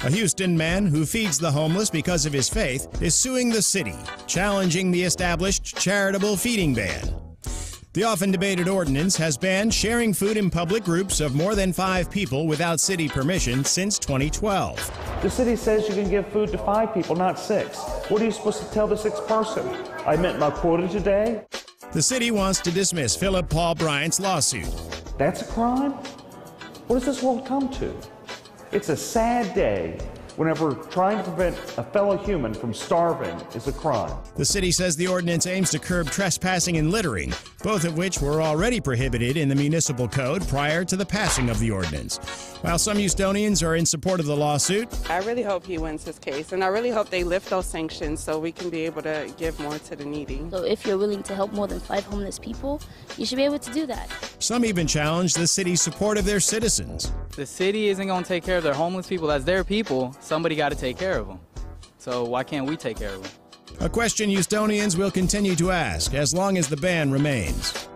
A Houston man who feeds the homeless because of his faith is suing the city, challenging the established charitable feeding ban. The often debated ordinance has banned sharing food in public groups of more than 5 people without city permission since 2012. The city says you can give food to 5 people, not 6. What are you supposed to tell the 6th person? I met my quota today? The city wants to dismiss Philip Paul Bryant's lawsuit. That's a crime? What does this world come to? It's a sad day whenever trying to prevent a fellow human from starving is a crime. The city says the ordinance aims to curb trespassing and littering, both of which were already prohibited in the municipal code prior to the passing of the ordinance. While some Houstonians are in support of the lawsuit, I really hope he wins his case, and I really hope they lift those sanctions so we can be able to give more to the needy. So if you're willing to help more than 5 homeless people, you should be able to do that. Some even challenge the city's support of their citizens. The city isn't going to take care of their homeless people as their people. Somebody got to take care of them. So why can't we take care of them? A question Houstonians will continue to ask as long as the ban remains.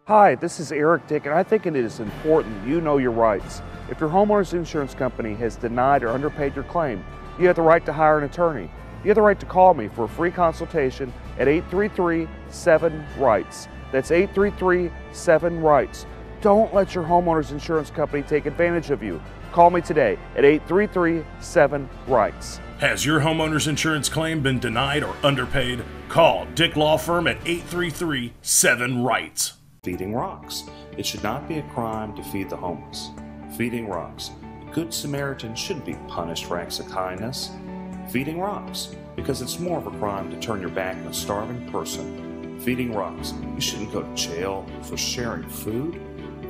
Hi, this is Eric Dick, and I think it is important you know your rights. If your homeowner's insurance company has denied or underpaid your claim, you have the right to hire an attorney. You have the right to call me for a free consultation at 833-7-RIGHTS. That's 833-7-RIGHTS. Don't let your homeowner's insurance company take advantage of you. Call me today at 833-7-RIGHTS. Has your homeowner's insurance claim been denied or underpaid? Call Dick Law Firm at 833-7-RIGHTS. Feeding rocks. It should not be a crime to feed the homeless. Feeding rocks. A good Samaritan should be punished for acts of kindness. Feeding rocks. Because it's more of a crime to turn your back on a starving person. Feeding rocks. You shouldn't go to jail for sharing food.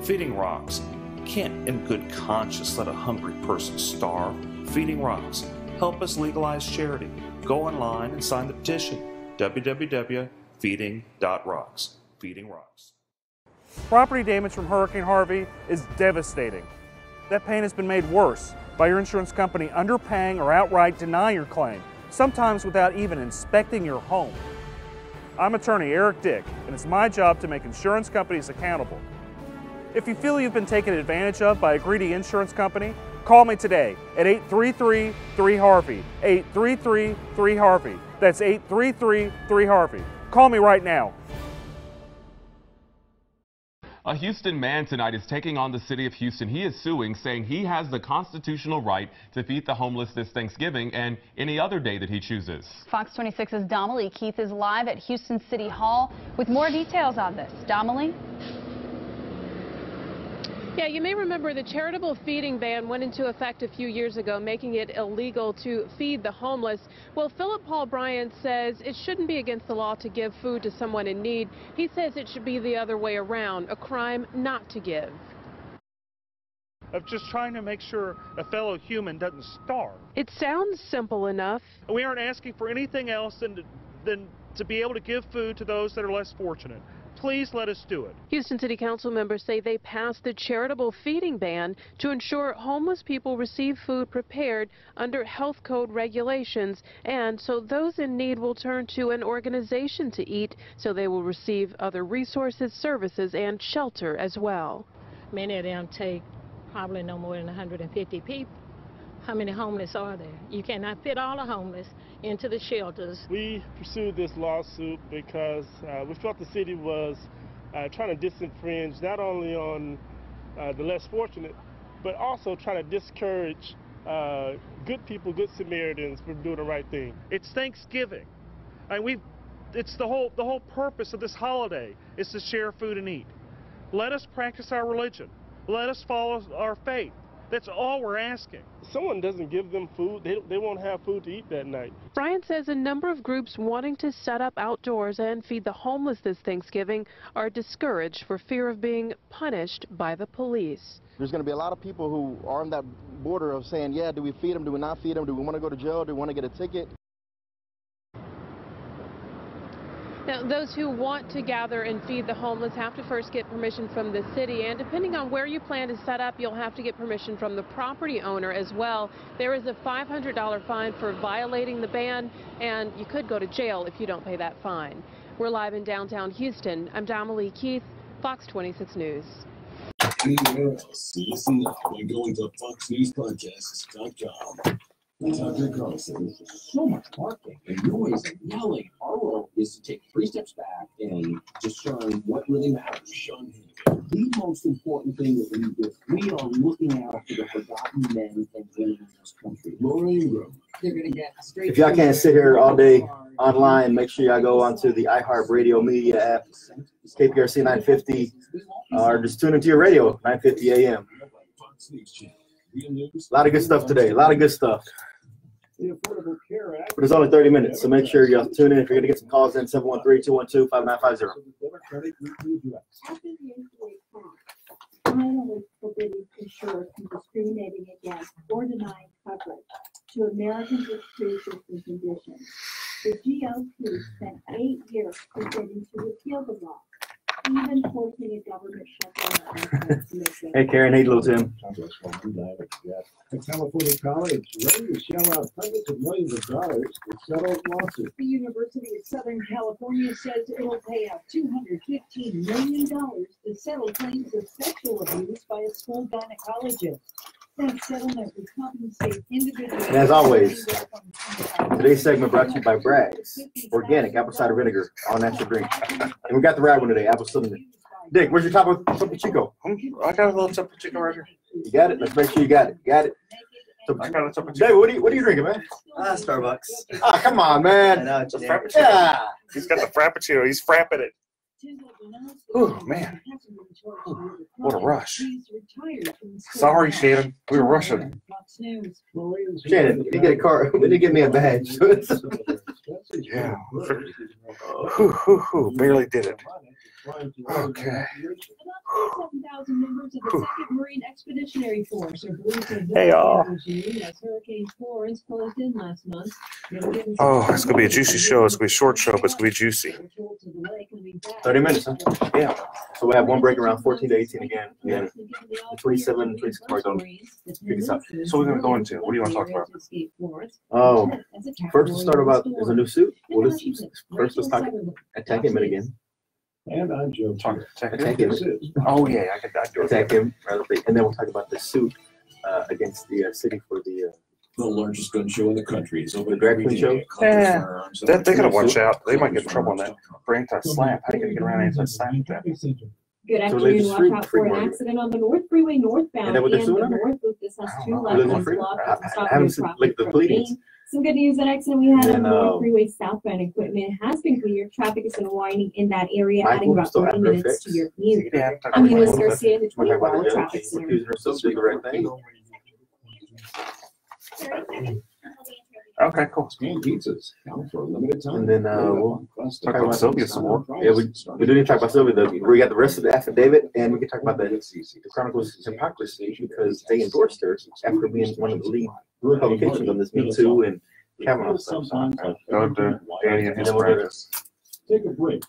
Feeding rocks. You can't in good conscience let a hungry person starve. Feeding rocks. Help us legalize charity. Go online and sign the petition. www.feeding.rocks. Feeding rocks. Property damage from Hurricane Harvey is devastating. That pain has been made worse by your insurance company underpaying or outright denying your claim, sometimes without even inspecting your home. I'm attorney Eric Dick, and it's my job to make insurance companies accountable. If you feel you've been taken advantage of by a greedy insurance company, call me today at 833-3HARVEY, 833-3HARVEY. That's 833-3HARVEY. Call me right now. A Houston man tonight is taking on the city of Houston. He is suing, saying he has the constitutional right to feed the homeless this Thanksgiving and any other day that he chooses. Fox 26's Damalie Keith is live at Houston City Hall with more details on this. Damalie? Yeah, you may remember the charitable feeding ban went into effect a few years ago, making it illegal to feed the homeless. Well, Philip Paul Bryant says it shouldn't be against the law to give food to someone in need. He says it should be the other way around, a crime not to give. Of just trying to make sure a fellow human doesn't starve. It sounds simple enough. We aren't asking for anything else than to be able to give food to those that are less fortunate. Please let us do it. Houston City Council members say they passed the charitable feeding ban to ensure homeless people receive food prepared under health code regulations, and so those in need will turn to an organization to eat, so they will receive other resources, services, and shelter as well. Many of them take probably no more than 150 people. How many homeless are there? You cannot fit all the homeless into the shelters. We pursued this lawsuit because we felt the city was trying to disenfringe not only on the less fortunate, but also trying to discourage good people, good Samaritans from doing the right thing. It's Thanksgiving, and it's the whole purpose of this holiday is to share food and eat. Let us practice our religion. Let us follow our faith. That's all we're asking. If someone doesn't give them food, they won't have food to eat that night. Bryant says a number of groups wanting to set up outdoors and feed the homeless this Thanksgiving are discouraged for fear of being punished by the police. There's going to be a lot of people who are on that border of saying, yeah, do we feed them, do we not feed them, do we want to go to jail, do we want to get a ticket? Now, those who want to gather and feed the homeless have to first get permission from the city, and depending on where you plan to set up, you'll have to get permission from the property owner as well. There is a $500 fine for violating the ban, and you could go to jail if you don't pay that fine. We're live in downtown Houston. I'm Damalie Keith, Fox 26 News. Anywhere else, listen now by going to foxnewspodcasts.com. Tucker Carlson. So much barking and noise and yelling. Our role is to take 3 steps back and discern what really matters. The most important thing that we are looking out for the forgotten men and women in this country. Laura Ingram. If y'all can't sit here all day online, make sure y'all go onto the iHeartRadio media app, KPRC 950, or just tune into your radio, 950 AM. A lot of good stuff today. A lot of good stuff. But it's only 30 minutes, so make sure you tune in. If you're going to get some calls in, 713-212-5950. Finally forbidding insurers from discriminating against or denying coverage to Americans with pre-existing conditions. The GOP spent 8 years presenting to repeal the law, even forcing a government shutdown. Hey, Karen. Hey, little Tim. A California college ready to shell out hundreds of millions of dollars to settle lawsuit. The University of Southern California says it'll pay out $215 million to settle claims of sexual abuse by a school gynecologist. That settlement would compensate individuals. And as always, today's segment brought to you by Bragg's Organic Apple Cider Vinegar, all natural drink. And we got the right one today, apple cinnamon. Dick, where's your Topo Chico? I got a little Topo Chico right here. You got it? Let's make sure you got it. Got it. I got a Topo Chico. David, what are you drinking, man? Starbucks. Ah, come on, man. It's a Frappuccino. Yeah. He's got the Frappuccino. He's frapping it. Oh, man. Ooh, what a rush. Sorry, Shannon. We were rushing. Shannon, you get a car. We didn't give me a badge. Yeah. Barely did it. Okay. 2,000 members of the 2nd Marine Expeditionary Force are believed to have Hey, y'all. as Hurricane Florence closed in last month. Oh, it's gonna be a juicy show. It's gonna be a short show, but it's gonna be juicy. 30 minutes, huh? Yeah. So we have one break around 14 to 18 again. And then 27, 26 cars on. Pick us up. So we're gonna go into. What do you want to talk about? Oh, first let's start about there's a new suit. Well, first let's talk attack him again. And I'm Joe. Attack him. Oh yeah, I could do it. Attack him, and then we'll talk about the suit against the city for the largest gun show in the country. Is the drag queen show. Yeah, they gotta watch out. They might get in trouble on that for anti-slap. How you gonna get around anti-slap with that? Good afternoon. Watch out for an accident on the North Freeway northbound and the North Loop. This has 2 lanes blocked. I haven't seen like the pleadings. Some good news, that accident we had on the North Freeway southbound equipment has been cleared. Traffic is unwinding in that area, adding about 30 minutes to your commute. I'm Eunice Garcia, the 24-hour traffic center. Okay, cool. Pizzas now for a limited time. And then we'll talk about Sylvia some more. Yeah, we do need to talk about Sylvia. We got the rest of the affidavit, and we can talk about the Chronicle's hypocrisy because they endorsed her after being one of the lead publications on this Me Too and Kavanaugh stuff. Go to Danny and his friends. Take a break.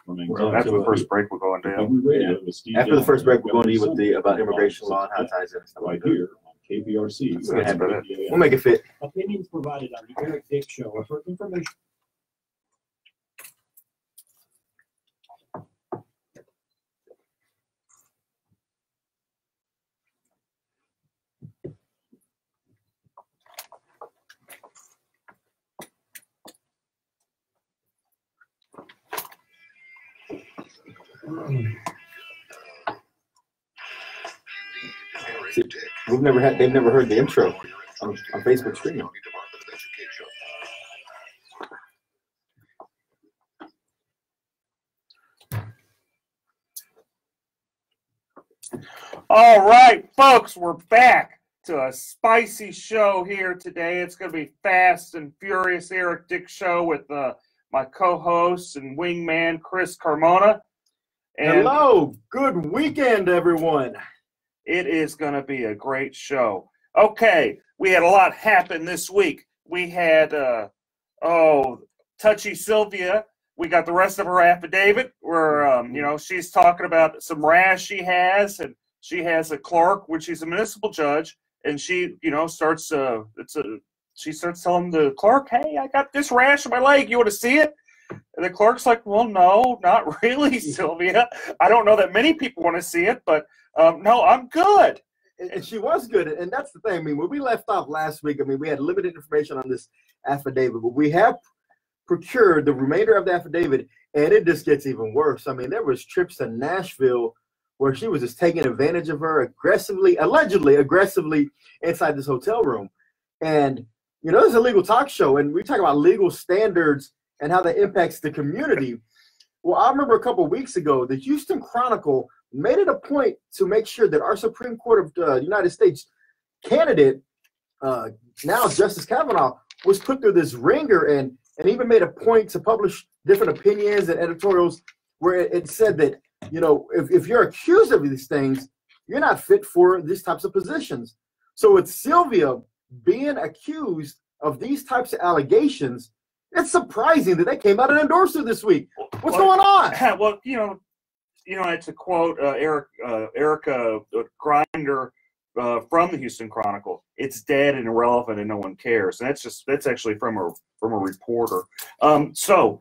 After the first break, we're going down. After the first break, we're going to deal with the about immigration law and how it ties in. Right here on KPRC. We'll make it fit. Opinions provided on the Eric Dick Show are for information. See, they've never heard the intro on Facebook streaming. All right, folks, we're back to a spicy show here today. It's going to be Fast and Furious Eric Dick Show with my co-host and wingman, Chris Carmona. And hello, good weekend, everyone. It is going to be a great show. Okay, we had a lot happen this week. We had, Touchy Sylvia. We got the rest of her affidavit where, she's talking about some rash she has, and she has a clerk, which she's a municipal judge, and she, starts telling the clerk, hey, I got this rash on my leg. You want to see it? And the clerk's like, well, no, not really, Sylvia. I don't know that many people want to see it, but no, I'm good. And she was good. And that's the thing. I mean, when we left off last week, we had limited information on this affidavit, but we have procured the remainder of the affidavit, and it just gets even worse. I mean, there was trips to Nashville where she was just taking advantage of her allegedly aggressively inside this hotel room. And, this is a legal talk show, and we talk about legal standards and how that impacts the community. Well, I remember a couple of weeks ago, the Houston Chronicle made it a point to make sure that our Supreme Court of the United States candidate, now Justice Kavanaugh, was put through this ringer and even made a point to publish different opinions and editorials where it said that, if you're accused of these things, you're not fit for these types of positions. So with Sylvia being accused of these types of allegations, it's surprising that they came out and endorsed her this week. What's going on? Well, to quote Erica Grinder from the Houston Chronicle, it's dead and irrelevant and no one cares. And that's actually from a reporter. So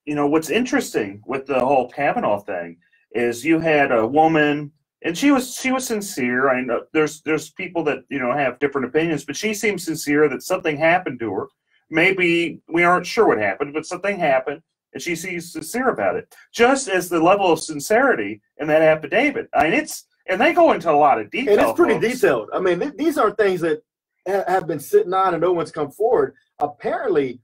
what's interesting with the whole Kavanaugh thing is you had a woman, and she was sincere. I know there's people that have different opinions, but she seems sincere that something happened to her. Maybe we aren't sure what happened, but something happened, and she seems sincere about it. Just as the level of sincerity in that affidavit. I mean, and they go into a lot of detail. And it's pretty detailed. I mean, these aren't things that have been sitting on and no one's come forward. Apparently,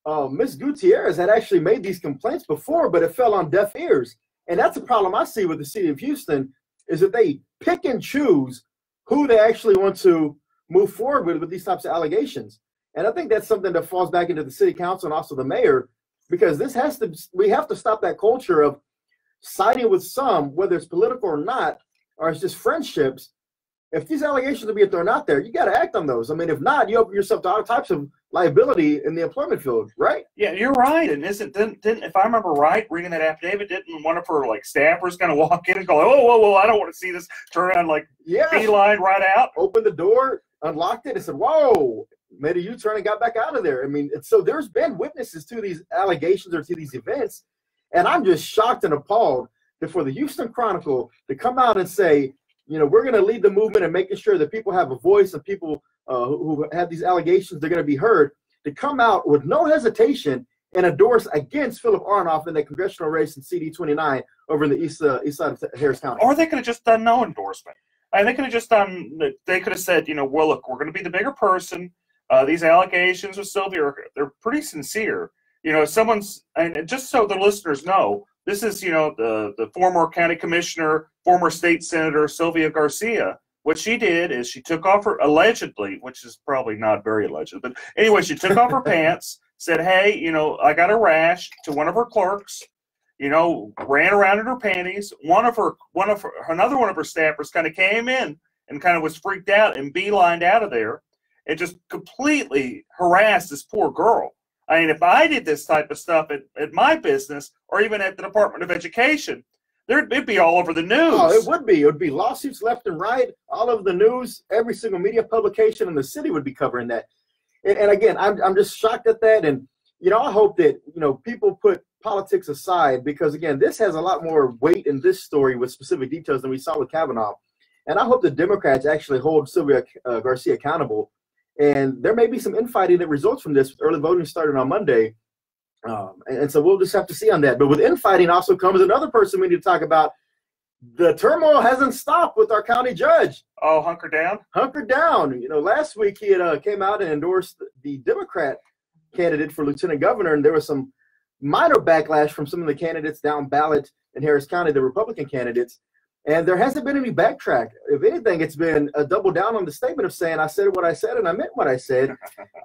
Ms. Gutierrez had actually made these complaints before, but it fell on deaf ears. And that's the problem I see with the city of Houston, is that they pick and choose who they actually want to move forward with these types of allegations. And I think that's something that falls back into the city council and also the mayor, because we have to stop that culture of siding with some, whether it's political or not, or it's just friendships, if these allegations are being thrown out there, you got to act on those. I mean, if not, you open yourself to all types of liability in the employment field, right? Yeah, you're right. And didn't if I remember right, reading that affidavit, didn't one of her like staffers kind of walk in and go, whoa, I don't want to see this, turn around like beeline right out, open the door, unlocked it, and said, whoa, made a U-turn and got back out of there. I mean, so there's been witnesses to these allegations or to these events, and I'm just shocked and appalled that for the Houston Chronicle to come out and say, you know, we're going to lead the movement and making sure that people have a voice and people who have these allegations, they're going to be heard, to come out with no hesitation and endorse against Philip Arnoff in the congressional race in CD29 over in the east side of Harris County. Or they could have just done no endorsement. And they could have just done, they could have said, you know, well, look, we're going to be the bigger person. These allegations with Sylvia, they're pretty sincere. You know, and just so the listeners know, this is, you know, the former county commissioner, former state senator, Sylvia Garcia. What she did is she took off her, allegedly, which is probably not very alleged, but anyway, she took off her pants, said, hey, you know, I got a rash to one of her clerks, you know, ran around in her panties. Another one of her staffers kind of came in and kind of was freaked out and beelined out of there and just completely harassed this poor girl. I mean, if I did this type of stuff at my business or even at the Department of Education, it'd be all over the news. Oh, it would be. It would be lawsuits left and right, all over the news. Every single media publication in the city would be covering that. And again, I'm just shocked at that. And, you know, I hope that, you know, people put politics aside because, again, this has a lot more weight in this story with specific details than we saw with Kavanaugh. And I hope the Democrats actually hold Sylvia Garcia accountable. And there may be some infighting that results from this with early voting starting on Monday. And so we'll just have to see on that. But with infighting also comes another person we need to talk about. The turmoil hasn't stopped with our county judge. Oh, hunker down? Hunker down. You know, last week he had came out and endorsed the Democrat candidate for lieutenant governor, and there was some minor backlash from some of the candidates down ballot in Harris County, the Republican candidates. And there hasn't been any backtrack. If anything, it's been a double down on the statement of saying, I said what I said and I meant what I said.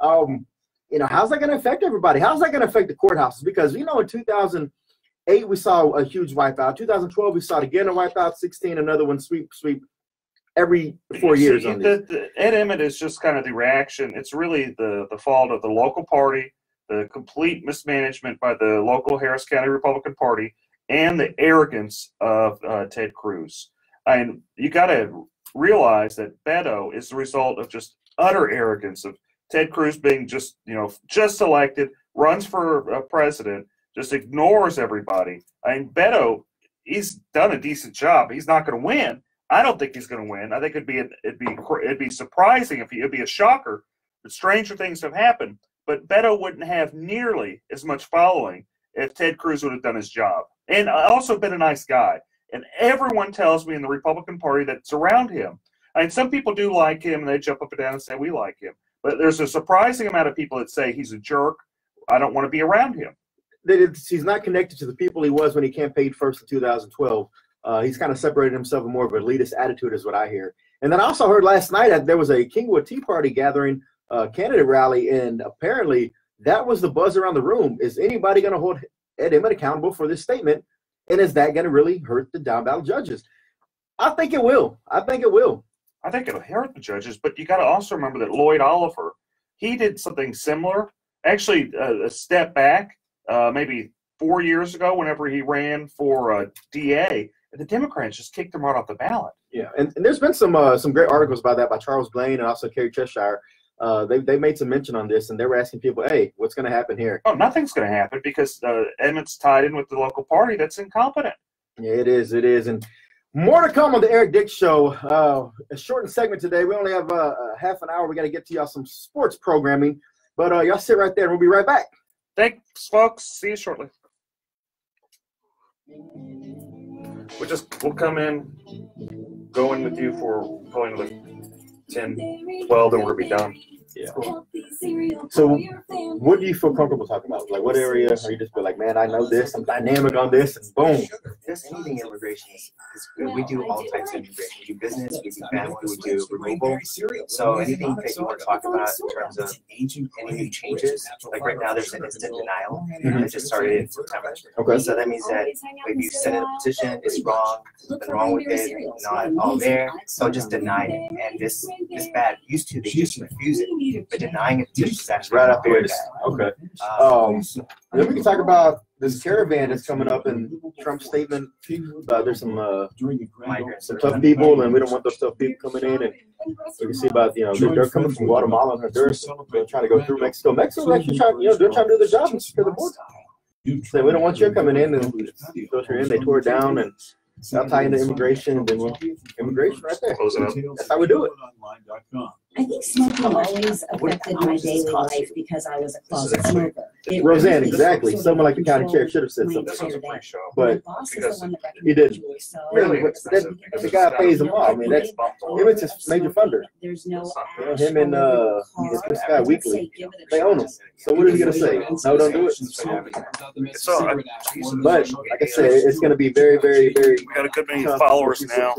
You know, how's that going to affect everybody? How's that going to affect the courthouses? Because, you know, in 2008, we saw a huge wipeout. 2012, we saw it again, a wipeout. 16, another one, sweep every 4 years. Ed Emmett is just kind of the reaction. It's really the fault of the local party, the complete mismanagement by the local Harris County Republican Party, and the arrogance of Ted Cruz. And you got to realize that Beto is the result of just utter arrogance of Ted Cruz being just elected, runs for president, just ignores everybody. I mean, Beto, he's done a decent job. He's not going to win. I don't think he's going to win. I think it'd be surprising if it'd be a shocker. But stranger things have happened. But Beto wouldn't have nearly as much following if Ted Cruz would have done his job. And also been a nice guy. And everyone tells me in the Republican Party that's around him. I mean, some people do like him, and they jump up and down and say, we like him. But there's a surprising amount of people that say he's a jerk. I don't want to be around him. He's not connected to the people he was when he campaigned first in 2012. He's kind of separated himself in more of an elitist attitude is what I hear. And then I also heard last night that there was a Kingwood Tea Party gathering, candidate rally, and apparently that was the buzz around the room. Is anybody going to hold Ed Emmett accountable for this statement? And is that going to really hurt the down ballot judges? I think it will. I think it'll hurt the judges, but you got to also remember that Lloyd Oliver, he did something similar, actually a step back, maybe 4 years ago whenever he ran for DA, and the Democrats just kicked him right off the ballot. Yeah, and there's been some great articles about that by Charles Blaine and also Kerry Cheshire. They made some mention on this, and they were asking people, hey, what's going to happen here? Oh, nothing's going to happen because Emmett's tied in with the local party that's incompetent. Yeah, it is. And more to come on the Eric Dix Show. A shortened segment today. We only have half an hour. We got to get to y'all some sports programming. But y'all sit right there, and we'll be right back. Thanks, folks. See you shortly. We'll come in, go in with you for probably another 10, 12, then we'll be done. Yeah. So, what do you feel comfortable talking about? Like, what area? Or you just be like, man, I know this. I'm dynamic on this, and boom. Just anything immigration is good. We do all types of immigration. We do business, we do family, we do removal. So anything that you want to talk about in terms of any new changes, like right now there's an instant denial that just started in September. Okay. So that means that if you send in a petition, it's wrong, something wrong with it, not all there, so just deny it. And this is bad. Used to, they just refuse it, but denying a petition is actually Right up here. Okay. Then we can talk about this caravan that's coming up in Trump's statement. There's some tough people, and we don't want those tough people coming in. And you can see about, they're coming from Guatemala and Honduras. They're trying to go through Mexico. Mexico's actually trying, they're trying to do their job and secure the border. So we don't want you coming in and filter in. They tore it down and now tie into immigration, and then immigration right there. That's how we do it. I think smoking always affected my daily life because I was a closet smoker. Roseanne, exactly. Someone like the county chair should have said something, but he didn't. Really, the guy pays them all. I mean, that's him. It's his major funder. There's no him and this guy Weekly. They own him. So what are you gonna say? No, don't do it. But like I said, it's gonna be very, very, very. We got a good many followers now.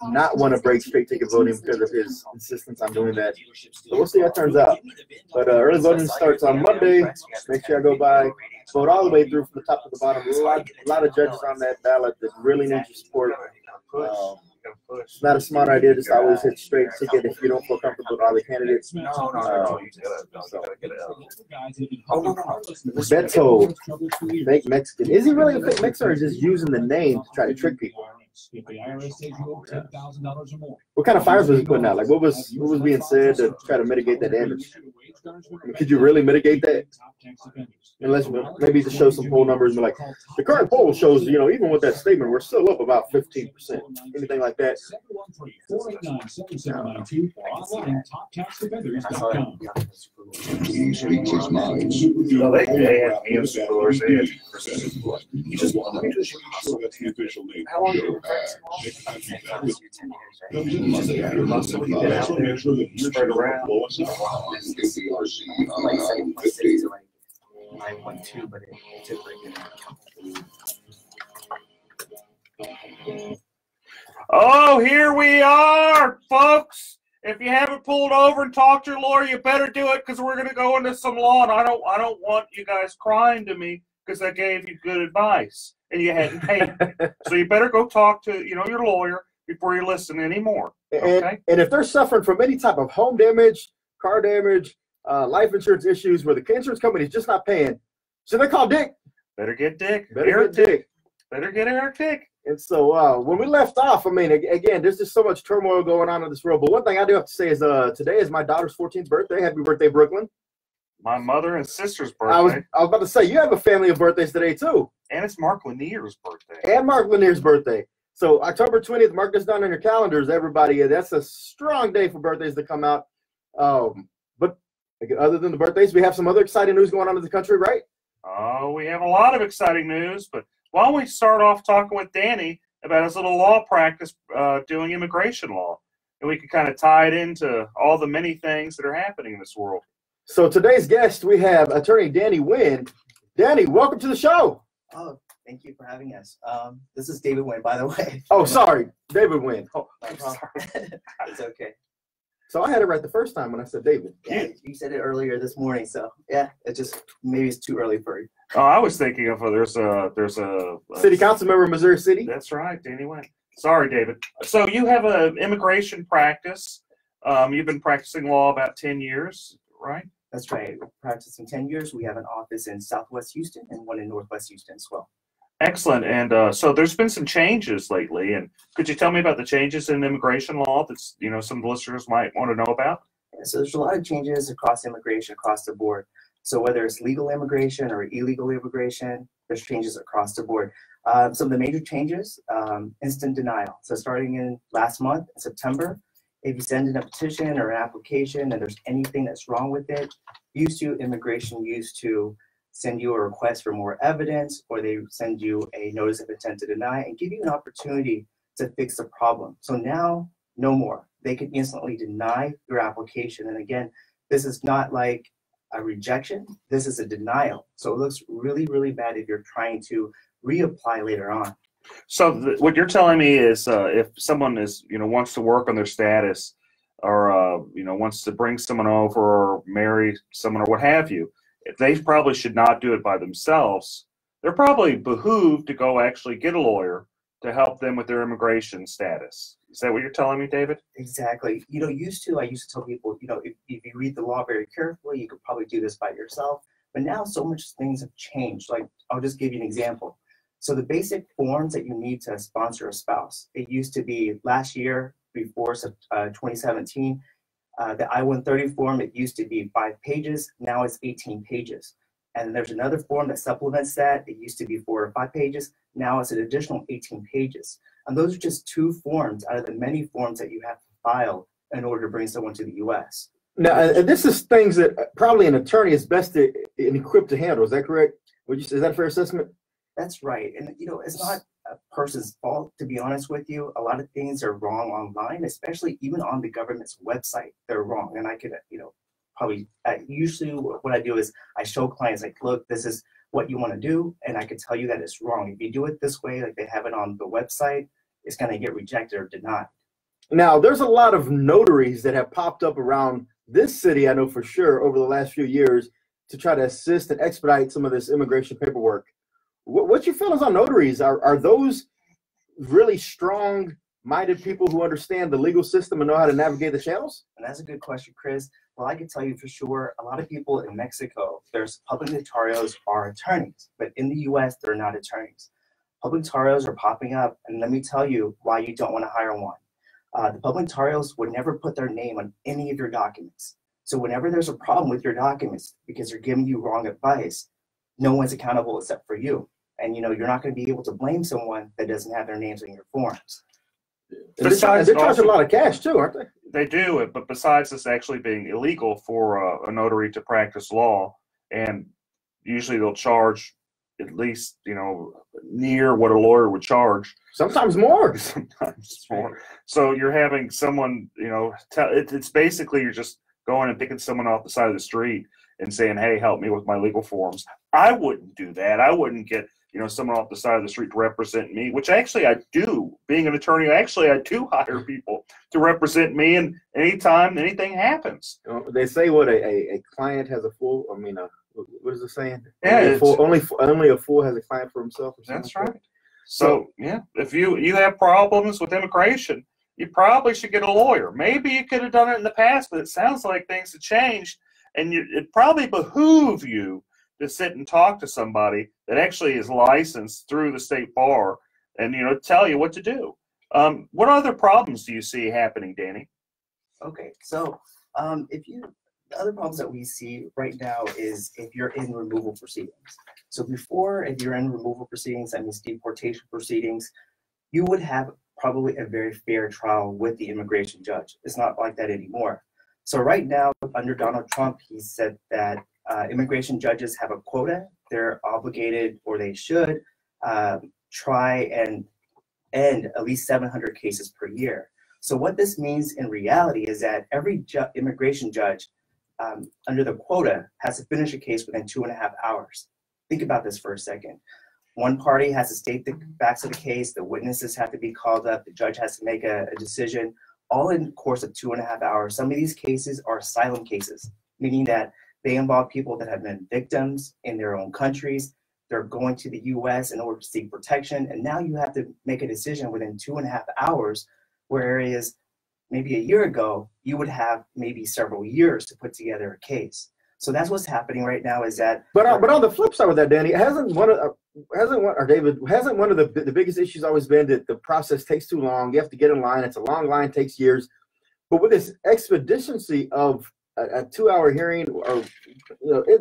Not want to break straight ticket voting because of his insistence on doing that. So we'll see how it turns out. But early voting starts on Monday. Make sure I go by, vote all the way through from the top to the bottom. A lot of judges on that ballot that really need your support. It's not a smart idea just always hit straight ticket if you don't feel comfortable with all the candidates. Beto, fake Mexican. Is he really a fake Mexican, or is he just using the name to try to trick people? What kind of fires was he putting out? Like, what was being said to try to mitigate that damage? I mean, could you really mitigate that? Unless maybe to show some poll numbers and be like, the current poll shows, even with that statement, we're still up about 15%. Anything like that. He speaks his mind. How long do but it took Oh, here we are, folks. If you haven't pulled over and talked to your lawyer, you better do it, because we're going to go into some law, and I don't want you guys crying to me because I gave you good advice and you hadn't paid me. So you better go talk to your lawyer before you listen anymore. Okay? And if they're suffering from any type of home damage, car damage, life insurance issues where the insurance company is just not paying, so they call Dick. Better get Dick. Better get Dick. Better get Eric Dick. And so when we left off, I mean, again, there's just so much turmoil going on in this world. But one thing I do have to say is today is my daughter's 14th birthday. Happy birthday, Brooklyn. My mother and sister's birthday. I was about to say, you have a family of birthdays today, too. And it's Mark Lanier's birthday. And Mark Lanier's birthday. So October 20th, mark this down on your calendars, everybody. That's a strong day for birthdays to come out. But other than the birthdays, we have some other exciting news going on in the country, right? Oh, we have a lot of exciting news, but why don't we start off talking with Danny about his little law practice doing immigration law, and we can kind of tie it into all the many things that are happening in this world. So today's guest, we have attorney Danny Wynn. Danny, welcome to the show. Oh, thank you for having us. This is David Wynn, by the way. Oh, sorry, David Wynn. Oh, I'm sorry. It's okay. So I had it right the first time when I said David. Yeah, you said it earlier this morning, so yeah, maybe it's too early for you. Oh, I was thinking of there's a city council member in Missouri City. That's right, Danny Wynn. Sorry, David. So you have an immigration practice. You've been practicing law about 10 years, right? That's right. We're practicing 10 years. We have an office in Southwest Houston and one in Northwest Houston as well. Excellent. And so there's been some changes lately. And could you tell me about the changes in immigration law that's, some listeners might want to know about? Yeah, so there's a lot of changes across immigration, across the board. So whether it's legal immigration or illegal immigration, there's changes across the board. Some of the major changes, instant denial. So starting in last month, in September, if you send in a petition or an application and there's anything that's wrong with it, immigration used to send you a request for more evidence, or they send you a notice of intent to deny and give you an opportunity to fix the problem. So now, no more. they could instantly deny your application. And again, this is not like a rejection, this is a denial. So it looks really, really bad if you're trying to reapply later on. So what you're telling me is if someone is, wants to work on their status or, wants to bring someone over or marry someone or what have you, they probably should not do it by themselves. They're probably behooved to go actually get a lawyer to help them with their immigration status. Is that what you're telling me, David? Exactly. I used to tell people, if you read the law very carefully, you could probably do this by yourself. But now so much things have changed. Like, I'll just give you an example. So the basic forms that you need to sponsor a spouse, it used to be last year, before 2017, the I-130 form, it used to be 5 pages. Now it's 18 pages. And there's another form that supplements that. It used to be 4 or 5 pages. Now it's an additional 18 pages. And those are just 2 forms out of the many forms that you have to file in order to bring someone to the U.S. Now, and this is things that probably an attorney is best equipped to handle. Is that correct? Is that a fair assessment? That's right. And, it's not a person's fault, to be honest with you. A lot of things are wrong online, especially even on the government's website. They're wrong. And I could, probably usually what I do is I show clients, like, look, this is what you want to do, and I can tell you that it's wrong. If you do it this way, like they have it on the website, it's going to get rejected or denied. Now, there's a lot of notaries that have popped up around this city, I know for sure, over the last few years to try to assist and expedite some of this immigration paperwork. What's your feelings on notaries? Are those really strong-minded people who understand the legal system and know how to navigate the channels? And that's a good question, Chris. Well, I can tell you for sure, a lot of people in Mexico, there's public notarios are attorneys, but in the U.S., they're not attorneys. Public notarios are popping up, and let me tell you why you don't want to hire one. The public notarios would never put their name on any of your documents. So whenever there's a problem with your documents because they're giving you wrong advice, no one's accountable except for you. And you're not going to be able to blame someone that doesn't have their names on your forms. They charge a lot of cash too, aren't they? They do, but besides this actually being illegal for a notary to practice law, and usually they'll charge at least, near what a lawyer would charge. Sometimes more. Sometimes more. So you're having someone, it's basically you're just going and picking someone off the side of the street and saying, hey, help me with my legal forms. I wouldn't do that. I wouldn't get someone off the side of the street to represent me, which actually I do. Being an attorney, actually I do hire people to represent me, and anytime anything happens. They say what a client has a fool. What is the saying? Yeah, only a fool has a client for himself. That's right. So yeah, if you have problems with immigration, you probably should get a lawyer. Maybe you could have done it in the past, but it sounds like things have changed, and it probably behoove you to sit and talk to somebody that actually is licensed through the state bar and, tell you what to do. What other problems do you see happening, Danny? Okay, so the other problems that we see right now is if you're in removal proceedings. So before, if you're in removal proceedings, that means deportation proceedings, you would have probably a very fair trial with the immigration judge. It's not like that anymore. So right now, under Donald Trump, he said that immigration judges have a quota. They're obligated, or they should, try and end at least 700 cases per year. So what this means in reality is that every immigration judge under the quota has to finish a case within 2.5 hours. Think about this for a second. One party has to state the facts of the case, the witnesses have to be called up, the judge has to make a decision, all in the course of 2.5 hours. Some of these cases are asylum cases, meaning that they involve people that have been victims in their own countries. They're going to the U.S. in order to seek protection, and now you have to make a decision within 2.5 hours, whereas maybe a year ago, you would have maybe several years to put together a case. So that's what's happening right now is that. But on the flip side of that, Danny, hasn't one of the biggest issues always been that the process takes too long? You have to get in line. It's a long line, takes years. But with this expediency of a 2-hour hearing, or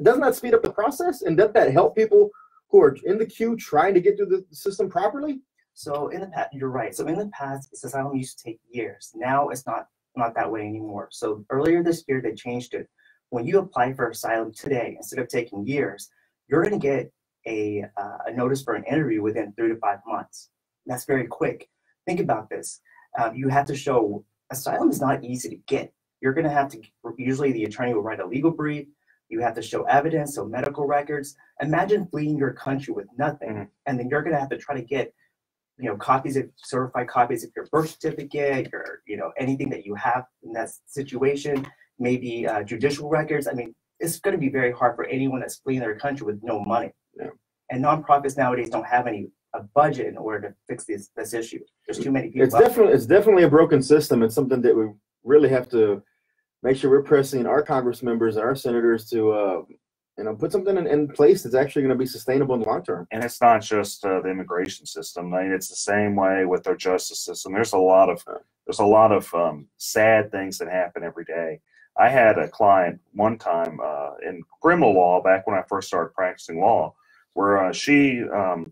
doesn't that speed up the process? And doesn't that help people who are in the queue trying to get through the system properly? So in the past, you're right. So in the past, asylum used to take years. Now it's not that way anymore. So earlier this year, they changed it. When you apply for asylum today, instead of taking years, you're going to get a notice for an interview within 3 to 5 months. That's very quick. Think about this. You have to show asylum is not easy to get. You're going to have to, usually the attorney will write a legal brief. You have to show evidence, so medical records. Imagine fleeing your country with nothing, and then you're going to have to try to get, copies of certified copies of your birth certificate, your, anything that you have in that situation, maybe judicial records. I mean, it's going to be very hard for anyone that's fleeing their country with no money. Yeah. And nonprofits nowadays don't have a budget in order to fix this issue. There's too many people. It's definitely a broken system. It's something that we really have to make sure we're pressing our Congress members and our senators to put something in place that's actually going to be sustainable in the long term. And it's not just the immigration system. I mean, it's the same way with our justice system. There's a lot of sad things that happen every day. I had a client one time in criminal law back when I first started practicing law, where she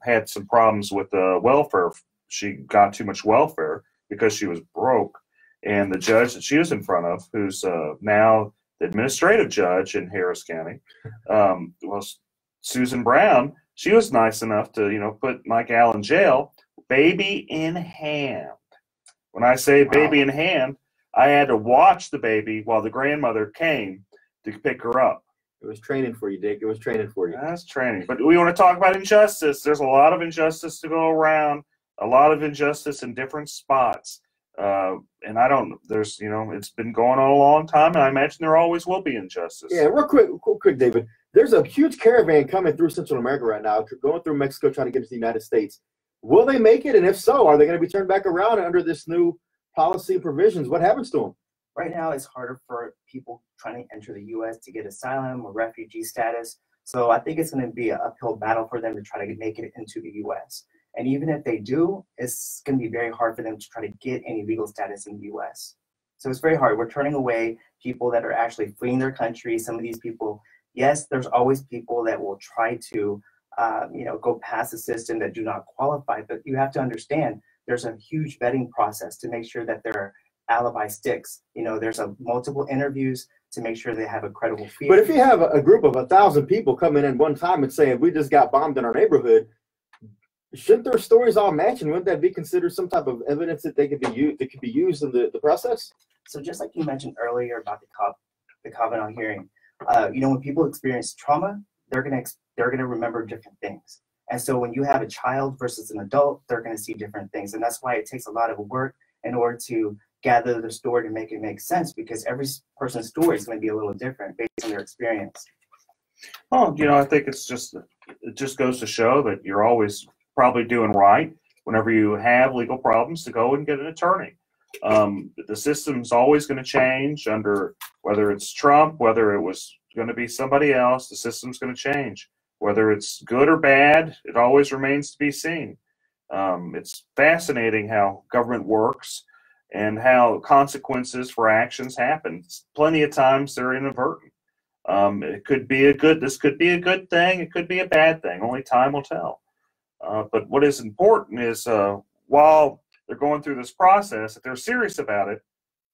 had some problems with welfare. She got too much welfare because she was broke. And the judge that she was in front of, who's now the administrative judge in Harris County, was Susan Brown. She was nice enough to, put Mike Al in jail, baby in hand. When I say baby in hand, I had to watch the baby while the grandmother came to pick her up. It was training for you, Dick. It was training for you. That's training. But we want to talk about injustice. There's a lot of injustice to go around, a lot of injustice in different spots. And it's been going on a long time, and I imagine there always will be injustice. Yeah, real quick, David. There's a huge caravan coming through Central America right now, going through Mexico, trying to get to the United States. Will they make it? And if so, are they going to be turned back around under this new policy provisions? What happens to them? Right now, it's harder for people trying to enter the U.S. to get asylum or refugee status. So I think it's going to be an uphill battle for them to try to make it into the U.S. And even if they do, it's going to be very hard for them to try to get any legal status in the U.S. So it's very hard. We're turning away people that are actually fleeing their country. Some of these people, yes, there's always people that will try to, go past the system that do not qualify. But you have to understand there's a huge vetting process to make sure that their alibi sticks. There's multiple interviews to make sure they have a credible fear. But if you have a group of 1,000 people coming in one time and saying, we just got bombed in our neighborhood, shouldn't their stories all match, and wouldn't that be considered some type of evidence that they could be used in the process? So just like you mentioned earlier about the Kavanaugh hearing, when people experience trauma, they're gonna remember different things. And so when you have a child versus an adult, they're gonna see different things, and that's why it takes a lot of work in order to gather the story to make it make sense, because every person's story is going to be a little different based on their experience. Well, I think it just goes to show that you're always probably doing right whenever you have legal problems to go and get an attorney. The system's always going to change under whether it's Trump, whether it was going to be somebody else. The system's going to change. Whether it's good or bad, it always remains to be seen. It's fascinating how government works and how consequences for actions happen. Plenty of times they're inadvertent. This could be a good thing. It could be a bad thing. Only time will tell. But what is important is while they're going through this process, if they're serious about it,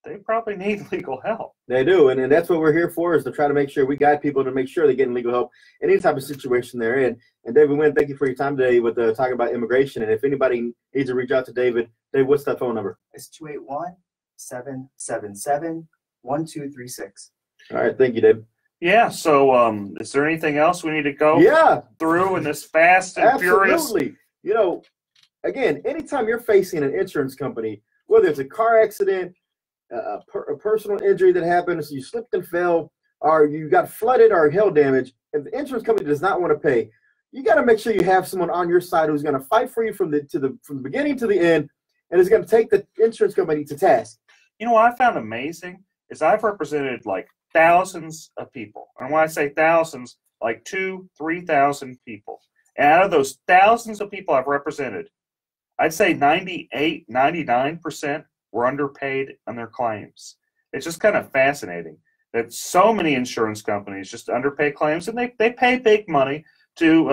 they probably need legal help. They do, and that's what we're here for, is to try to make sure we guide people to make sure they're getting legal help in any type of situation they're in. And David Wynn, thank you for your time today with talking about immigration. And if anybody needs to reach out to David, what's that phone number? It's 281-777-1236. All right, thank you, David. Yeah, so is there anything else we need to go through in this fast and furious? Absolutely. Again, anytime you're facing an insurance company, whether it's a car accident, a personal injury that happens, you slipped and fell, or you got flooded or hail damage, if the insurance company does not want to pay, you got to make sure you have someone on your side who's going to fight for you from the beginning to the end, and is going to take the insurance company to task. What I found amazing is I've represented like thousands of people, and when I say thousands, like 2,000-3,000 people. And out of those thousands of people I've represented, I'd say 98-99% were underpaid on their claims. It's just kind of fascinating that so many insurance companies just underpay claims, and they pay big money to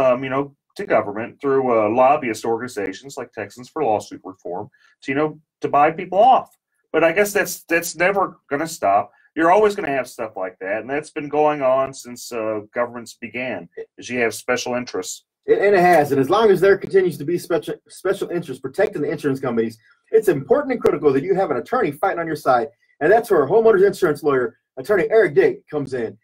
to government through lobbyist organizations like Texans for Lawsuit Reform to buy people off. But I guess that's never going to stop. You're always going to have stuff like that, and that's been going on since governments began. Is you have special interests. And it has. And as long as there continues to be special interest protecting the insurance companies, it's important and critical that you have an attorney fighting on your side. And that's where homeowners insurance lawyer, attorney Eric Dick, comes in.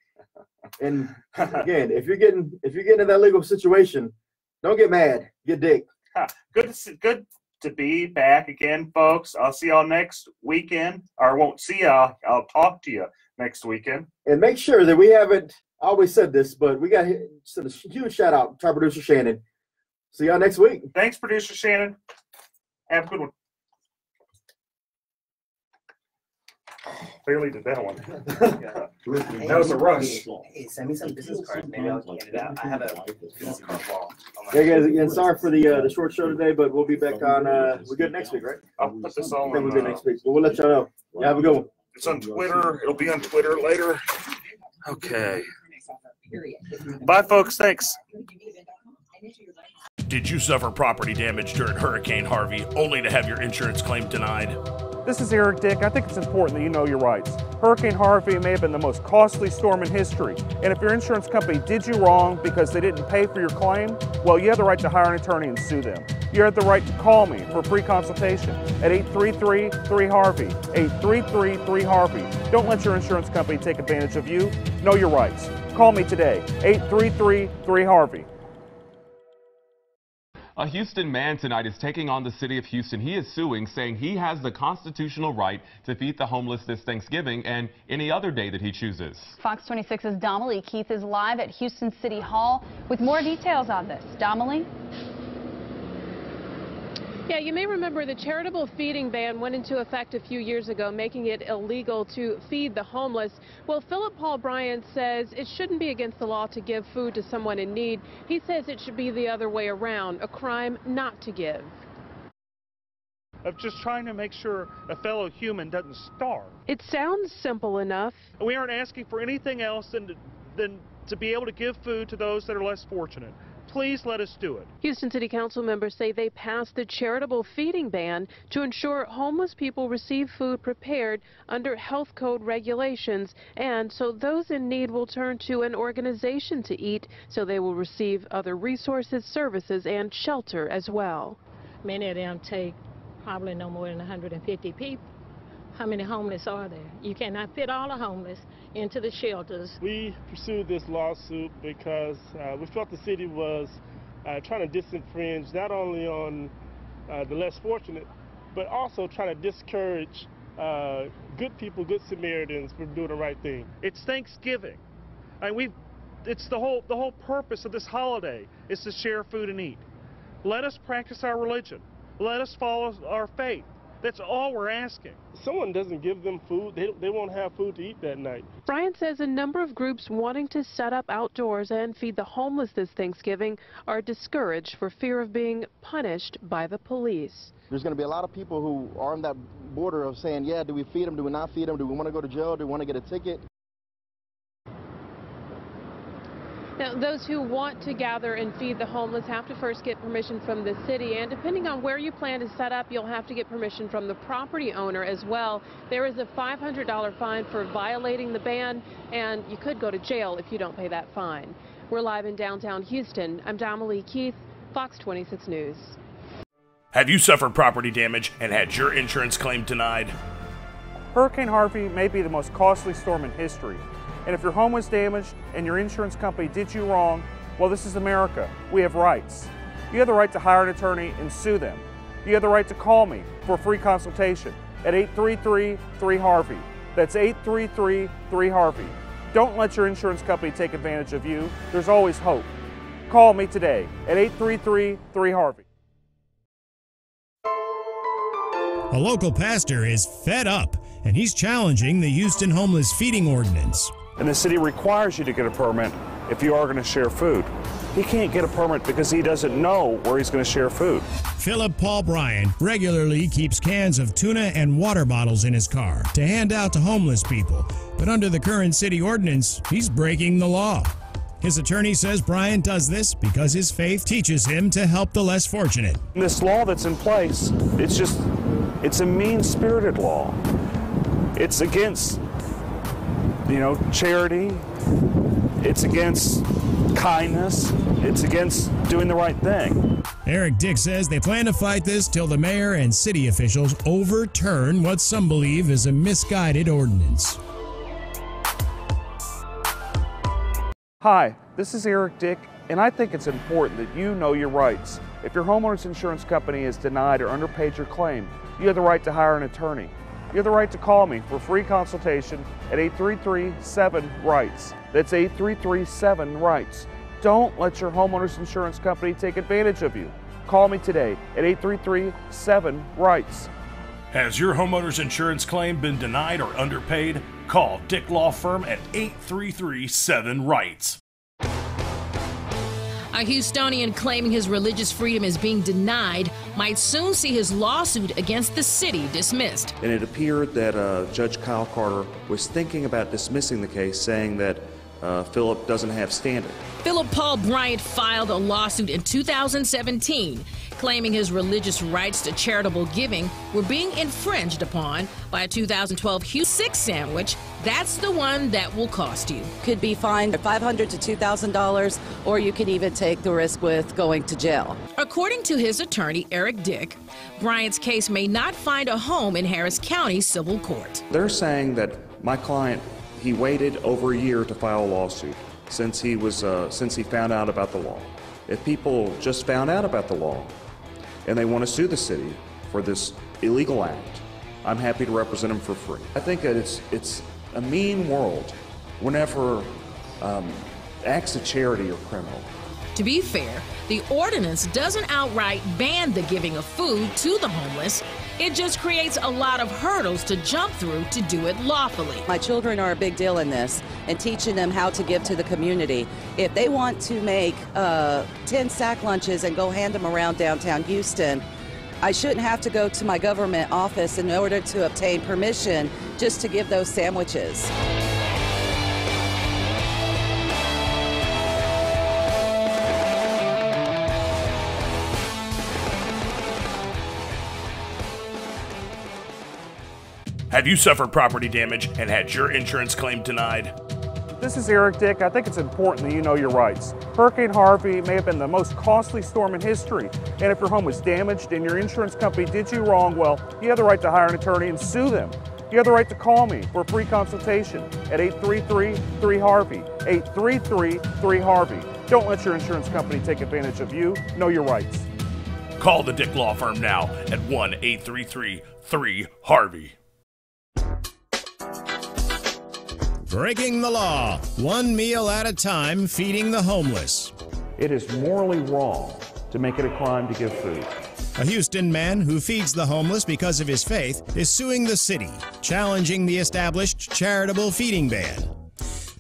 And again, if you're getting in that legal situation, don't get mad. Get Dick. Good to be back again, folks. I'll see y'all next weekend. Or I won't see y'all. I'll talk to you next weekend. And make sure that we haven't always said this, but we got to send a huge shout out to our producer Shannon. See y'all next week. Thanks, producer Shannon. Have a good one. Barely did that one. That was a rush. Hey, send me some business cards. Maybe I'll hand it out. I have a business card wall. Hey guys, again, sorry for the short show today, but we'll be back on. We're good next week, right? I'll put this all I think on. we're good next week, but we'll let y'all know. Yeah, have a good one. It's on Twitter. It'll be on Twitter later. Okay. Bye, folks. Thanks. Did you suffer property damage during Hurricane Harvey only to have your insurance claim denied? This is Eric Dick. I think it's important that you know your rights. Hurricane Harvey may have been the most costly storm in history, and if your insurance company did you wrong because they didn't pay for your claim, well, you have the right to hire an attorney and sue them. You have the right to call me for a free consultation at 833-3HARVEY, 833-3HARVEY. Don't let your insurance company take advantage of you. Know your rights. Call me today, 833-3HARVEY. A Houston man tonight is taking on the city of Houston. He is suing, saying he has the constitutional right to feed the homeless this Thanksgiving and any other day that he chooses. Fox 26's Domily Keith is live at Houston City Hall with more details on this. Domily? Yeah, you may remember the charitable feeding ban went into effect a few years ago, making it illegal to feed the homeless. Well, Philip Paul Bryant says it shouldn't be against the law to give food to someone in need. He says it should be the other way around, a crime not to give. Of just trying to make sure a fellow human doesn't starve. It sounds simple enough. We aren't asking for anything else than to be able to give food to those that are less fortunate. Please let us do it. Houston City Council members say they passed the charitable feeding ban to ensure homeless people receive food prepared under health code regulations, and so those in need will turn to an organization to eat, so they will receive other resources, services, and shelter as well. Many of them take probably no more than 150 people. How many homeless are there? You cannot fit all the homeless into the shelters. We pursued this lawsuit because we felt the city was trying to disenfringe not only on the less fortunate, but also trying to discourage good people, good Samaritans from doing the right thing. It's Thanksgiving. It's the whole purpose of this holiday is to share food and eat. Let us practice our religion. Let us follow our faith. That's all we're asking. Someone doesn't give them food, they won't have food to eat that night. Bryant says a number of groups wanting to set up outdoors and feed the homeless this Thanksgiving are discouraged for fear of being punished by the police. There's going to be a lot of people who are on that border of saying, yeah, do we feed them, do we not feed them, do we want to go to jail, do we want to get a ticket? Now, those who want to gather and feed the homeless have to first get permission from the city, and depending on where you plan to set up, you'll have to get permission from the property owner as well. There is a $500 fine for violating the ban, and you could go to jail if you don't pay that fine. We're live in downtown Houston. I'm Domily Keith, Fox 26 News. Have you suffered property damage and had your insurance claim denied? Hurricane Harvey may be the most costly storm in history. And if your home was damaged and your insurance company did you wrong, well, this is America. We have rights. You have the right to hire an attorney and sue them. You have the right to call me for a free consultation at 833-3HARVEY. That's 833-3HARVEY. Don't let your insurance company take advantage of you. There's always hope. Call me today at 833-3HARVEY. A local pastor is fed up, and he's challenging the Houston homeless feeding ordinance. And the city requires you to get a permit if you are going to share food. He can't get a permit because he doesn't know where he's going to share food. Philip Paul Bryant regularly keeps cans of tuna and water bottles in his car to hand out to homeless people. But under the current city ordinance, he's breaking the law. His attorney says Bryant does this because his faith teaches him to help the less fortunate. This law that's in place, it's a mean-spirited law. It's against, charity. It's against kindness. it's against doing the right thing. Eric Dick says they plan to fight this till the mayor and city officials overturn what some believe is a misguided ordinance. Hi, this is Eric Dick, and I think it's important that you know your rights. If your homeowner's insurance company has denied or underpaid your claim, you have the right to hire an attorney. You have the right to call me for a free consultation at 833-7-RIGHTS. That's 833-7-RIGHTS. Don't let your homeowner's insurance company take advantage of you. Call me today at 833-7-RIGHTS. Has your homeowner's insurance claim been denied or underpaid? Call Dick Law Firm at 833-7-RIGHTS. A Houstonian claiming his religious freedom is being denied might soon see his lawsuit against the city dismissed. And it appeared that Judge Kyle Carter was thinking about dismissing the case, saying that Philip doesn't have standing. Philip Paul Bryant filed a lawsuit in 2017 claiming his religious rights to charitable giving were being infringed upon by a 2012 Hughes 6 sandwich. That's the one that will cost you. Could be fined $500 to $2,000, or you could even take the risk with going to jail. According to his attorney, Eric Dick, Bryant's case may not find a home in Harris County Civil Court. They're saying that my client, he waited over a year to file a lawsuit since he found out about the law. If people just found out about the law and they want to sue the city for this illegal act, I'm happy to represent them for free. I think that it's a mean world whenever acts of charity are criminal. To be fair, the ordinance doesn't outright ban the giving of food to the homeless. It just creates a lot of hurdles to jump through to do it lawfully. My children are a big deal in this, and teaching them how to give to the community. If they want to make 10 sack lunches and go hand them around downtown Houston, I shouldn't have to go to my government office in order to obtain permission just to give those sandwiches. Have you suffered property damage and had your insurance claim denied? This is Eric Dick. I think it's important that you know your rights. Hurricane Harvey may have been the most costly storm in history, and if your home was damaged and your insurance company did you wrong, well, you have the right to hire an attorney and sue them. You have the right to call me for a free consultation at 833-3-HARVEY, 833-3-HARVEY. Don't let your insurance company take advantage of you. Know your rights. Call the Dick Law Firm now at 1-833-3-HARVEY. Breaking the law, one meal at a time, feeding the homeless. It is morally wrong to make it a crime to give food. A Houston man who feeds the homeless because of his faith is suing the city, challenging the established charitable feeding ban.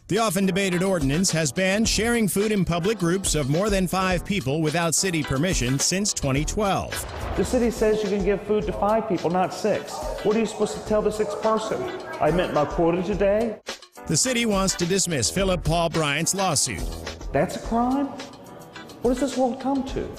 The often debated ordinance has banned sharing food in public groups of more than 5 people without city permission since 2012. The city says you can give food to 5 people, not 6. What are you supposed to tell the 6th person? I met my quota today? The city wants to dismiss Philip Paul Bryant's lawsuit. That's a crime? What does this world come to?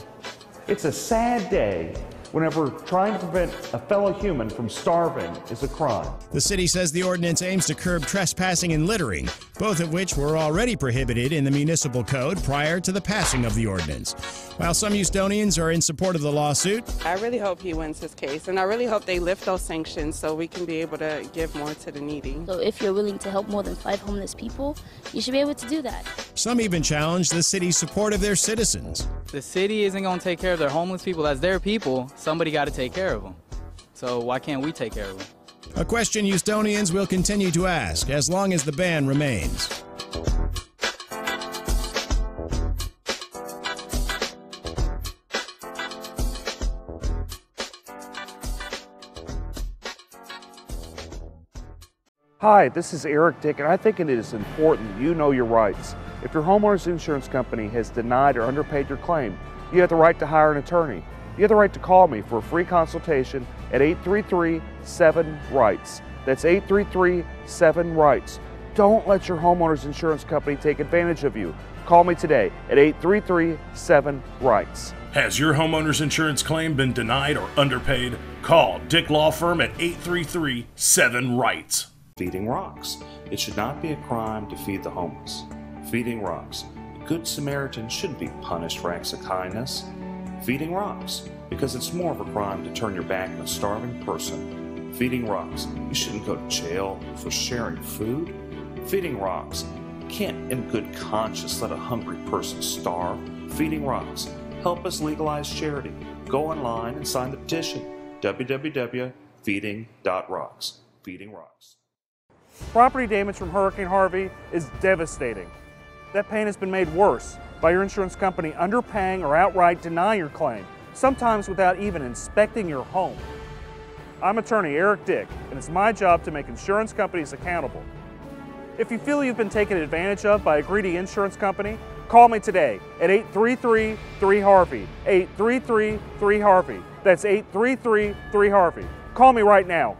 It's a sad day whenever trying to prevent a fellow human from starving is a crime. The city says the ordinance aims to curb trespassing and littering, both of which were already prohibited in the municipal code prior to the passing of the ordinance. While some Houstonians are in support of the lawsuit, I really hope he wins his case, and I really hope they lift those sanctions so we can be able to give more to the needy. So if you're willing to help more than 5 homeless people, you should be able to do that. Some even challenge the city's support of their citizens. The city isn't going to take care of their homeless people. That's their people. Somebody got to take care of them. So why can't we take care of them? A question Houstonians will continue to ask as long as the ban remains. Hi, this is Eric Dick, and I think it is important that you know your rights. If your homeowner's insurance company has denied or underpaid your claim, you have the right to hire an attorney. You have the right to call me for a free consultation at 833-7-RIGHTS. That's 833-7-RIGHTS. Don't let your homeowner's insurance company take advantage of you. Call me today at 833-7-RIGHTS. Has your homeowner's insurance claim been denied or underpaid? Call Dick Law Firm at 833-7-RIGHTS. Feeding rocks. It should not be a crime to feed the homeless. Feeding rocks. A Good Samaritan shouldn't be punished for acts of kindness. Feeding rocks, because it's more of a crime to turn your back on a starving person. Feeding rocks, you shouldn't go to jail for sharing food. Feeding rocks, you can't in good conscience let a hungry person starve. Feeding rocks, help us legalize charity. Go online and sign the petition. www.feeding.rocks. Feeding rocks. Property damage from Hurricane Harvey is devastating. That pain has been made worse by your insurance company underpaying or outright denying your claim, sometimes without even inspecting your home. I'm attorney Eric Dick, and it's my job to make insurance companies accountable. If you feel you've been taken advantage of by a greedy insurance company, call me today at 833-3HARVEY, 833-3HARVEY. That's 833-3HARVEY. Call me right now.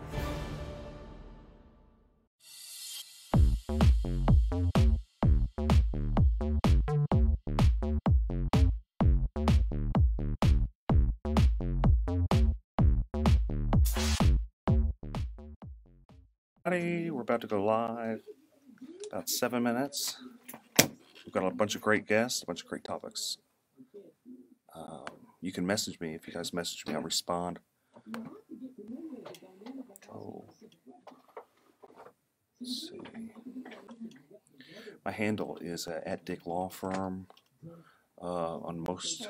We're about to go live. About 7 minutes. We've got a bunch of great guests, a bunch of great topics. You can message me. If you guys message me, I'll respond. Oh. Let's see. My handle is at Dick Law Firm on most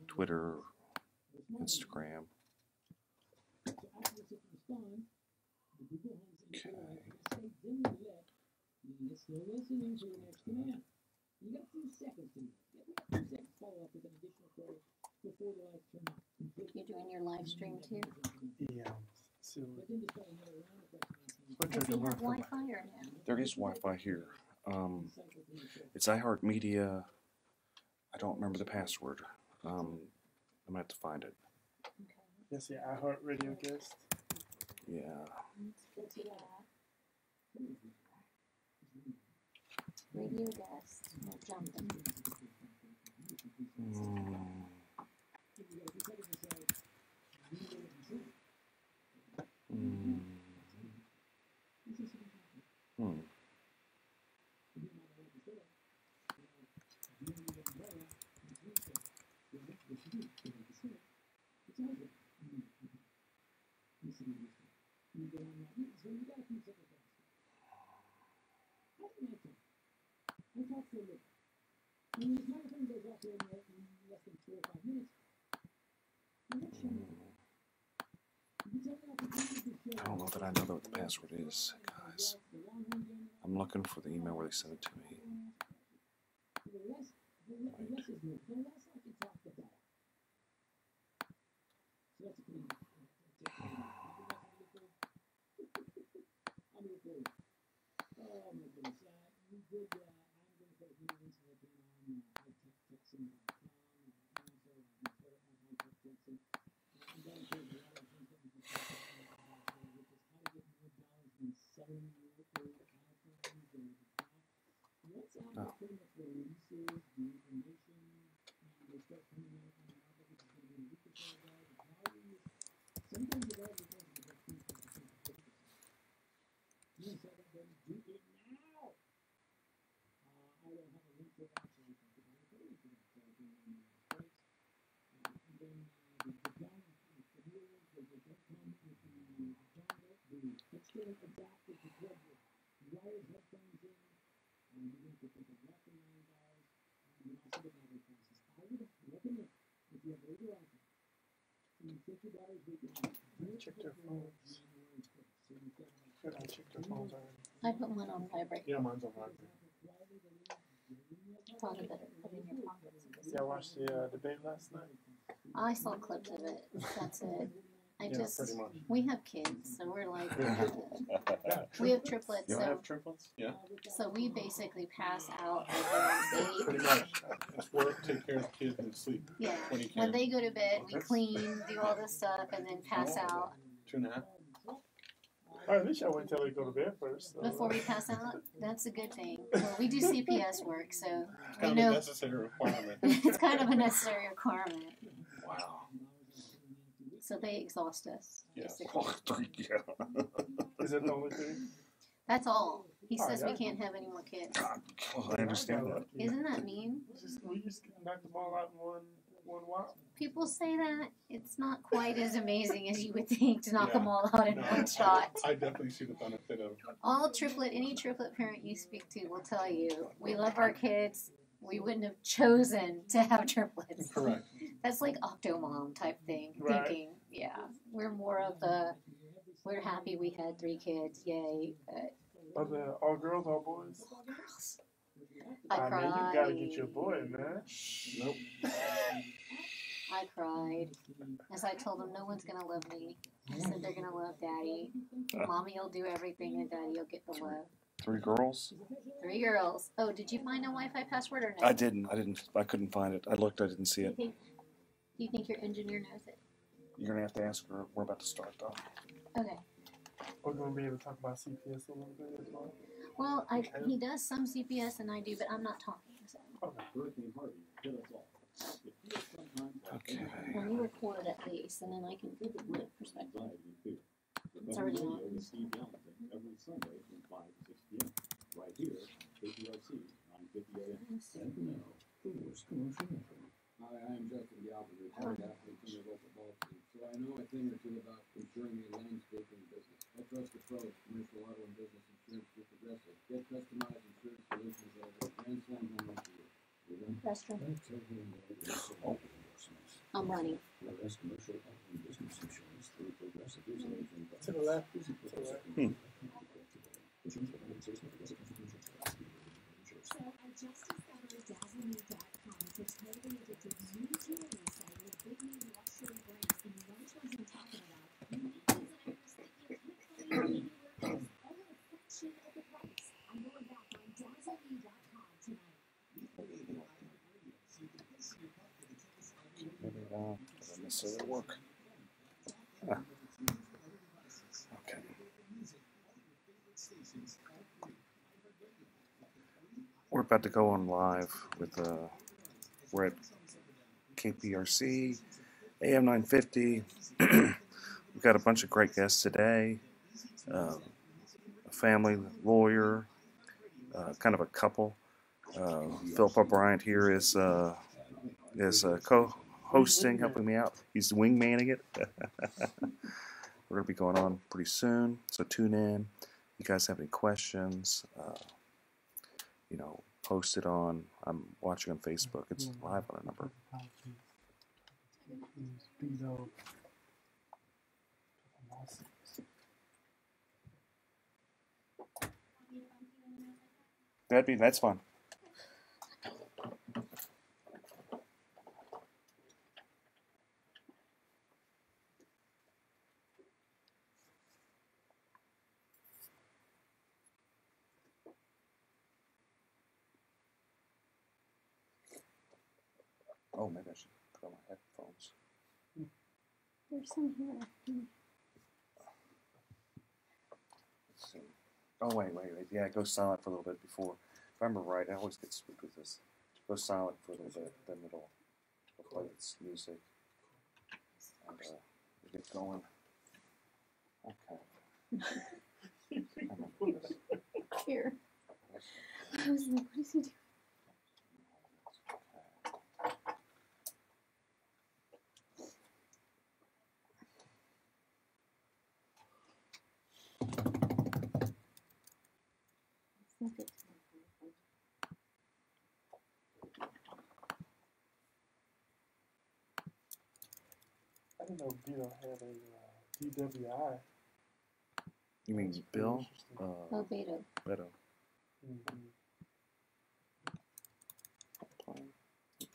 Twitter, Instagram. You're doing your live stream too? Yeah. So, Does he have Wi-Fi or no? There is Wi-Fi here. It's iHeartMedia. I don't remember the password. I'm gonna have to find it. yes, yeah, iHeartRadio guest. Yeah. Radio guest. We're jumping. I don't know that I know what the password is, guys. I'm looking for the email where they sent it to me. Check their phones. Good, I checked their phones already. I put one on vibrate. Yeah, mine's on vibrate. Probably better put in your pockets. Yeah, I watched the debate last night. I saw clips of it. That's it. Yeah, pretty much. We have kids, so we're like, we have triplets. You So, have triplets? Yeah. so we basically pass out Pretty much. It's work, take care of the kids, and sleep. Yeah. When you When can. they go to bed, we clean, do all this stuff, and then pass out. 2.5. Or at least I wait till they go to bed first. So. Before we pass out, that's a good thing. Well, we do CPS work, so It's we kind of know a necessary requirement. it's kind of a necessary requirement. Wow. So they exhaust us. Yeah. basically. Is that the only thing? That's all. He Oh, says we yeah. can't have any more kids. Well, I understand that. Isn't that mean? We just knock the ball out in one while. People say that. It's not quite as amazing as you would think to knock Yeah. them all out in No, one shot. I definitely see the benefit of. Any triplet parent you speak to will tell you, we love our kids. We wouldn't have chosen to have triplets. Correct. That's like Octomom type thing, Right. thinking. Yeah, we're more of the, we're happy we had 3 kids, yay. But Are they all girls, all boys? all girls. I I mean, cried. you gotta get your boy, man. Nope. I cried. As I told them, no one's gonna love me. I said they're gonna love Daddy. Mommy will do everything, and Daddy will get the love. 3 girls? 3 girls. Oh, did you find a Wi-Fi password or no? I didn't. I couldn't find it. I looked. I didn't see it. Do you think your engineer knows it? You're gonna have to ask her. We're about to start though. Okay. We're gonna be able to talk about CPS a little bit as well. Well, he does some CPS and I do, but I'm not talking. So. Okay. Let me record at least, and then I can give my perspective. It's already on. Every Sunday from 5 to 6 p.m. right here, KPRC 950 AM. Hi, I'm Justin Galvin, retired athlete from the local ball team, so I know a thing or two about insuring a landscaping business. I trust the pros, commercial auto and business insurance through Progressive. Get customized insurance solutions at a Grand Slam home run for you. Restroom. I'm running. To the left. Maybe doesn't necessarily work. Ah. Okay. We're about to go on live with we're at KPRC AM 950. We've got a bunch of great guests today. A family lawyer, kind of a couple. Philip O'Brien here is co-hosting, helping me out. He's wingmanning it. We're going to be going on pretty soon, so tune in. If you guys have any questions, post it on. I'm watching on Facebook. It's live on a number. That's fine. Oh, maybe I should put on my headphones. There's some here. Let's see. Oh, wait. Yeah, it goes silent for a little bit before. If I remember right, I always get spooked with this. It goes silent for a little bit, then it'll play its music. And we get going. Okay. Here. I was like, what is he doing? I didn't know Beto had a DWI. You mean Bill? Oh, Beto. Beto.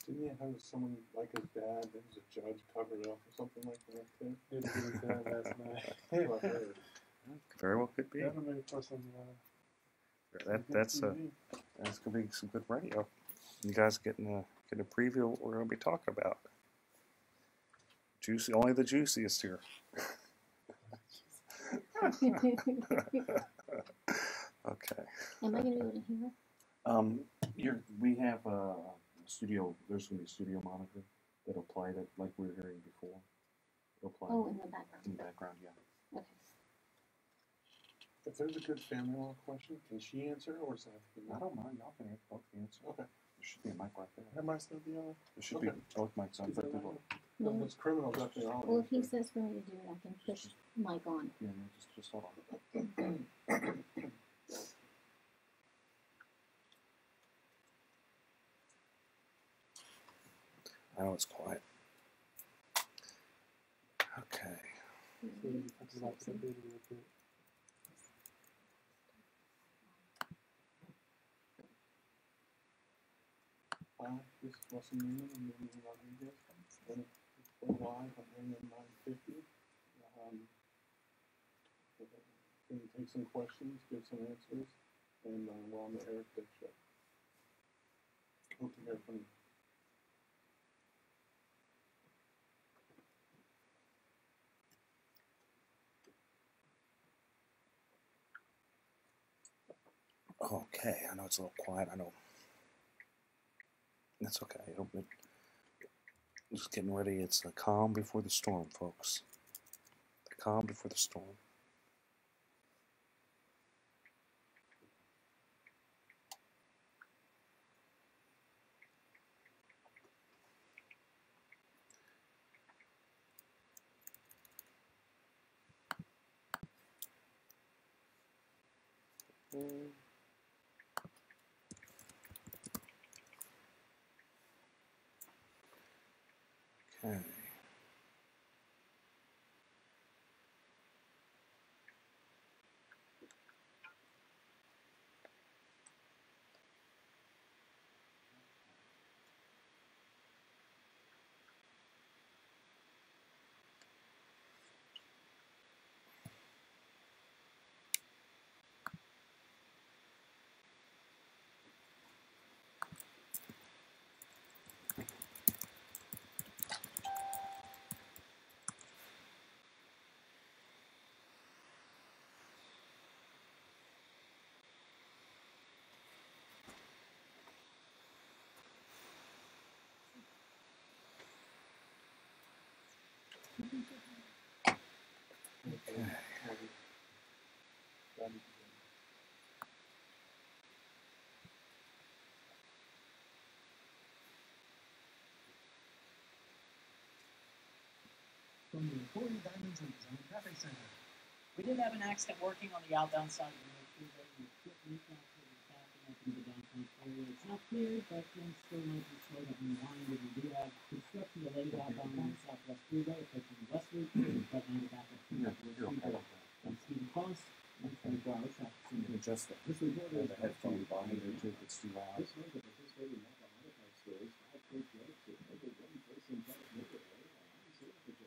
Didn't he have someone like his dad that was a judge covered up or something like that too? Didn't get his dad last night. I heard. Very well could be. That'll make for some. That's gonna be some good radio. You guys getting a preview of what we're gonna be talking about. Juicy, only the juiciest here. Okay. Am I gonna be able to hear? We have a studio. There's gonna be a studio monitor that'll play that like we were hearing before. It'll play. Oh, in the background. In the background, yeah. Okay. If there's a good family law question, can she answer or is that? I don't mind. Y'all can both answer. Okay. There should be a mic right there. That might still be on. There should be both mics on. But No, those criminals up there. Well, if he says for me to do it, I can push mic on. yeah, no, just hold on. I know it's quiet. Okay. This is Russell Newman and Miriam Rodriguez. We're live on AM 950. Can you take some questions, give some answers, and we're on the Eric Dick Show. Hope to hear from you. Okay, I know it's a little quiet. I know. That's okay. Just getting ready. It's the calm before the storm, folks. The calm before the storm. Okay. From the Important Diamonds and Design Traffic Center. We did have an accident working on the outbound side of the freeway. We put recap for the backing up into the downtown area. It's not clear, but things still might be slowed up and wind. And we do have construction delayed outbound on the Southwest Freeway, approaching West Loop, but now the backup from Stephen Cross. And 24 hours traffic center. Adjust that. This report is a headphone behind there too. If it's too loud. This was a participating multi-modified stores.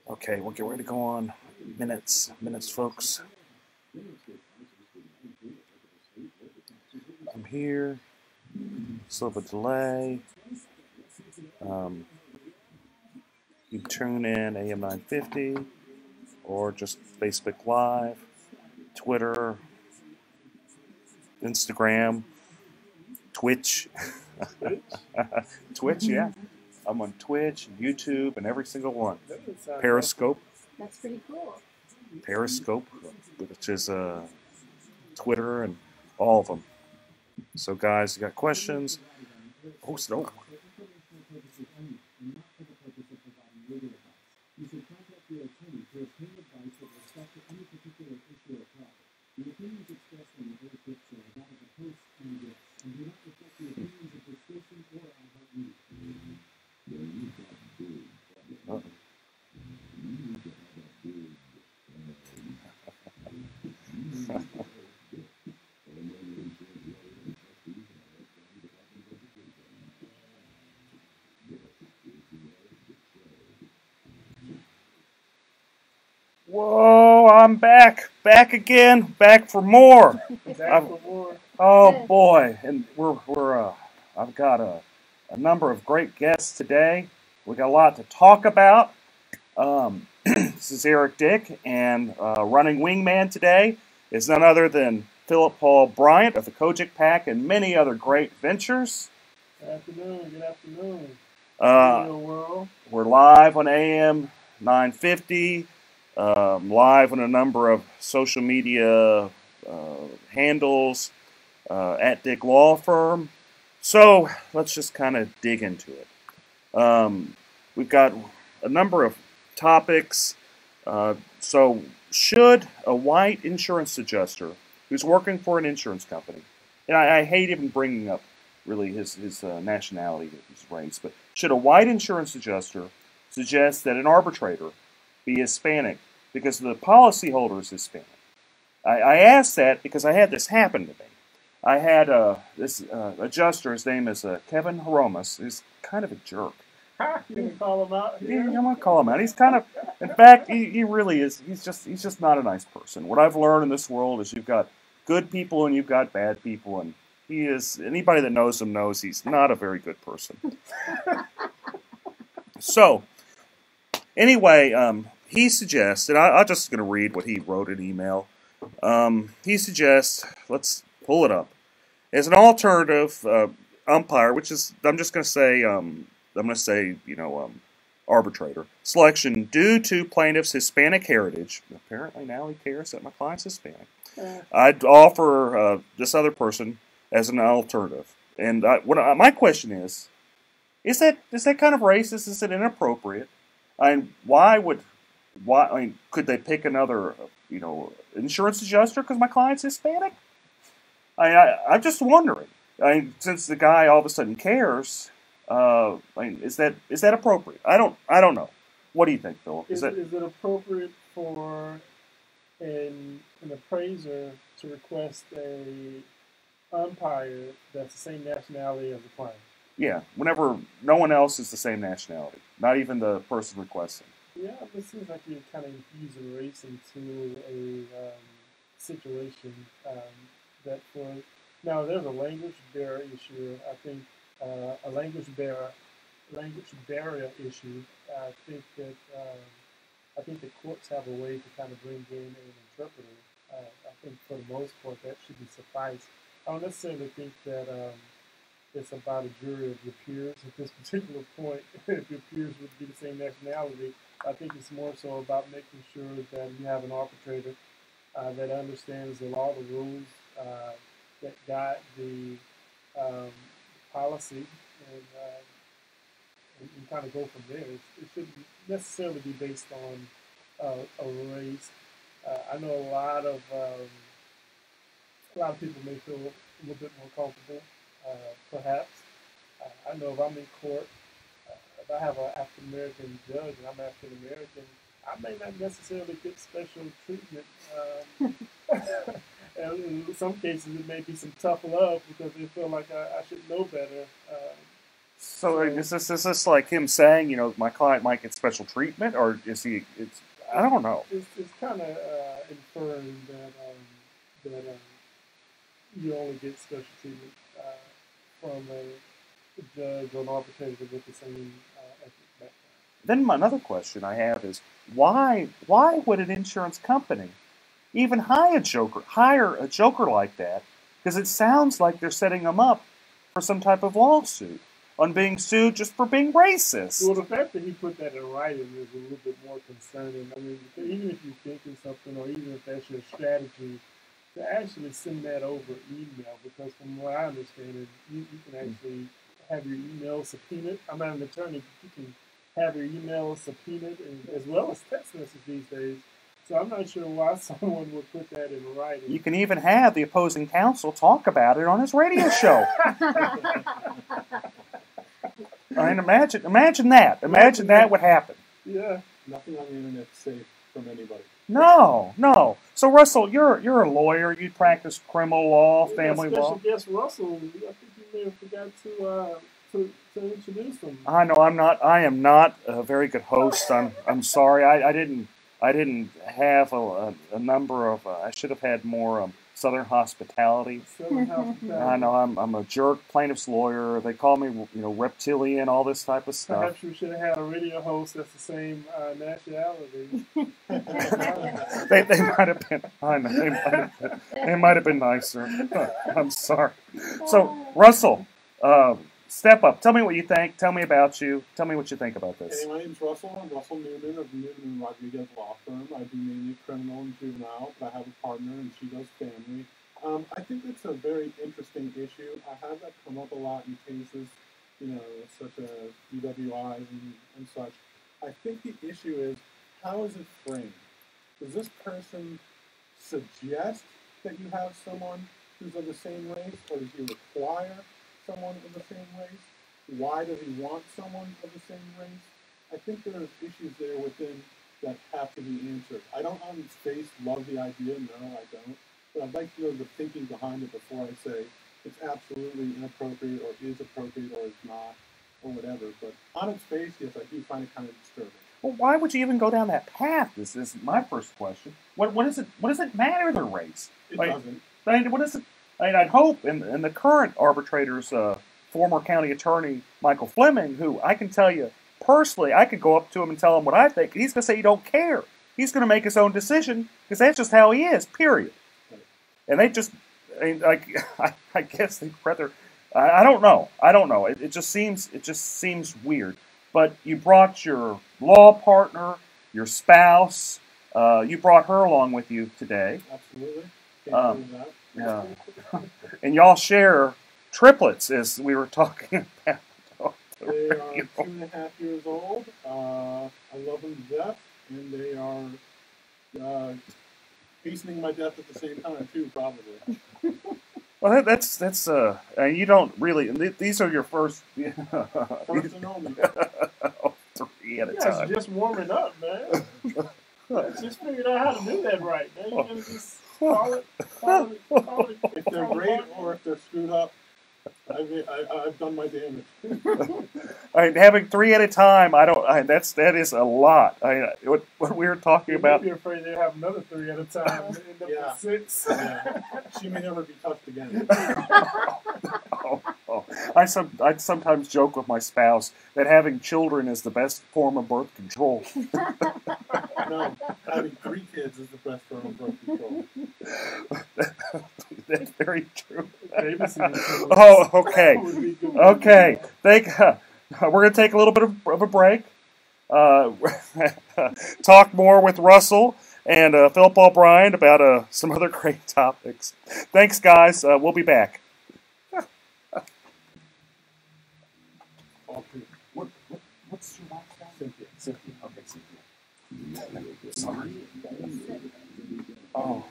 Okay, we'll get ready to go on. Minutes, folks. I'm here. Still have a delay. You tune in AM 950 or just Facebook Live, Twitter, Instagram, Twitch. Twitch, yeah. I'm on Twitch, YouTube, and every single one. Periscope. That's pretty cool. Periscope, which is Twitter and all of them. So, guys, you got questions? Oh, snow. You should contact your attorney to obtain advice with respect to any particular issue or problem. The opinions expressed on the Eric Dick Show are that of the host and guests, and do not reflect the opinions of the station or iHeartMedia. Whoa, I'm back again, back for more. Oh boy, and I've got a number of great guests today. We got a lot to talk about. This is Eric Dick, and running wingman today is none other than Philip Paul Bryant of the Kojic Pack and many other great ventures. Good afternoon. Good afternoon. We're live on AM 950. Live on a number of social media handles at Dick Law Firm. So let's just kind of dig into it. We've got a number of topics. So should a white insurance adjuster who's working for an insurance company, and I hate even bringing up really his nationality, his race, but should a white insurance adjuster suggest that an arbitrator be Hispanic because the policyholder is Hispanic? I asked that because I had this happen to me. I had this adjuster, his name is Kevin Horomas. He's kind of a jerk. You can call him out here. I'm gonna call him out. He's kind of, in fact, he really is. He's just not a nice person. What I've learned in this world is you've got good people and you've got bad people, and he is. Anybody that knows him knows he's not a very good person. So, anyway, he suggests, and I'm just going to read what he wrote in email. He suggests, let's pull it up, as an alternative umpire, which is, I'm just going to say, arbitrator selection due to plaintiff's Hispanic heritage. Apparently now he cares that my client's Hispanic. I'd offer this other person as an alternative. And my question is that kind of racist? Is it inappropriate? Could they pick another, insurance adjuster because my client's Hispanic? I'm just wondering. Since the guy all of a sudden cares, is that appropriate? I don't know. What do you think, Philip? Is it appropriate for an appraiser to request a umpire that's the same nationality as the client? Yeah, whenever no one else is the same nationality, not even the person requesting. Yeah, it seems like you're kind of infusing race into a situation now there's a language barrier issue. I think a language barrier issue. I think the courts have a way to kind of bring in an interpreter. I think for the most part that should be suffice. I don't necessarily think that it's about a jury of your peers at this particular point. If your peers would be the same nationality, I think it's more so about making sure that you have an arbitrator that understands the law, the rules, that guide the policy, and kind of go from there. It shouldn't necessarily be based on a race. I know a lot of people may feel a little bit more comfortable, perhaps. I know if I'm in court, if I have an African American judge and I'm African American, I may not necessarily get special treatment. And in some cases, it may be some tough love because they feel like I should know better. So is this like him saying, my client might get special treatment, or is he? I don't know. It's kind of inferring that you only get special treatment from a judge or an arbitrator with the same ethnic background. Then another question I have is why would an insurance company even hire a joker like that? Because it sounds like they're setting them up for some type of lawsuit on being sued just for being racist. Well, the fact that he put that in writing is a little bit more concerning. I mean, even if you're thinking something, or even if that's your strategy, to actually send that over email, because from what I understand, you can actually have your email subpoenaed. I'm not an attorney, but you can have your email subpoenaed, as well as text message these days. So I'm not sure why someone would put that in writing. You can even have the opposing counsel talk about it on his radio show. I mean, imagine that. Imagine that would happen. Yeah. Nothing on the internet is safe from anybody. No. So Russell, you're a lawyer. You practice criminal law, family law. Special guest Russell. I think you may have forgot to introduce him. I know. I am not a very good host. I'm sorry. I didn't have a number of. I should have had more Southern hospitality. I know. I'm a jerk plaintiff's lawyer. They call me, reptilian, all this type of stuff. Perhaps we should have had a radio host that's the same nationality. They might have been. I know. They might have been nicer. I'm sorry. So Russell, step up. Tell me what you think. Tell me about you. Tell me what you think about this. Hey, my name's Russell. I'm Russell Newman of Newman and Rodriguez Law Firm. I do mainly criminal and juvenile, but I have a partner and she does family. I think it's a very interesting issue. I have that come up a lot in cases, such as DWIs and such. I think the issue is, how is it framed? Does this person suggest that you have someone who's of the same race, or does he require someone of the same race? Why does he want someone of the same race? I think there are issues there within that have to be answered. I don't on its face love the idea, no, I don't. But I'd like to know the thinking behind it before I say it's absolutely inappropriate, or is appropriate, or is not, or whatever. But on its face, yes, I do find it kind of disturbing. Well, why would you even go down that path? This is my first question. What does it matter their race? It doesn't. I mean, what is it? I mean, I'd hope in the current arbitrator's former county attorney Michael Fleming, who I can tell you personally, I could go up to him and tell him what I think, and he's going to say he don't care. He's going to make his own decision because that's just how he is. Period. And they just, I mean, I guess they'd rather. I don't know. It just seems weird. But you brought your law partner, your spouse. You brought her along with you today. Absolutely. Can't do that. Yeah. And y'all share triplets, as we were talking about. They are 2.5 years old. I love them to death, and they are hastening my death at the same time too, probably. Well, that's you don't really. These are your first. First and only. 3 at a You time. guys are just warming up, man. Just figured out how to do that right, man. You gotta just call it. If they're great or if they're screwed up, I've done my damage. I mean, having 3 at a time, that is a lot. What we were talking about. You're afraid they'll have another 3 at a time and end up with 6. Yeah. She may never be touched again. I sometimes joke with my spouse that having children is the best form of birth control. No, having 3 kids is the best form of birth control. That's very true. Oh, okay. Okay. We're going to take a little bit of a break. Talk more with Russell and Philip O'Brien about some other great topics. Thanks, guys. We'll be back. What's your last name? Cynthia. Okay, Cynthia. Sorry. Oh,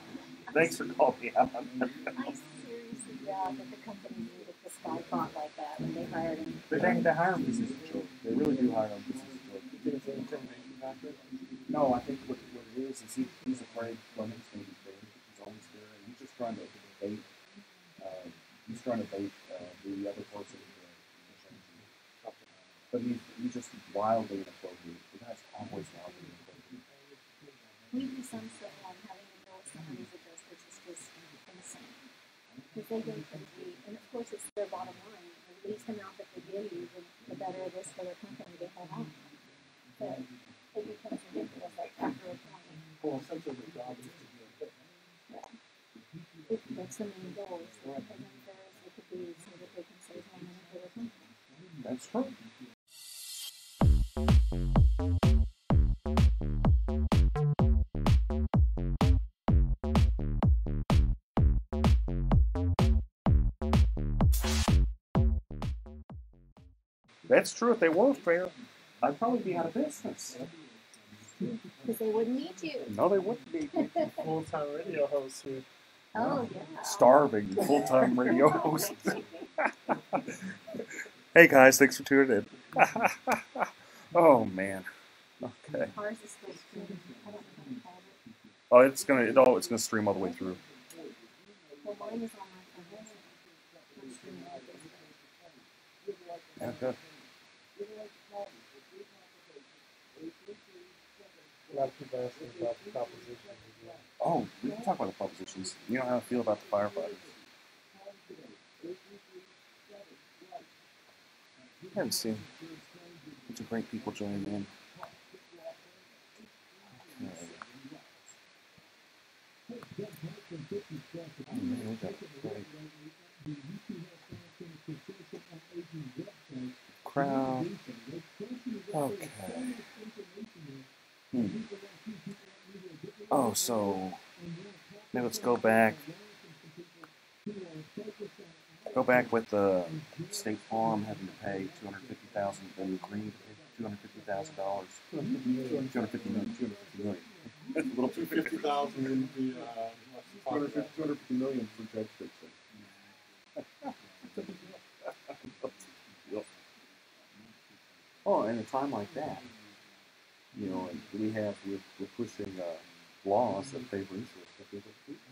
thanks for calling me out. I seriously doubt that the company knew that this guy thought like that when they hired him. They hire him because he's a joke. They really do hire him because he's a joke. You think it's an intimidation factor? No, I think what it is he's afraid Fleming's going to be there. He's always there, and he's just trying to bait. He's trying to bait the other person. But he's just wildly inappropriate. The guy's always wildly inappropriate. We do some stuff on having adults and honeys adjusters is just insane. Because they go crazy, and of course it's their bottom line. The least amount that they give you, the better it is for their company to have out. But it becomes ridiculous after a point. Well, essentially the job is to be a fit. Yeah. That's the main goal, is to make them fair as they could be so that they can save more money for their company. That's true. That's true. If they were fair, I'd probably be out of business. Because they wouldn't need you. No, they wouldn't be. Full-time radio host here. Oh, yeah. Starving full-time radio host. Hey guys, thanks for tuning in. Oh man. Okay. Ours is still streaming. I don't know how to call it. Oh, it's gonna stream all the way through. Well, mine is on my phone. I'm streaming all this. Okay. A lot of people asking about the propositions as well. Oh, we can talk about the propositions. You know how I feel about the firefighters. You haven't seen a bunch of great people joining in. Okay. Oh man, we got great. Crowd. Okay. Oh, so maybe let's go back. Go back with the State Farm having to pay $250,000, and Green $250,000. $250 million. A little too $50,000 in the $250 million for Judge Dixon. Oh, in a time like that, you know, we're pushing laws that favor insurance, that favor people.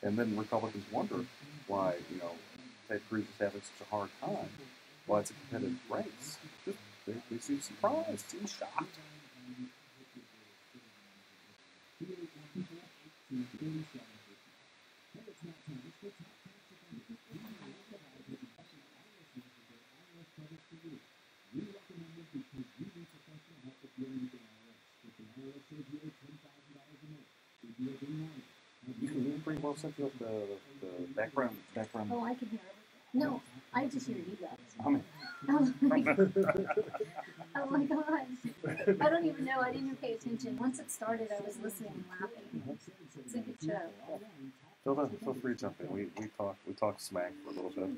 And then Republicans wonder why, you know, Ted Cruz is having such a hard time. Why it's a competitive race. They seem surprised, seem shocked. You can pretty well set up the background. Oh, I can hear it. No, I just hear you guys. I mean, Oh my gosh. I don't even know. I didn't even pay attention. Once it started, I was listening and laughing. It's a good show. Feel free to jump in. We talk smack for a little bit.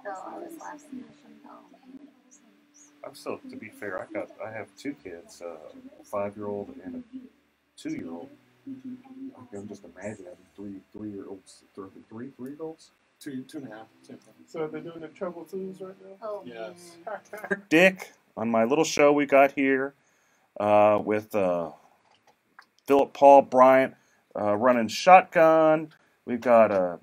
Oh, I was laughing. I'm still, to be fair, I have two kids, a 5-year-old and a 2-year-old. I can just imagine having three-year-olds, three-year-olds. Two and a half. So they're doing the Trouble Twos right now? Oh, yes. Dick, on my little show we got here with Philip Paul Bryant running shotgun. We've got a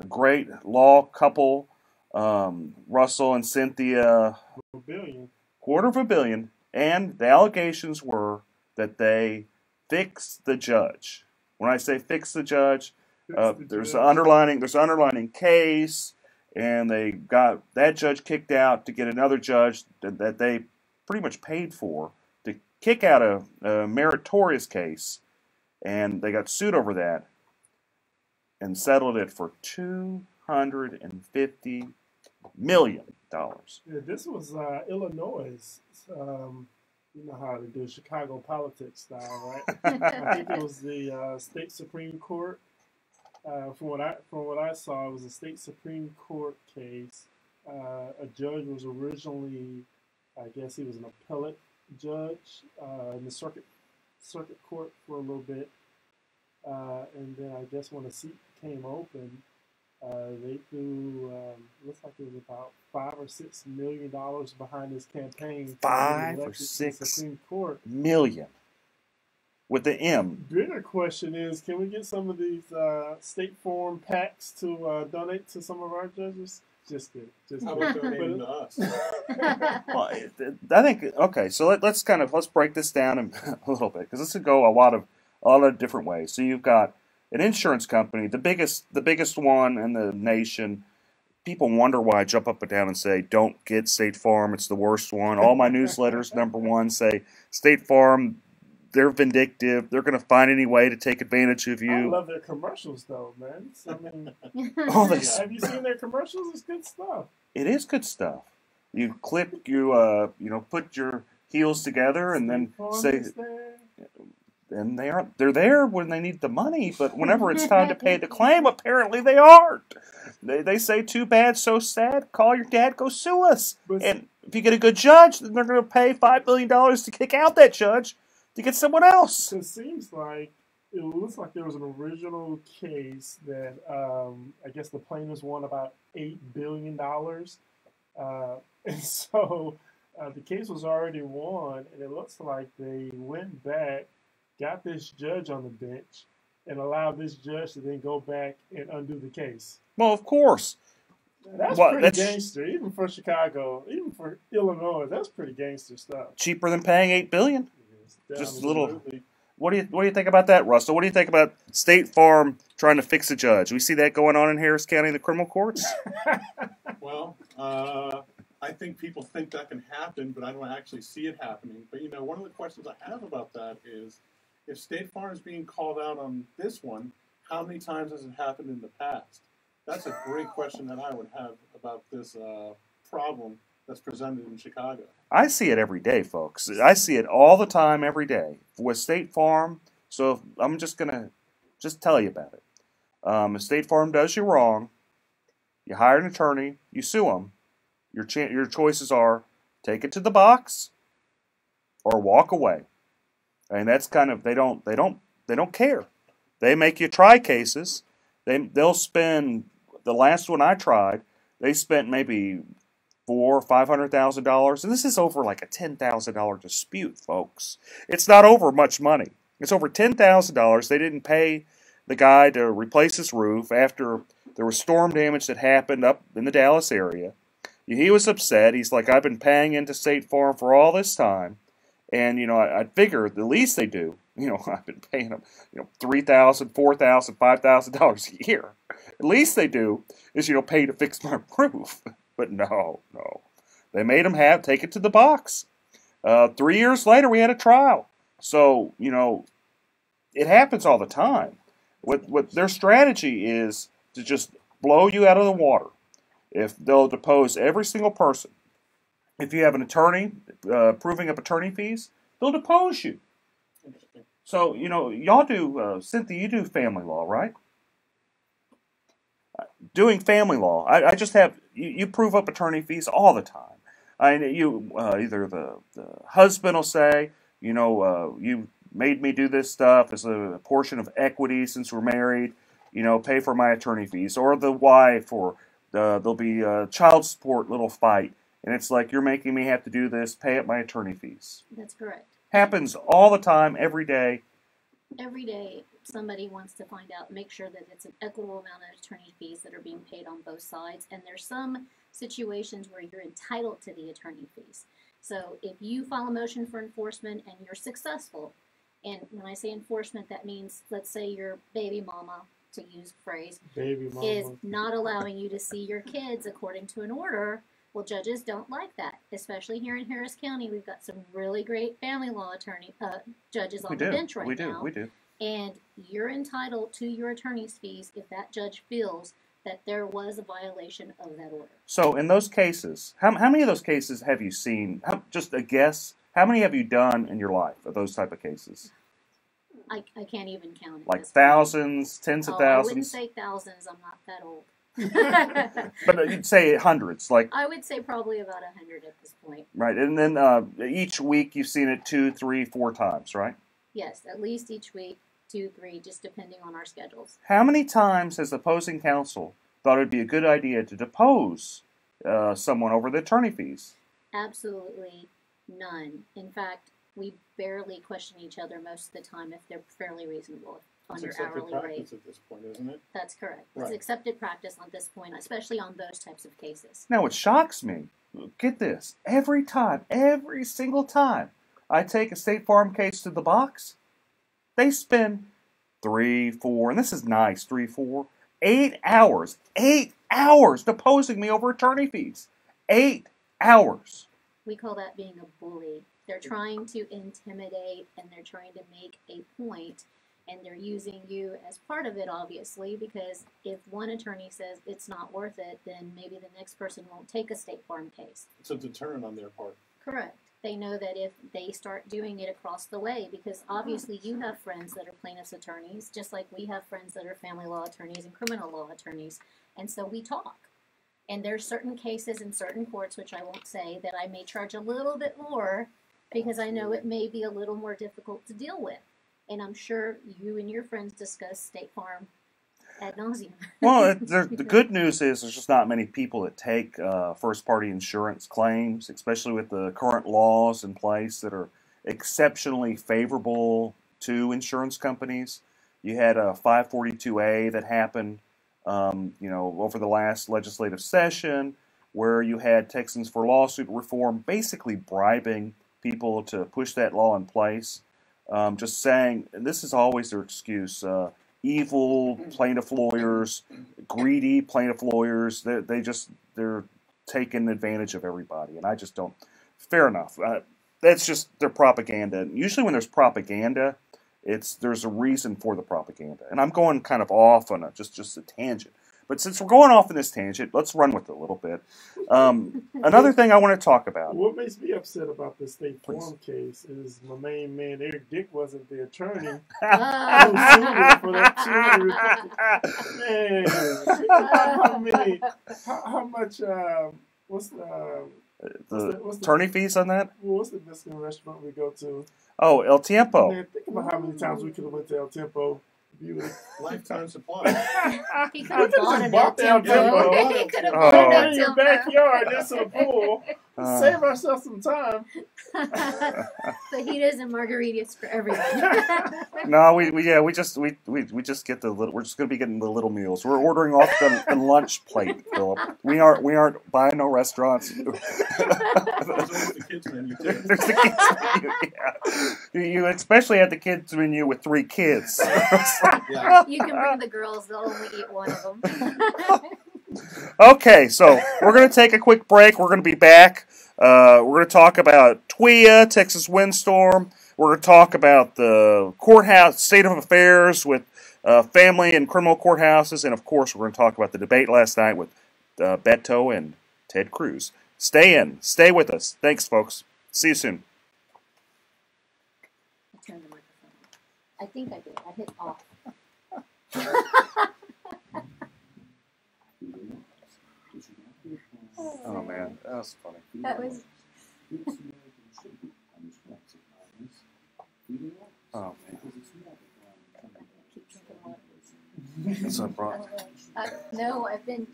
great law couple, Russell and Cynthia. $250 million. And the allegations were that they fixed the judge. When I say fix the judge, there's an underlining case, and they got that judge kicked out to get another judge that they pretty much paid for to kick out a meritorious case, and they got sued over that and settled it for $250 million. Yeah, this was Illinois. You know how they do Chicago politics style, right? I think it was the state Supreme Court. From what I saw, it was a state Supreme Court case. A judge was originally, I guess he was an appellate judge in the circuit court for a little bit, and then I guess when the seat came open, they threw looks like it was about $5 or $6 million behind this campaign. $5 or $6 million with the M. Bigger question is, can we get some of these State Farm PACs to donate to some of our judges? Just kidding. How about donating to us? Well, I think okay. So let's break this down a little bit, because this could go a lot of different ways. So you've got an insurance company, the biggest one in the nation. People wonder why I jump up and down and say, don't get State Farm, it's the worst one. All my newsletters, #1, say State Farm, they're vindictive, they're going to find any way to take advantage of you. I love their commercials, though, man. I mean, have you seen their commercials? It's good stuff. It is good stuff. You put your heels together and then say, and they're there when they need the money, but whenever it's time to pay the claim, apparently they aren't. They say, too bad, so sad, call your dad, go sue us. And if you get a good judge, then they're going to pay $5 million to kick out that judge to get someone else. It seems like, it looks like there was an original case that I guess the plaintiffs won about $8 billion. And so the case was already won, and it looks like they went back, got this judge on the bench, and allowed this judge to then go back and undo the case. Well, of course. That's pretty gangster, even for Chicago, even for Illinois. That's pretty gangster stuff. Cheaper than paying $8 billion. Just a little. What do you think about that, Russell? What do you think about State Farm trying to fix a judge? We see that going on in Harris County, the criminal courts. Well, I think people think that can happen, but I don't actually see it happening. But one of the questions I have about that is, if State Farm is being called out on this one, how many times has it happened in the past? That's a great question that I would have about this problem that's presented in Chicago. I see it every day, folks. I see it all the time, every day with State Farm. So I'm just gonna tell you about it. If State Farm does you wrong, you hire an attorney, you sue them. Your choices are take it to the box or walk away. And that's kind of they don't care. They make you try cases. They'll spend, the last one I tried, they spent maybe $400,000 or $500,000, and this is over like a $10,000 dispute, folks. It's not over much money. It's over $10,000. They didn't pay the guy to replace his roof after there was storm damage that happened up in the Dallas area. He was upset. He's like, I've been paying into State Farm for all this time, and I figure the least they do. I've been paying them, $3,000, $4,000, $5,000 a year. At least they do is, pay to fix my roof. But no. They made him take it to the box. 3 years later, we had a trial. So, it happens all the time. What their strategy is to just blow you out of the water. If they'll depose every single person. If you have an attorney proving up attorney fees, they'll depose you. So, y'all do, Cynthia, you do family law, right? Doing family law, I just have, you prove up attorney fees all the time. Either the husband will say, you made me do this stuff as a portion of equity since we're married, pay for my attorney fees. Or the wife, or there'll be a child support little fight. And it's like, you're making me have to do this, pay up my attorney fees. That's correct. Happens all the time, every day. Every day, somebody wants to find out, make sure that it's an equitable amount of attorney fees that are being paid on both sides. And there's some situations where you're entitled to the attorney fees. So if you file a motion for enforcement and you're successful, and when I say enforcement, that means, let's say your baby mama, to use the phrase, is not allowing you to see your kids according to an order. Well, judges don't like that, especially here in Harris County. We've got some really great family law judges on the bench right now. We do. And you're entitled to your attorney's fees if that judge feels that there was a violation of that order. So in those cases, how many of those cases have you seen? Just a guess. How many have you done in your life of those type of cases? I can't even count it. Like thousands, tens of thousands? I wouldn't say thousands. I'm not that old. But you'd say hundreds, like I would say probably about 100 at this point. Right, and then each week you've seen it 2, 3, 4 times, right? Yes, at least each week, 2, 3, just depending on our schedules. How many times has the opposing counsel thought it'd be a good idea to depose someone over the attorney fees? Absolutely none. In fact, we barely question each other most of the time if they're fairly reasonable. On your hourly rate. At this point, isn't it? That's correct. Right. It's accepted practice on this point, especially on those types of cases. Now, what shocks me, get this, every single time I take a State Farm case to the box, they spend 3, 4, and this is nice, 3, 4, 8 hours deposing me over attorney fees. 8 hours. We call that being a bully. They're trying to intimidate, and they're trying to make a point. And they're using you as part of it, obviously, because if one attorney says it's not worth it, then maybe the next person won't take a State Farm case. It's a deterrent on their part. Correct. They know that if they start doing it across the way, because obviously you have friends that are plaintiffs' attorneys, just like we have friends that are family law attorneys and criminal law attorneys, and so we talk. And there's certain cases in certain courts, which I won't say, that I may charge a little bit more because I know it may be a little more difficult to deal with. And I'm sure you and your friends discuss State Farm ad nauseum. Well, the good news is there's just not many people that take first-party insurance claims, especially with the current laws in place that are exceptionally favorable to insurance companies. You had a 542A that happened, over the last legislative session, where you had Texans for Lawsuit Reform basically bribing people to push that law in place. Just saying, and this is always their excuse, evil plaintiff lawyers, greedy plaintiff lawyers, they're taking advantage of everybody, and I just don't, fair enough. That's just their propaganda. Usually when there's propaganda, there's a reason for the propaganda. And I'm going kind of off on just a tangent. But since we're going off in this tangent, let's run with it a little bit. Another thing I want to talk about. What makes me upset about the State Farm case is my main man Eric Dick wasn't the attorney. Who sued him for that man, how much? What's the attorney fees on that? What's the Mexican restaurant we go to? Oh, El Tiempo. Man, think about how many times we could have went to El Tiempo. Lifetime supply. He could have bought an El Tiempo. He could have bought an El in your Tiempo. backyard, just a pool. Save ourselves some time. Fajitas and margaritas for everyone. No, we just get the little. We're just gonna be getting the little meals. We're ordering off the lunch plate, Philip. We aren't buying no restaurants. There's the kids menu too. There's the kids menu. Yeah. You especially at the kids menu with 3 kids. You can bring the girls; they'll only eat one of them. Okay, so we're going to take a quick break. We're going to be back. We're going to talk about TWIA, Texas windstorm. We're going to talk about the courthouse state of affairs with family and criminal courthouses. And, of course, we're going to talk about the debate last night with Beto and Ted Cruz. Stay with us. Thanks, folks. See you soon. I turned the microphone off. I think I did. I hit off. Oh, man. That was funny. That was... Oh, man. So no, I've been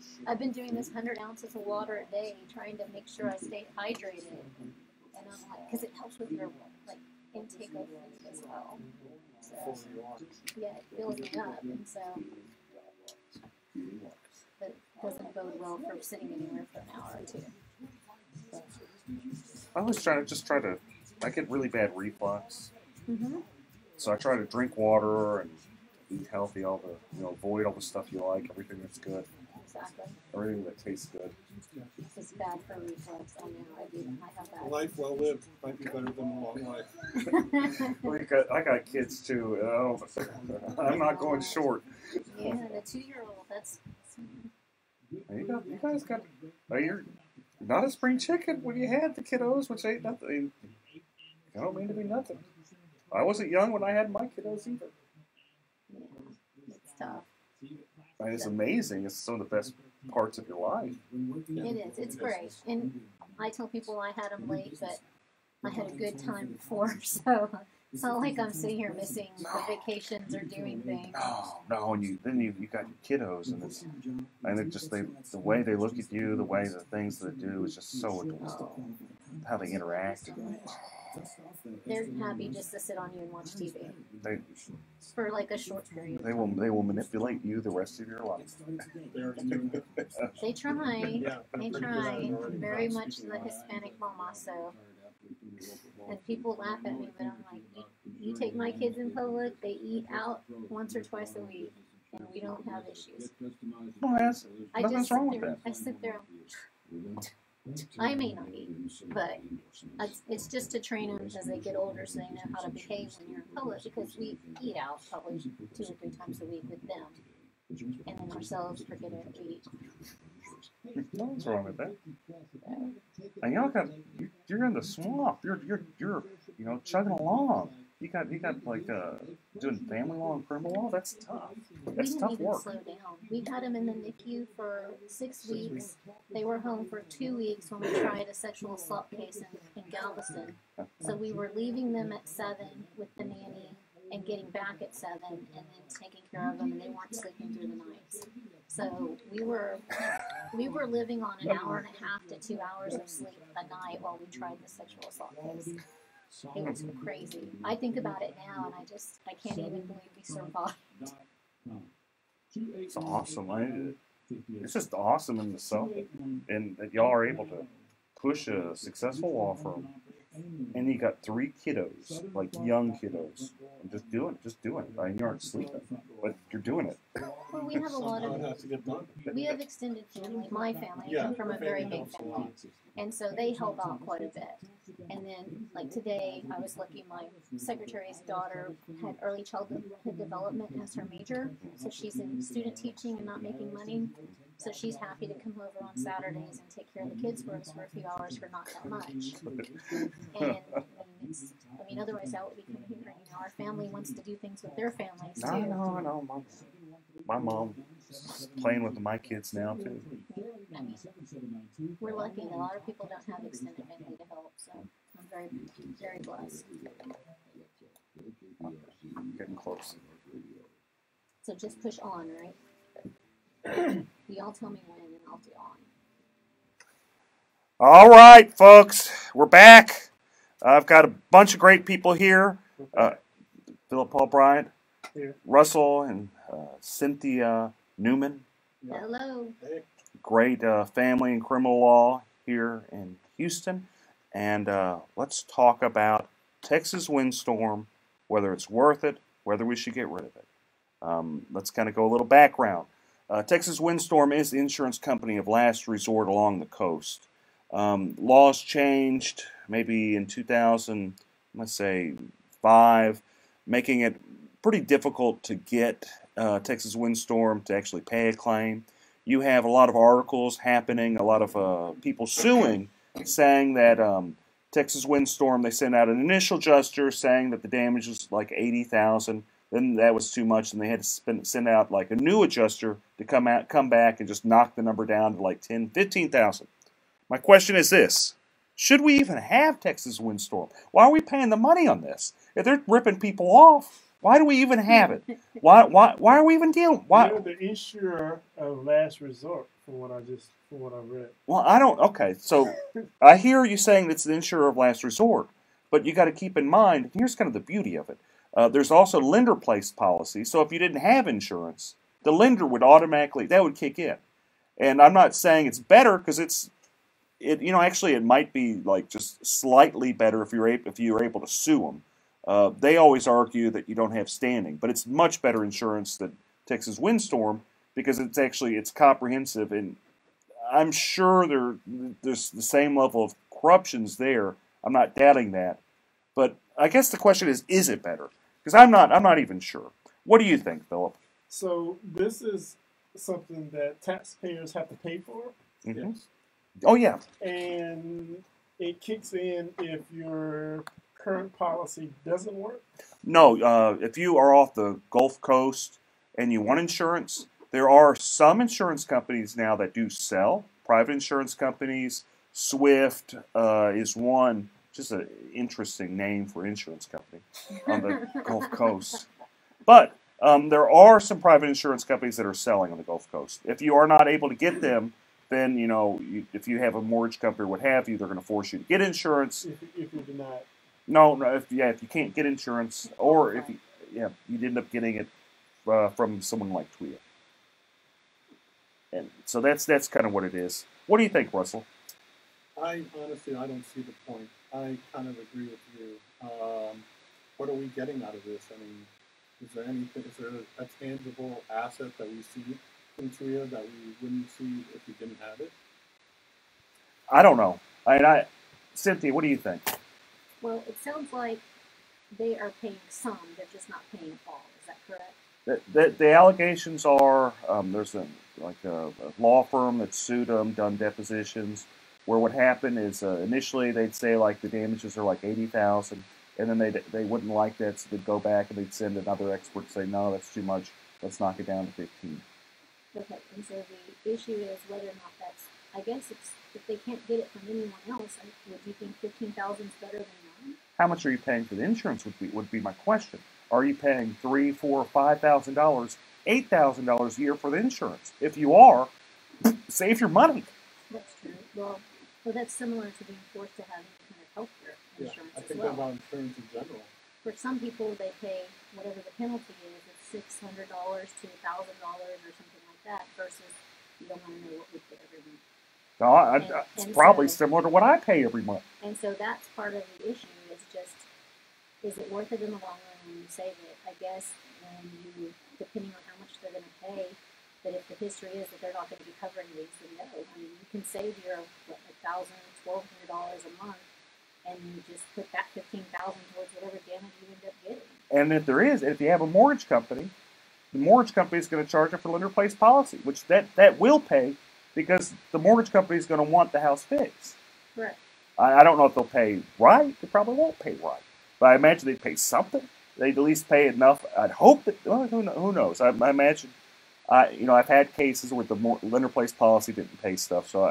doing this 100 ounces of water a day, trying to make sure I stay hydrated, and I'm like, because it helps with your like intake of food as well. So yeah, it fills me up, and so that doesn't bode well for sitting anywhere for an hour or two. I was try to. I get really bad reflux, so I try to drink water and eat healthy. All the avoid all the stuff you like. Everything that's good. Exactly. Everything that tastes good. This is bad for reflux. I know. I have that. Life well lived might be better than a long life. I got kids too. I'm not going short. Yeah, the 2-year-old. That's. You guys got. You're not a spring chicken when you had the kiddos, which ain't nothing. I don't mean to be nothing. I wasn't young when I had my kiddos either. Yeah, it's tough. And it's amazing. It's some of the best parts of your life. It is. It's great. And I tell people I had them late, but I had a good time before, so it's not like I'm sitting here missing the vacations or doing things. No, and you got your kiddos, and the way they look at you, the way the things they do is just so adorable. How they interact. They're happy just to sit on you and watch TV They for like a short period. they will manipulate you the rest of your life. They try. They try. Very much the Hispanic mama, so. And people laugh at me, but I'm like, you take my kids in public, they eat out once or twice a week, and we don't have issues. Nothing's wrong with that. I sit there. I may not eat, but it's just to train them as they get older so they know how to behave when you're in public, because we eat out probably 2 or 3 times a week with them. And then ourselves forget it, we eat. Nothing's wrong with that. And you're in the swamp. You're chugging along. You got like doing family law and criminal law. That's tough. That's we tough didn't even work. slow down. We had them in the NICU for 6 weeks. They were home for 2 weeks when we tried a sexual assault case in Galveston. So we were leaving them at 7 with the nanny and getting back at 7 and then taking care of them, and they weren't sleeping through the nights. So we were living on an hour and a half to 2 hours of sleep a night while we tried the sexual assault case. It was crazy. I think about it now, and I can't even believe we survived. It's awesome. It's just awesome in itself, and that y'all are able to push a successful law firm and you got 3 kiddos, like young kiddos, and just doing it. I mean, you aren't sleeping, but you're doing it. Well, we have a lot of, we have extended family. My family, I come from a very big family, and so they help out quite a bit. And then, like today, I was lucky my secretary's daughter had early childhood development as her major, so she's in student teaching and not making money. So she's happy to come over on Saturdays and take care of the kids for us for a few hours for not that much. And I mean, otherwise I would be coming here. You know, our family wants to do things with their families too. No. My mom's playing with my kids now too. I mean, we're lucky. A lot of people don't have extended family to help, so I'm very, very blessed. Getting close. So just push on, right? You all tell me when, and I'll do on. All right, folks, we're back. I've got a bunch of great people here. Philip Paul Bryant, Here. Russell, and Cynthia Newman. Hello. Great family and criminal law here in Houston. And let's talk about Texas windstorm, whether it's worth it, whether we should get rid of it. Let's kind of go a little background. Texas Windstorm is the insurance company of last resort along the coast. Laws changed maybe in 2000, let's say 5, making it pretty difficult to get Texas Windstorm to actually pay a claim. You have a lot of articles happening, a lot of people suing, saying that Texas Windstorm, they sent out an initial adjuster saying that the damage was like $80,000. Then that was too much, and they had to send out like a new adjuster to come back and just knock the number down to like $10,000, $15,000. My question is this: should we even have Texas Windstorm? Why are we paying the money on this? If they're ripping people off, why do we even have it? Why are we even dealing? Why? You're the insurer of last resort, from what I read. Well, I don't. Okay, so I hear you saying it's the insurer of last resort, but you got to keep in mind. Here's kind of the beauty of it. There's also lender-placed policy, so if you didn't have insurance, the lender would that would kick in. And I'm not saying it's better because actually it might be like just slightly better if you're able to sue them. They always argue that you don't have standing, but it's much better insurance than Texas Windstorm because it's comprehensive, and I'm sure there's the same level of corruptions there. I'm not doubting that, but I guess the question is it better? Because I'm not even sure. What do you think, Philip? So this is something that taxpayers have to pay for. Mm-hmm. Oh yeah. And it kicks in if your current policy doesn't work. No, if you are off the Gulf Coast and you want insurance, there are some insurance companies now that do sell. Private insurance companies. Swift is one. Just an interesting name for insurance company on the Gulf Coast. But there are some private insurance companies that are selling on the Gulf Coast. If you are not able to get them, then if you have a mortgage company or what have you, they're going to force you to get insurance. If you're denied. No, if you can't get insurance, or if you'd end up getting it from someone like TWIA. And so that's kind of what it is. What do you think, Russell? I don't see the point. I kind of agree with you. What are we getting out of this? I mean, is there a tangible asset that we see from TWIA that we wouldn't see if we didn't have it? I don't know. Cynthia, what do you think? Well, it sounds like they are paying some, they're just not paying all. Is that correct? The allegations are there's a law firm that sued them, done depositions, where what happened is initially they'd say like the damages are like $80,000, and then they wouldn't like that, so they'd go back and they'd send another expert and say, no, that's too much, let's knock it down to 15. Okay, and so the issue is whether or not that's, I guess it's, if they can't get it from anyone else, would you think 15,000 is better than none? How much are you paying for the insurance would be my question. Are you paying $3,000, $4,000, $5,000, $8,000 a year for the insurance? If you are, save your money. That's true. Well, that's similar to being forced to have any kind of health care insurance I as think well. about insurance in general. For some people, they pay whatever the penalty is. It's $600 to $1,000 or something like that, versus you don't want to know what we pay every month. No, it's and probably so, similar to what I pay every month. And so that's part of the issue is just, is it worth it in the long run when you save it? I guess when you, depending on how much they're going to pay, but if the history is that they're not going to be covering these, then no. I mean, you can save your, what, $1,000, $1,200 a month, and you just put that $15,000 towards whatever damage you end up getting. And if there is, if you have a mortgage company, the mortgage company is going to charge you for lender-placed policy, which that will pay because the mortgage company is going to want the house fixed. Correct. I don't know if they'll pay right. They probably won't pay right. But I imagine they'd pay something. They'd at least pay enough. I'd hope that, well, who knows? I imagine, I've had cases where the lender-placed policy didn't pay stuff, so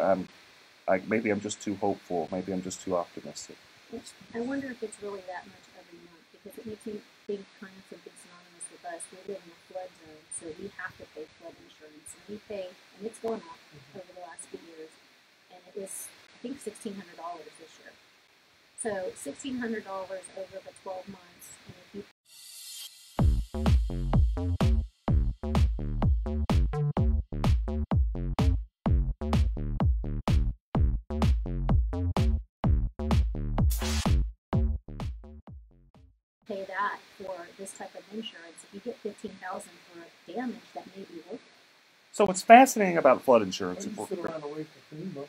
maybe I'm just too hopeful. Maybe I'm just too optimistic. I wonder if it's really that much every month, because it makes me think clients have been synonymous with us. We live in a flood zone, so we have to pay flood insurance, and we pay, and it's going up over the last few years, and it was, I think, $1,600 this year. So $1,600 over the 12 months, and if you pay that for this type of insurance, if you get $15,000 for damage, that may be worth it. So what's fascinating about flood insurance? Sit around and wait for FEMA.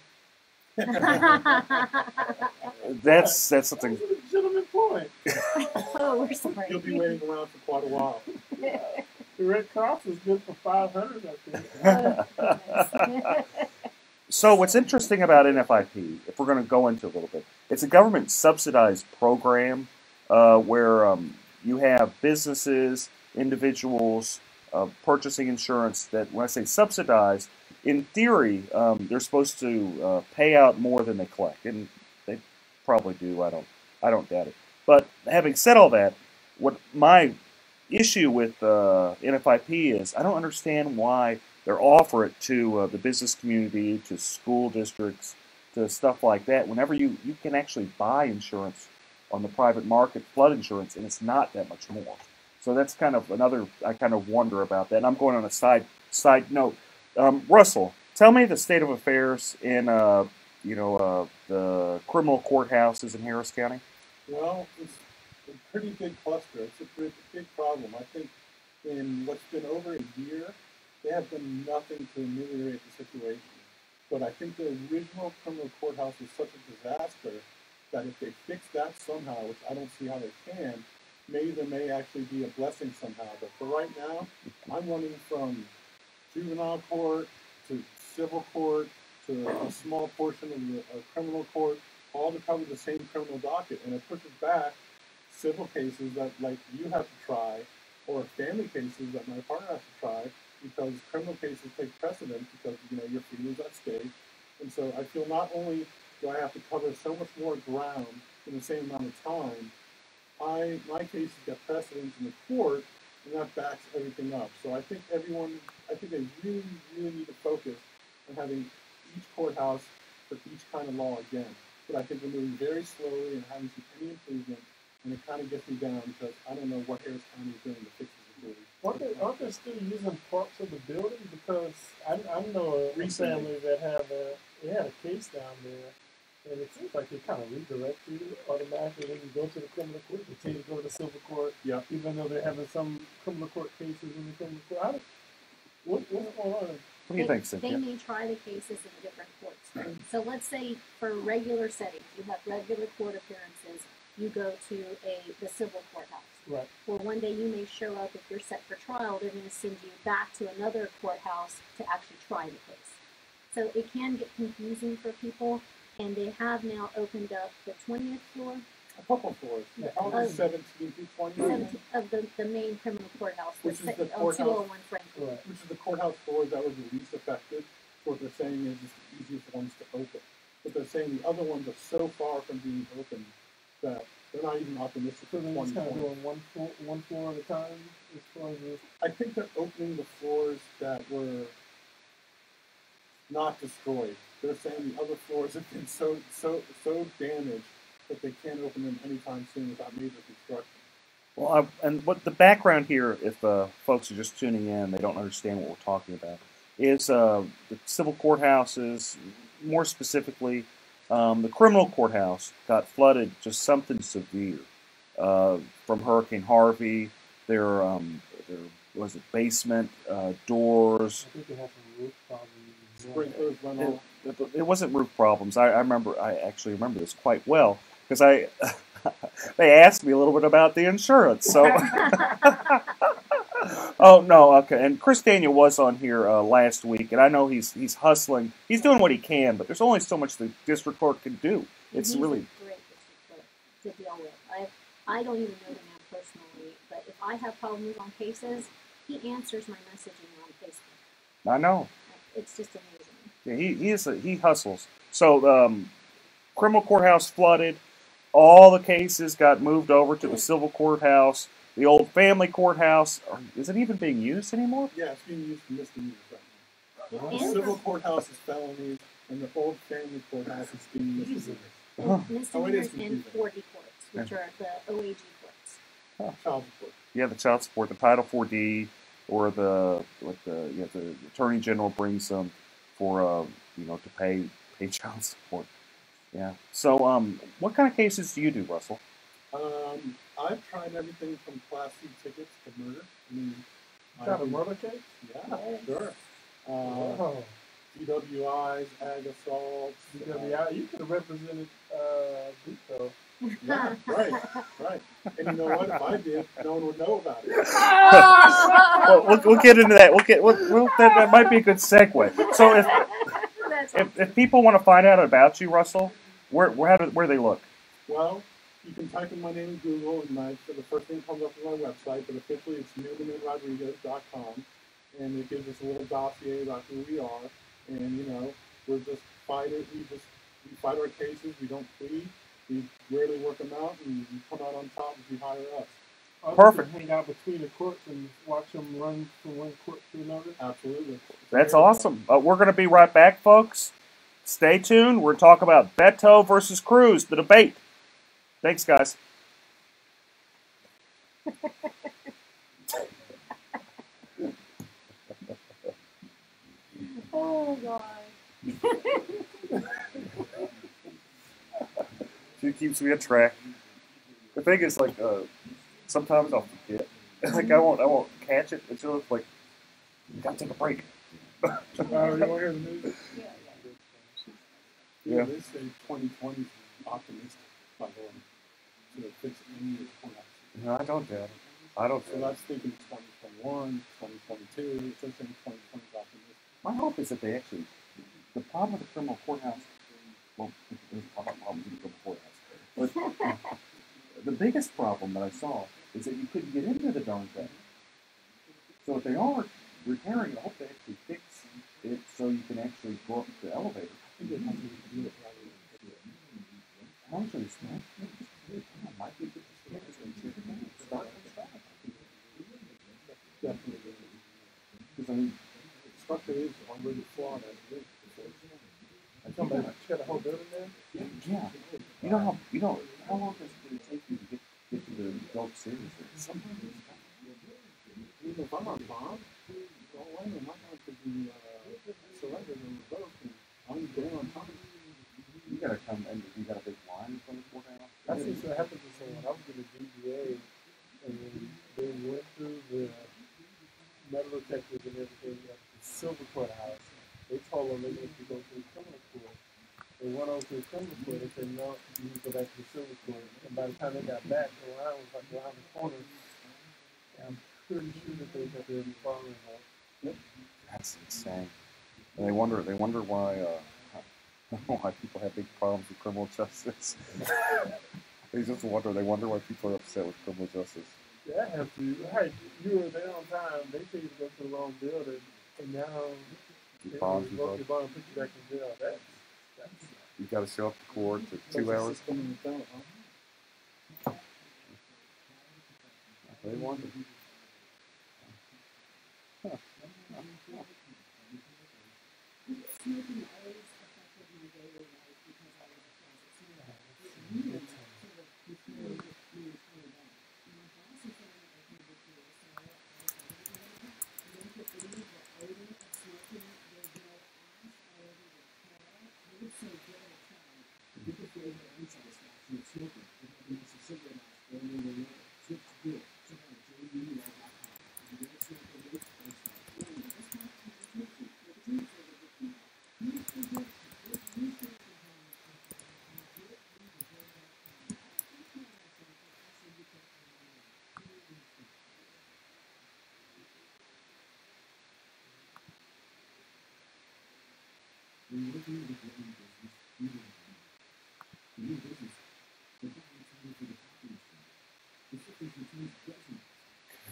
That's something. That's a legitimate point. Oh, we're sorry. You'll be waiting around for quite a while. The Red Cross is good for 500, I think. So what's interesting about NFIP, if we're going to go into a little bit, it's a government subsidized program where you have businesses, individuals purchasing insurance that, when I say subsidized, in theory, they're supposed to pay out more than they collect, and they probably do. I don't doubt it. But having said all that, what my issue with NFIP is, I don't understand why they offer it to the business community, to school districts, to stuff like that. Whenever you can actually buy insurance on the private market, flood insurance, and it's not that much more. So that's kind of another. I kind of wonder about that. And I'm going on a side note. Russell, tell me the state of affairs in the criminal courthouses in Harris County. Well, it's a pretty big cluster. It's a big problem. I think in what's been over a year, they have done nothing to ameliorate the situation. But I think the original criminal courthouse was such a disaster that if they fix that somehow, which I don't see how they can, maybe there may actually be a blessing somehow. But for right now, I'm running from juvenile court to civil court to a small portion of the criminal court, all to cover the same criminal docket. And it pushes back civil cases that, like, you have to try, or family cases that my partner has to try, because criminal cases take precedence because, your freedom's at stake. And so I feel not only do I have to cover so much more ground in the same amount of time, my cases get precedence in the court, and that backs everything up. So I think they really, really need to focus on having each courthouse for each kind of law again. But I think we're moving very slowly and haven't seen any improvement, and it kind of gets me down because I don't know what Harris County is doing to fix the security. Aren't they still using parts of the building? Because I know a family that had a case down there, and it seems like they kind of redirect you automatically when you go to the criminal court. They tell you to go to the civil court, even though they're having some criminal court cases in the criminal court. What's going on? What do you think, They Cynthia? may try the cases in different courts. So let's say for regular settings, you have regular court appearances, you go to the civil courthouse. Right. Well, one day you may show up, if you're set for trial, they're going to send you back to another courthouse to actually try the case. So it can get confusing for people, and they have now opened up the 20th floor. A couple floors. Of 17 through 20. Of the main criminal courthouse, Which is the on courthouse, 201 Franklin. which is the courthouse floor that was the least affected. What they're saying is it's the easiest ones to open. But they're saying the other ones are so far from being open that they're not even optimistic for So they're just kind of 2020. doing one floor at a time as far as this. I think they're opening the floors that were not destroyed. They're saying the other floors have been so damaged that they can't open them anytime soon without major construction. Well, and what the background here, if folks are just tuning in, they don't understand what we're talking about, is the civil courthouses. more specifically, the criminal courthouse got flooded, just something severe, from Hurricane Harvey. There was a basement, doors. I think they have some roof problems. Sprinklers went off. It wasn't roof problems. I actually remember this quite well because they asked me a little bit about the insurance. So, oh no, okay. And Chris Daniel was on here last week, and I know he's hustling. He's doing what he can, but there's only so much the district court can do. It's He's really a great district clerk to deal with. I don't even know the man personally, but if I have problems on cases, he answers my messaging on Facebook. I know. It's just amazing. Yeah, he hustles. So criminal courthouse flooded. All the cases got moved over to the civil courthouse. The old family courthouse, is it even being used anymore? Yeah, it's being used for misdemeanors right now. Yeah. The civil courthouse is felonies, and the old family courthouse is being used for Misdemeanors and 4D courts, which are the OAG courts. child support. Yeah, the child support, the Title 4D, or the Attorney General brings them for to pay child support. Yeah. So what kind of cases do you do, Russell? I've tried everything from Class C tickets to murder. I mean, Got a murder case? Yeah, sure. DWIs, ag assaults. DWI, you could have represented Vito. Yeah, right. And you know what? If I did, no one would know about it. Well, we'll get into that. That might be a good segue. So if people want to find out about you, Russell, where do they look? Well, you can type in my name in Google, and the first thing that comes up is my website, but officially it's NewmanandRodriguez.com, and it gives us a little dossier about who we are, and we're just fighters. We fight our cases. We don't plead. We rarely work them out, and we come out on top if you hire us. Perfect. Hang out between the courts and watch them run from one court to another. Absolutely. That's awesome. We're going to be right back, folks. Stay tuned. We're talking about Beto versus Cruz, the debate. Thanks, guys. Oh, God. She keeps me on track. The thing is, sometimes I'll forget. I won't catch it until it's like, you gotta take a break. You want to hear the news? Yeah. They say 2020 is optimistic, by the way, to fix any of the points. No, I don't doubt it. I don't. So that's thinking 2021, 2022. It's just saying 2020 is optimistic. My hope is that they actually. The problem with the criminal courthouse. Well, there's a lot of problems with the criminal courthouse. But the biggest problem that I saw is that you couldn't get into the darn thing. So if they are repairing it, I hope they actually fix it so you can actually go up the elevator. I think they have to do it right. How much are they spent? Might be a good start. Definitely. Because I mean, the structure is already flawed as it is. Somebody got a whole building there? Yeah. You know how long does it take you to get to the adult series? Sometimes even if I'm on bond, well, wait a minute, my bond could be surrendered and revoked, and I'm there on time. You gotta come and you got a big line in front of the courthouse. That's what happened to someone. I was in the DBA, and they went through the metal detectors and everything at the Silver Courthouse. They told them they needed to go to the criminal court. They went over to the criminal court and said, no, you need to go back to the civil court. And by the time they got back, the line was like around the corner. And I'm pretty sure that they got their following up. Yep. That's insane. And they wonder why people have big problems with criminal justice. They wonder why people are upset with criminal justice. Yeah, I have to. Hey, you were there on time. They told you to go to the wrong building, and now they revoke your bond and put you back in jail. That's you got to show up to court for 2 hours. They wonder. Huh. Smoking always affected my daily life because I was a closet smoker.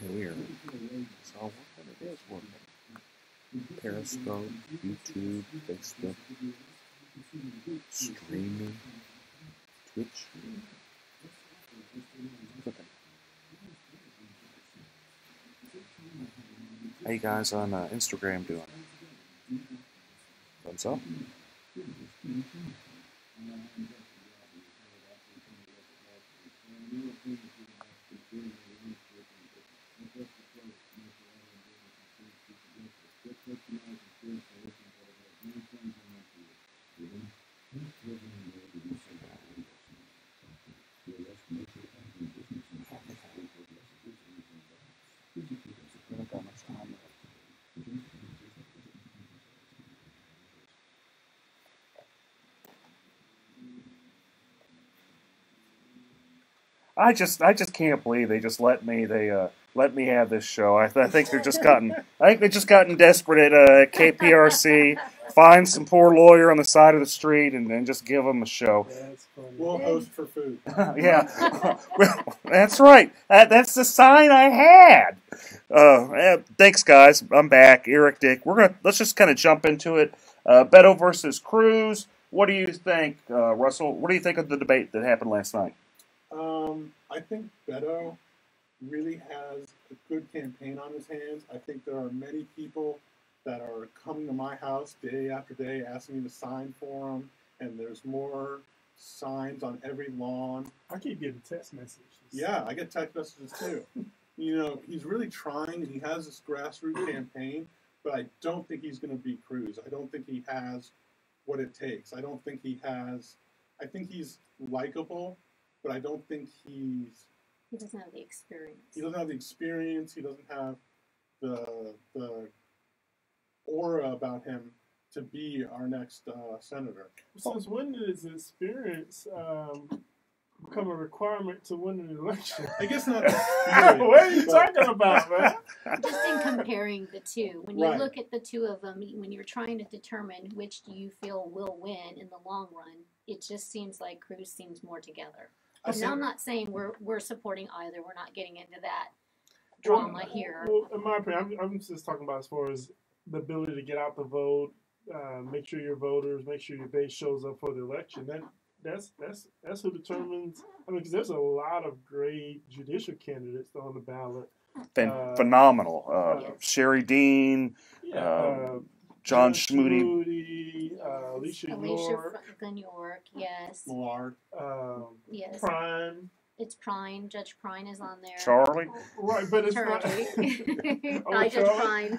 Weird. So what it is working. Periscope, YouTube, Facebook, streaming, Twitch. How you guys on Instagram doing? Thumbs up? I just can't believe they just let me let me have this show. I think they're just gotten desperate at KPRC. Find some poor lawyer on the side of the street and then just give them a show. We'll host for food. Yeah, well, that's right. That's the sign I had. Thanks, guys. I'm back. Eric Dick. Let's just kind of jump into it. Beto versus Cruz. What do you think, Russell? What do you think of the debate that happened last night? I think Beto really has a good campaign on his hands. I think there are many people that are coming to my house day after day asking me to sign for them, and there's more signs on every lawn. I keep getting text messages. Yeah, I get text messages too. You know, he's really trying, and he has this grassroots campaign, but I don't think he's going to beat Cruz. I don't think he has what it takes. I think he's likable, but I don't think he doesn't have the experience. He doesn't have the experience. He doesn't have the aura about him to be our next senator. Since when did his experience become a requirement to win an election? I guess not. What are you talking about, man? Just in comparing the two, when you Right. look at the two of them, when you're trying to determine which do you feel will win in the long run, it just seems like Cruz seems more together. And I'm not saying we're supporting either. We're not getting into that drama here. Well, in my opinion, I'm just talking about as far as the ability to get out the vote, make sure your voters, make sure your base shows up for the election. That's who determines. I mean, because there's a lot of great judicial candidates on the ballot. Phenomenal. Sherry Dean, John Schmoody. Alicia York, yes. Millard. Yes. Prime. It's Prine. Judge Prine is on there. Charlie? Right, but it's not. Hi, Judge Prine.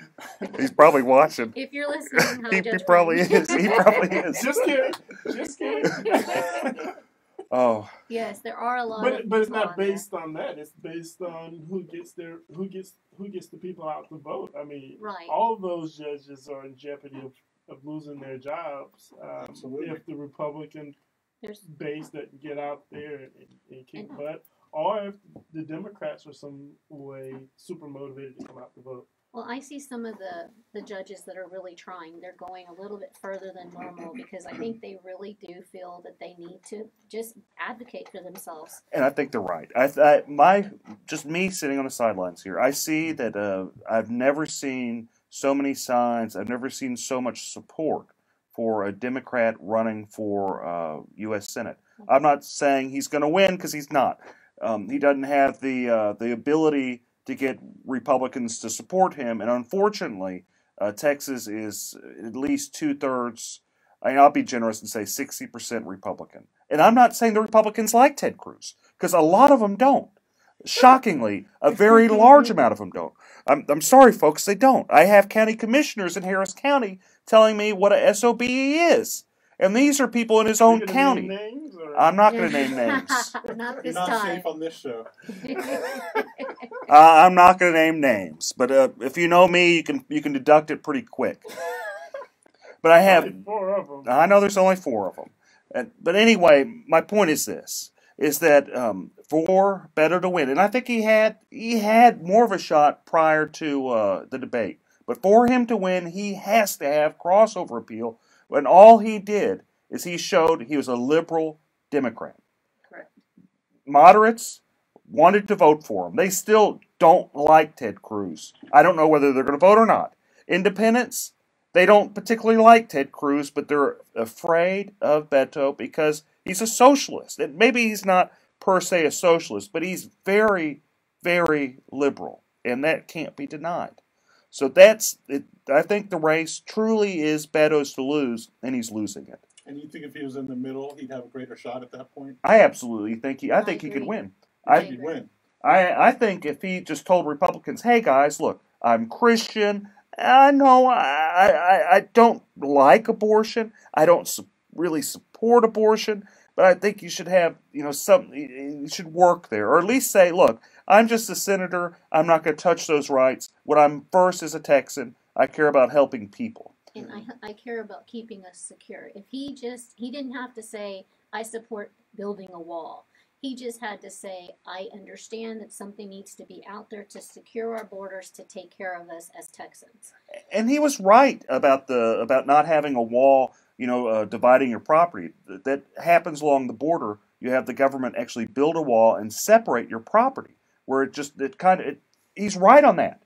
He's probably watching. If you're listening, hi, Judge He probably Prine. is. He probably is. Just kidding. Just kidding. Oh. Yes, there are a lot. But it's not based on that. It's based on who gets the people out to vote. I mean, right. All of those judges are in jeopardy of losing their jobs if the Republican base doesn't get out there and kick butt, or if the Democrats are some way super motivated to come out to vote. Well, I see some of the judges that are really trying. They're going a little bit further than normal because I think they really do feel that they need to just advocate for themselves. And I think they're right. Just me sitting on the sidelines here, I see that I've never seen so many signs. I've never seen so much support for a Democrat running for U.S. Senate. I'm not saying he's going to win because he's not. He doesn't have the ability to get Republicans to support him, and unfortunately, Texas is at least 2/3. I'll be generous and say 60% Republican. And I'm not saying the Republicans like Ted Cruz, because a lot of them don't. Shockingly, a very large amount of them don't. I'm sorry, folks, they don't. I have county commissioners in Harris County telling me what a SOB he is. And these are people in his own county. I'm not going to name names. Not this You're not time. safe on this show. I'm not going to name names, but if you know me, you can deduct it pretty quick. But I have 4 of them. I know there's only 4 of them. But anyway, my point is this: is that for Beto to win, and I think he had more of a shot prior to the debate. But for him to win, he has to have crossover appeal And all he did is he showed he was a liberal Democrat. Correct. Moderates wanted to vote for him. They still don't like Ted Cruz. I don't know whether they're going to vote or not. Independents, they don't particularly like Ted Cruz, but they're afraid of Beto because he's a socialist. And maybe he's not per se a socialist, but he's very, very liberal, and that can't be denied. So that's it. I think the race truly is Beto's to lose, and he's losing it. And you think if he was in the middle, he'd have a greater shot at that point? I absolutely think I think he could win. He'd win. I think if he just told Republicans, "Hey guys, look, I'm Christian. I know I don't like abortion. I don't really support abortion, but I think you should have you should work there, or at least say, look, I'm just a senator. I'm not going to touch those rights. What I'm first as a Texan, I care about helping people." And I care about keeping us secure. If he didn't have to say, I support building a wall. He just had to say, I understand that something needs to be out there to secure our borders, to take care of us as Texans. And he was right about not having a wall, dividing your property. That happens along the border. You have the government actually build a wall and separate your property, where he's right on that.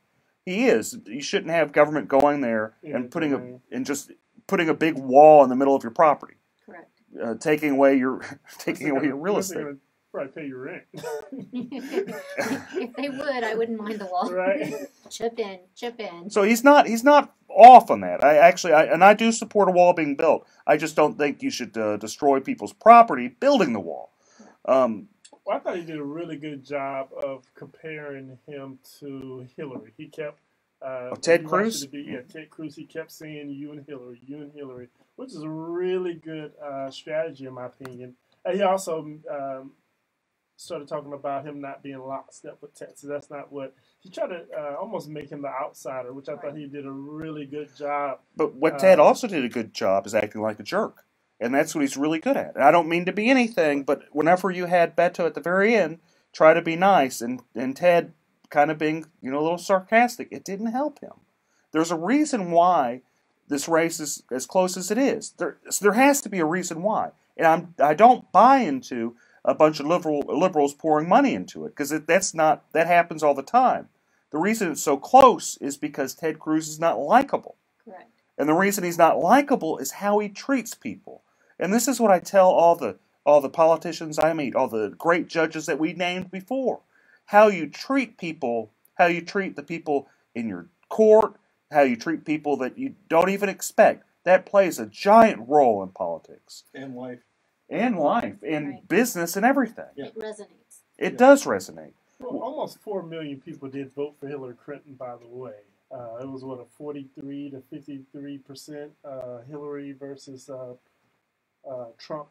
He is. You shouldn't have government going there and putting a big wall in the middle of your property. Correct. Taking away your real estate. Probably pay your rent. If they would, I wouldn't mind the wall. Right. Chip in. So he's not off on that. I do support a wall being built. I just don't think you should destroy people's property building the wall. Well, I thought he did a really good job of comparing him to Hillary. He kept Ted Cruz. Ted Cruz. He kept saying you and Hillary, which is a really good strategy in my opinion. And he also started talking about him not being lockstep with Texas. That's not what he tried to almost make him the outsider, which I thought he did a really good job. But what Ted also did a good job is acting like a jerk, and that's what he's really good at. And I don't mean to be anything, but whenever you had Beto at the very end try to be nice, and Ted kind of being a little sarcastic, it didn't help him. There's a reason why this race is as close as it is. There has to be a reason why, and I don't buy into a bunch of liberals pouring money into it, because that happens all the time. The reason it's so close is because Ted Cruz is not likable. Correct. And the reason he's not likable is how he treats people. And this is what I tell all the politicians I meet, all the great judges that we named before. How you treat people, how you treat the people in your court, how you treat people that you don't even expect. That plays a giant role in politics. And life. And business and everything. It resonates. It does resonate. Well, almost 4 million people did vote for Hillary Clinton, by the way. It was, a 43 to 53% Hillary versus Trump,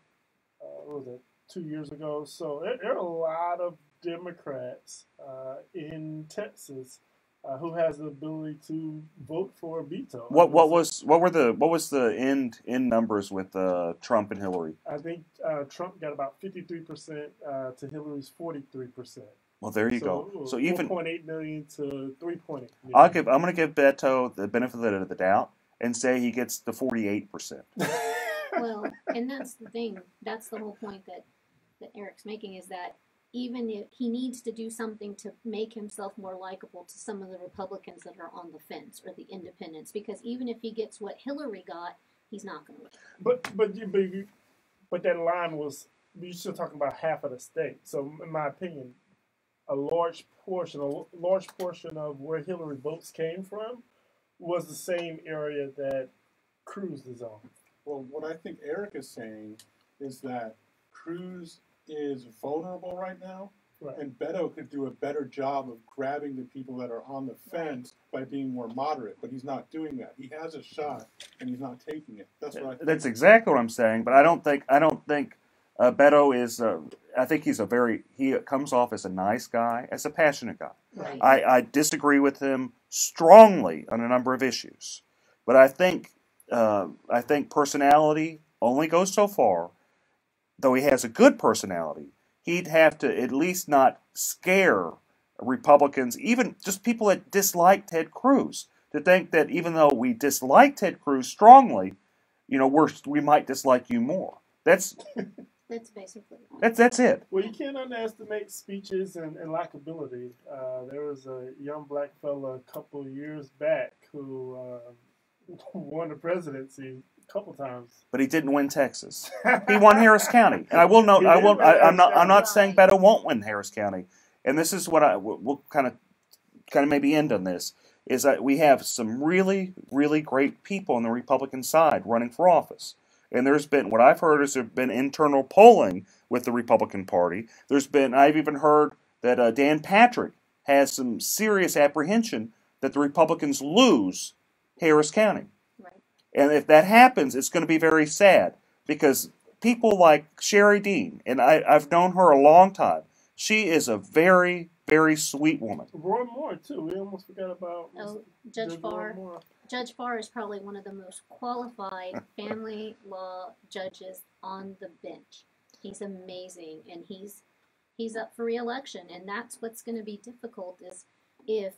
what was it, 2 years ago. So there are a lot of Democrats in Texas who has the ability to vote for Beto. What was the end numbers with Trump and Hillary? I think Trump got about 53% to Hillary's 43%. Well, there you go. So even 4.8 million to 3.8 million. I'm going to give Beto the benefit of the doubt and say he gets the 48%. Well, and that's the thing. That's the whole point that Eric's making, is that even if he needs to do something to make himself more likable to some of the Republicans that are on the fence, or the independents, because even if he gets what Hillary got, he's not going to win. But that line was, you're still talking about half of the state. So in my opinion, a large portion of where Hillary votes came from was the same area that Cruz is on. Well, what I think Eric is saying is that Cruz is vulnerable right now, and Beto could do a better job of grabbing the people that are on the fence by being more moderate, but he's not doing that. He has a shot, and he's not taking it. That's what I think. That's exactly what I'm saying, but I don't think Beto is. I think he comes off as a nice guy, as a passionate guy. Right. I disagree with him strongly on a number of issues, but I think personality only goes so far. Though he has a good personality, he'd have to at least not scare Republicans, even just people that dislike Ted Cruz, to think that even though we dislike Ted Cruz strongly, we might dislike you more. That's basically that's it. Well, you can't underestimate speeches and likability. There was a young black fella a couple years back who won the presidency a couple times. But he didn't win Texas. He won Harris County, and I will note. I'm not saying Beto won't win Harris County. And this is what we'll kind of maybe end on this, is that we have some really, really great people on the Republican side running for office. And there's been, what I've heard is there have been internal polling with the Republican Party. I've even heard that Dan Patrick has some serious apprehension that the Republicans lose Harris County. Right. And if that happens, it's going to be very sad, because people like Sherry Dean, and I've known her a long time, she is a very, very sweet woman. Roy Moore, too. We almost forgot about Judge Farr. Judge Farr is probably one of the most qualified family law judges on the bench. He's amazing, and he's up for re-election, and that's what's going to be difficult, is if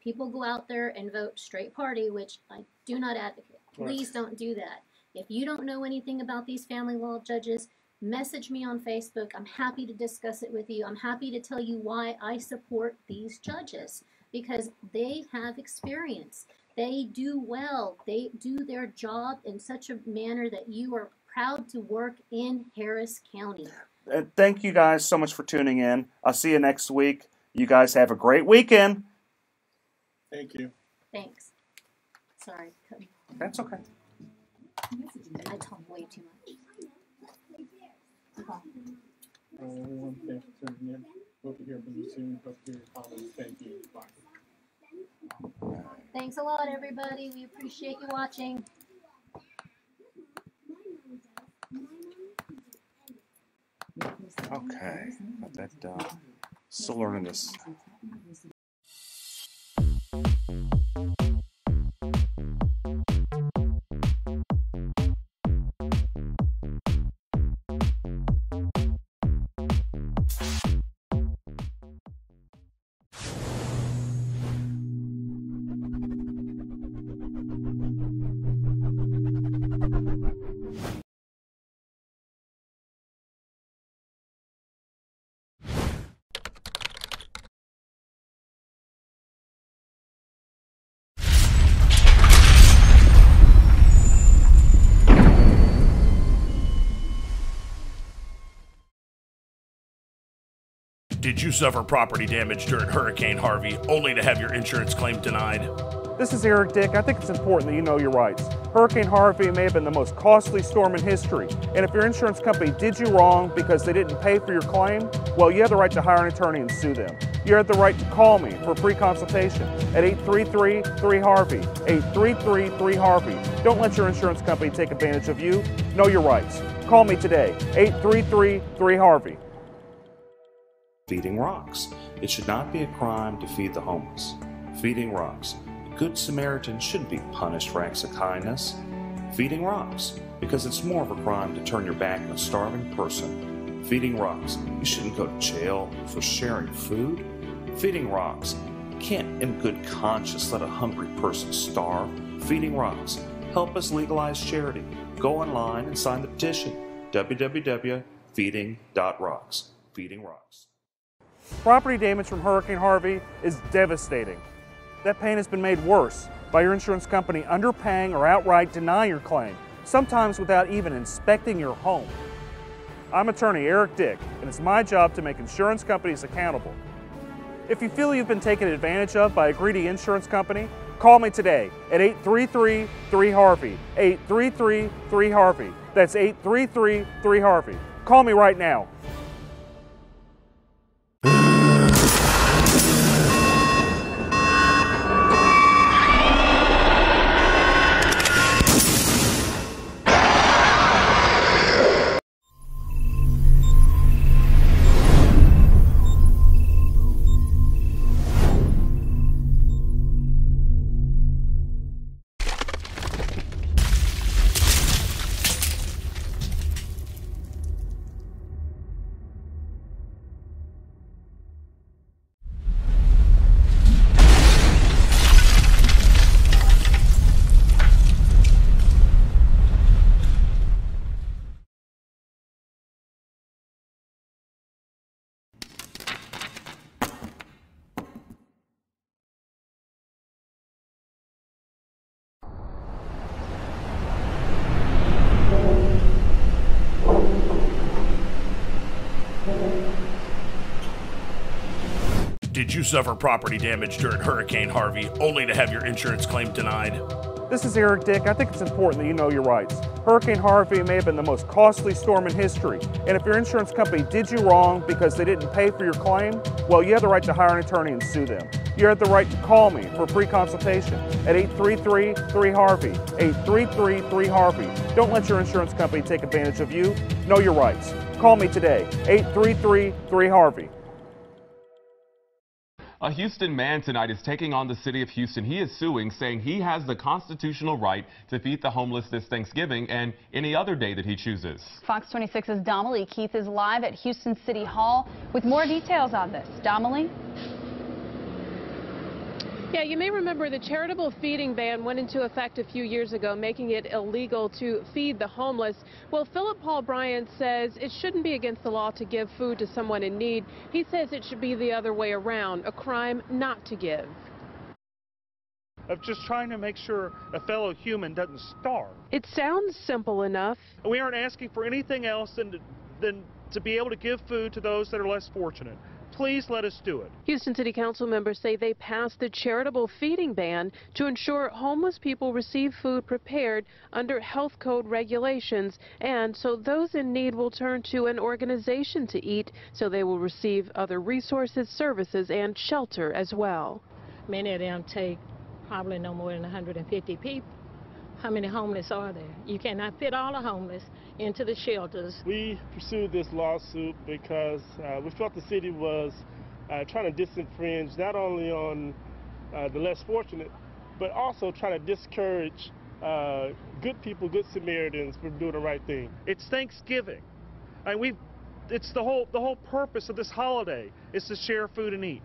people go out there and vote straight party, which I do not advocate. Please don't do that. If you don't know anything about these family law judges, message me on Facebook. I'm happy to discuss it with you. I'm happy to tell you why I support these judges, because they have experience. They do well. They do their job in such a manner that you are proud to work in Harris County. Thank you guys so much for tuning in. I'll see you next week. You guys have a great weekend. Thank you. Thanks. Sorry. That's okay. I talk way too much. Everyone, thanks for tuning in. Hope to hear from you soon. Hope to hear your comments. Thank you. Bye. Thanks a lot, everybody. We appreciate you watching. Okay. Still learning this. Did you suffer property damage during Hurricane Harvey only to have your insurance claim denied? This is Eric Dick. I think it's important that you know your rights. Hurricane Harvey may have been the most costly storm in history, and if your insurance company did you wrong because they didn't pay for your claim, well, you have the right to hire an attorney and sue them. You have the right to call me for a free consultation at 833-3HARVEY, 833-3HARVEY. Don't let your insurance company take advantage of you. Know your rights. Call me today, 833-3HARVEY. Feeding rocks. It should not be a crime to feed the homeless. Feeding rocks. A good Samaritan shouldn't be punished for acts of kindness. Feeding rocks. Because it's more of a crime to turn your back on a starving person. Feeding rocks. You shouldn't go to jail for sharing food. Feeding rocks. You can't in good conscience let a hungry person starve. Feeding rocks. Help us legalize charity. Go online and sign the petition. www.feeding.rocks. Feeding rocks. Property damage from Hurricane Harvey is devastating. That pain has been made worse by your insurance company underpaying or outright denying your claim, sometimes without even inspecting your home. I'm attorney Eric Dick, and it's my job to make insurance companies accountable. If you feel you've been taken advantage of by a greedy insurance company, call me today at 833-3HARVEY, 833-3HARVEY. That's 833-3HARVEY. Call me right now. Did you suffer property damage during Hurricane Harvey only to have your insurance claim denied? This is Eric Dick. I think it's important that you know your rights. Hurricane Harvey may have been the most costly storm in history, and if your insurance company did you wrong because they didn't pay for your claim, well, you have the right to hire an attorney and sue them. You have the right to call me for a free consultation at 833-3HARVEY, 833-3HARVEY. Don't let your insurance company take advantage of you. Know your rights. Call me today, 833-3HARVEY. A Houston man tonight is taking on the city of Houston. He is suing, saying he has the constitutional right to feed the homeless this Thanksgiving and any other day that he chooses. Fox 26's Damalie Keith is live at Houston City Hall with more details on this. Damalie? Yeah, you may remember the charitable feeding ban went into effect a few years ago, making it illegal to feed the homeless. Well, Philip Paul Bryant says it shouldn't be against the law to give food to someone in need. He says it should be the other way around, a crime not to give. Of just trying to make sure a fellow human doesn't starve. It sounds simple enough. We aren't asking for anything else than to be able to give food to those that are less fortunate. Please let us do it. Houston City Council members say they passed the charitable feeding ban to ensure homeless people receive food prepared under health code regulations, and so those in need will turn to an organization to eat, so they will receive other resources, services, and shelter as well. Many of them take probably no more than 150 people. How many homeless are there? You cannot fit all the homeless into the shelters. We pursued this lawsuit because we felt the city was trying to disenfringe not only on the less fortunate, but also trying to discourage good people, good Samaritans from doing the right thing. It's Thanksgiving. It's the whole purpose of this holiday is to share food and eat.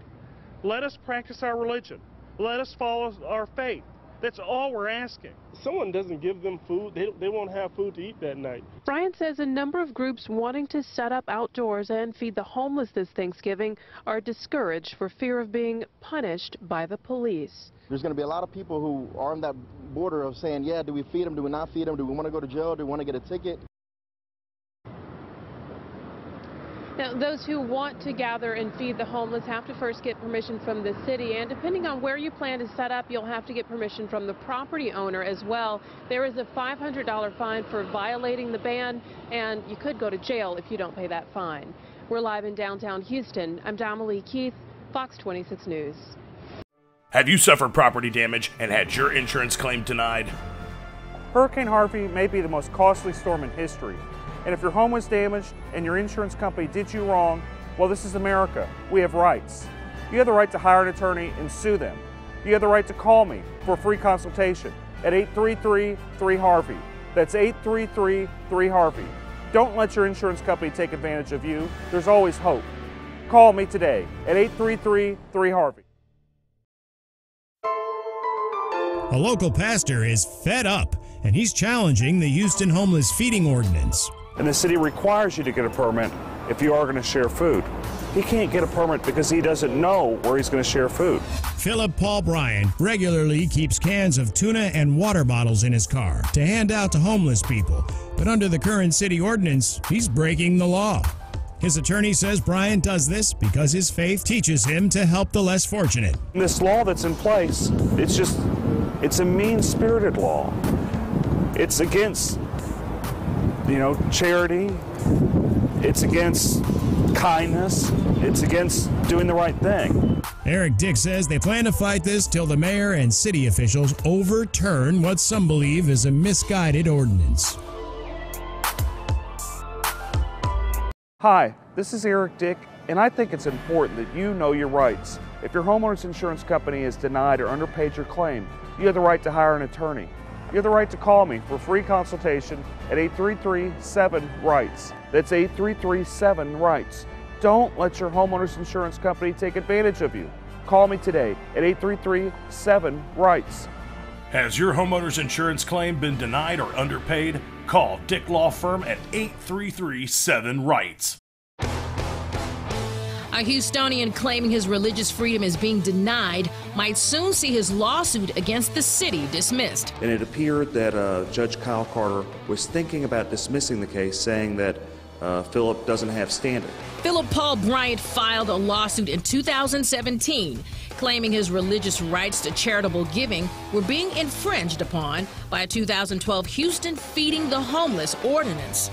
Let us practice our religion. Let us follow our faith. That's all we're asking. If someone doesn't give them food, they won't have food to eat that night. Brian says a number of groups wanting to set up outdoors and feed the homeless this Thanksgiving are discouraged for fear of being punished by the police. There's going to be a lot of people who are on that border of saying, yeah, do we feed them, do we not feed them, do we want to go to jail, do we want to get a ticket? Now, those who want to gather and feed the homeless have to first get permission from the city, and depending on where you plan to set up, you'll have to get permission from the property owner as well. There is a $500 fine for violating the ban, and you could go to jail if you don't pay that fine. We're live in downtown Houston. I'm Damalie Keith, Fox 26 News. Have you suffered property damage and had your insurance claim denied? Hurricane Harvey may be the most costly storm in history. And if your home was damaged and your insurance company did you wrong, well, this is America. We have rights. You have the right to hire an attorney and sue them. You have the right to call me for a free consultation at 833-3HARVEY. That's 833-3HARVEY. Don't let your insurance company take advantage of you. There's always hope. Call me today at 833-3HARVEY. A local pastor is fed up, and he's challenging the Houston homeless feeding ordinance. And the city requires you to get a permit if you are going to share food. He can't get a permit because he doesn't know where he's going to share food. Philip Paul Bryant regularly keeps cans of tuna and water bottles in his car to hand out to homeless people. But under the current city ordinance, he's breaking the law. His attorney says Bryant does this because his faith teaches him to help the less fortunate. This law that's in place, it's a mean-spirited law. It's against, charity. It's against kindness. It's against doing the right thing. Eric Dick says they plan to fight this till the mayor and city officials overturn what some believe is a misguided ordinance. Hi, this is Eric Dick, and I think it's important that you know your rights. If your homeowner's insurance company has denied or underpaid your claim, you have the right to hire an attorney. You have the right to call me for a free consultation at 833-7-RIGHTS. That's 833-7-RIGHTS. Don't let your homeowner's insurance company take advantage of you. Call me today at 833-7-RIGHTS. Has your homeowner's insurance claim been denied or underpaid? Call Dick Law Firm at 833-7-RIGHTS. A Houstonian claiming his religious freedom is being denied might soon see his lawsuit against the city dismissed. And it appeared that Judge Kyle Carter was thinking about dismissing the case, saying that Philip doesn't have standing. Philip Paul Bryant filed a lawsuit in 2017 claiming his religious rights to charitable giving were being infringed upon by a 2012 Houston Feeding the Homeless ordinance.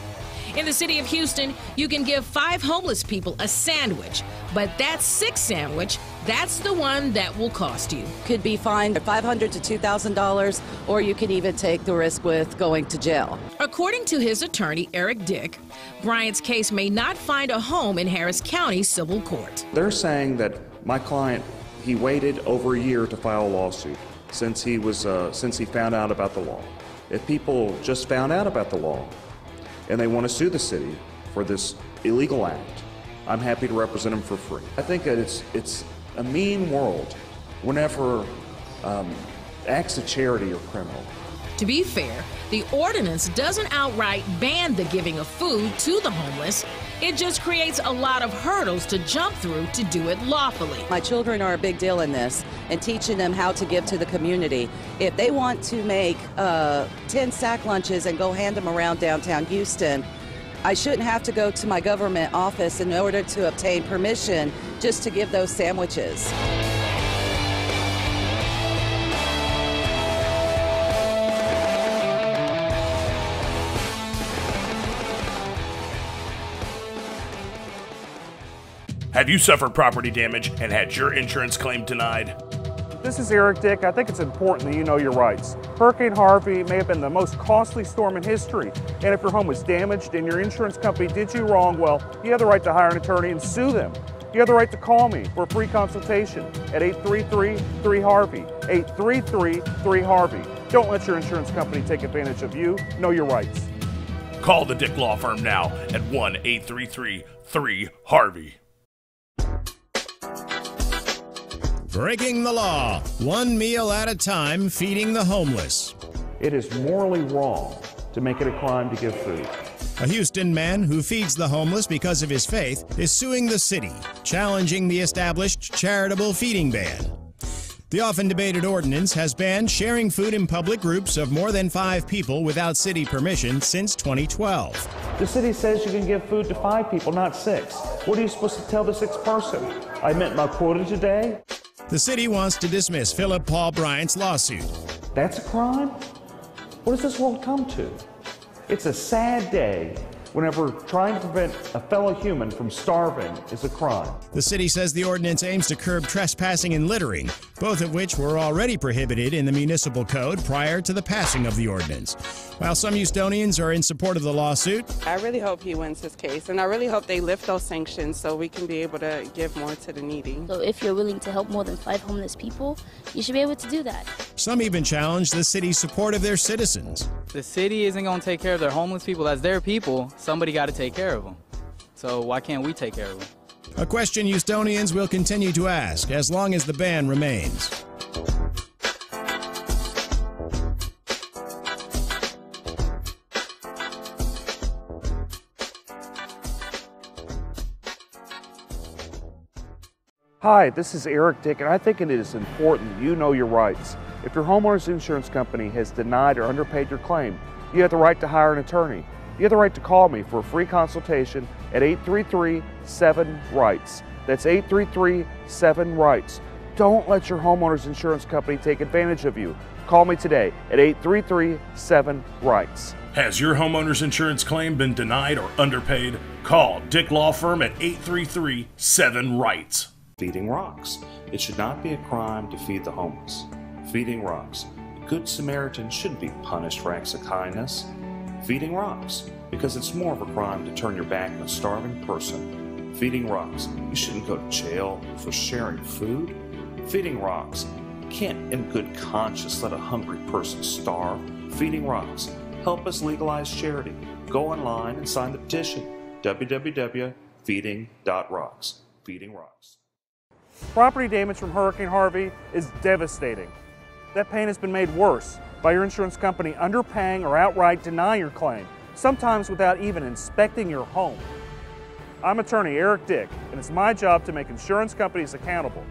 In the city of Houston, you can give 5 homeless people a sandwich, but that 6th sandwich, that's the one that will cost you. Could be fined $500 to $2,000, or you could even take the risk with going to jail. According to his attorney, Eric Dick, Bryant's case may not find a home in Harris County Civil Court. They're saying that my client, he waited over a year to file a lawsuit since he found out about the law. If people just found out about the law and they want to sue the city for this illegal act, I'm happy to represent them for free. I think that it's a mean world whenever acts of charity are criminal. To be fair, the ordinance doesn't outright ban the giving of food to the homeless. It just creates a lot of hurdles to jump through to do it lawfully. My children are a big deal in this, and teaching them how to give to the community. If they want to make 10 sack lunches and go hand them around downtown Houston, I shouldn't have to go to my government office in order to obtain permission just to give those sandwiches. Have you suffered property damage and had your insurance claim denied? This is Eric Dick. I think it's important that you know your rights. Hurricane Harvey may have been the most costly storm in history, and if your home was damaged and your insurance company did you wrong, well, you have the right to hire an attorney and sue them. You have the right to call me for a free consultation at 833-3HARVEY, 833-3HARVEY. Don't let your insurance company take advantage of you. Know your rights. Call the Dick Law Firm now at 1-833-3HARVEY. Breaking the law, one meal at a time, feeding the homeless. It is morally wrong to make it a crime to give food. A Houston man who feeds the homeless because of his faith is suing the city, challenging the established charitable feeding ban. The often debated ordinance has banned sharing food in public groups of more than 5 people without city permission since 2012. The city says you can give food to 5 people, not 6. What are you supposed to tell the 6th person? I met my quota today? The city wants to dismiss Philip Paul Bryant's lawsuit. That's a crime? What does this world come to? It's a sad day whenever trying to prevent a fellow human from starving is a crime. The city says the ordinance aims to curb trespassing and littering, both of which were already prohibited in the municipal code prior to the passing of the ordinance. While some Houstonians are in support of the lawsuit, I really hope he wins his case, and I really hope they lift those sanctions so we can be able to give more to the needy. So if you're willing to help more than 5 homeless people, you should be able to do that. Some even challenge the city's support of their citizens. The city isn't going to take care of their homeless people. That's their people. Somebody got to take care of them. So why can't we take care of them? A question Houstonians will continue to ask as long as the ban remains. Hi, this is Eric Dick, and I think it is important that you know your rights. If your homeowner's insurance company has denied or underpaid your claim, you have the right to hire an attorney. You have the right to call me for a free consultation at 833-7-RIGHTS. That's 833-7-RIGHTS. Don't let your homeowner's insurance company take advantage of you. Call me today at 833-7-RIGHTS. Has your homeowner's insurance claim been denied or underpaid? Call Dick Law Firm at 833-7-RIGHTS. Feeding rocks. It should not be a crime to feed the homeless. Feeding rocks. A good Samaritan shouldn't be punished for acts of kindness. Feeding rocks. Because it's more of a crime to turn your back on a starving person. Feeding rocks. You shouldn't go to jail for sharing food. Feeding rocks. You can't in good conscience let a hungry person starve. Feeding rocks. Help us legalize charity. Go online and sign the petition. www.feeding.rocks. Feeding rocks. Property damage from Hurricane Harvey is devastating. That pain has been made worse by your insurance company underpaying or outright denying your claim, sometimes without even inspecting your home. I'm attorney Eric Dick, and it's my job to make insurance companies accountable.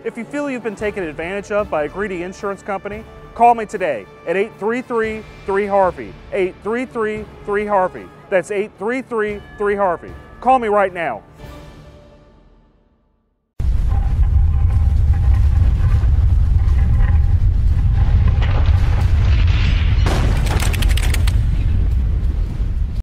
If you feel you've been taken advantage of by a greedy insurance company, call me today at 833-3HARVEY, 833-3HARVEY. That's 833-3 Harvey. Call me right now.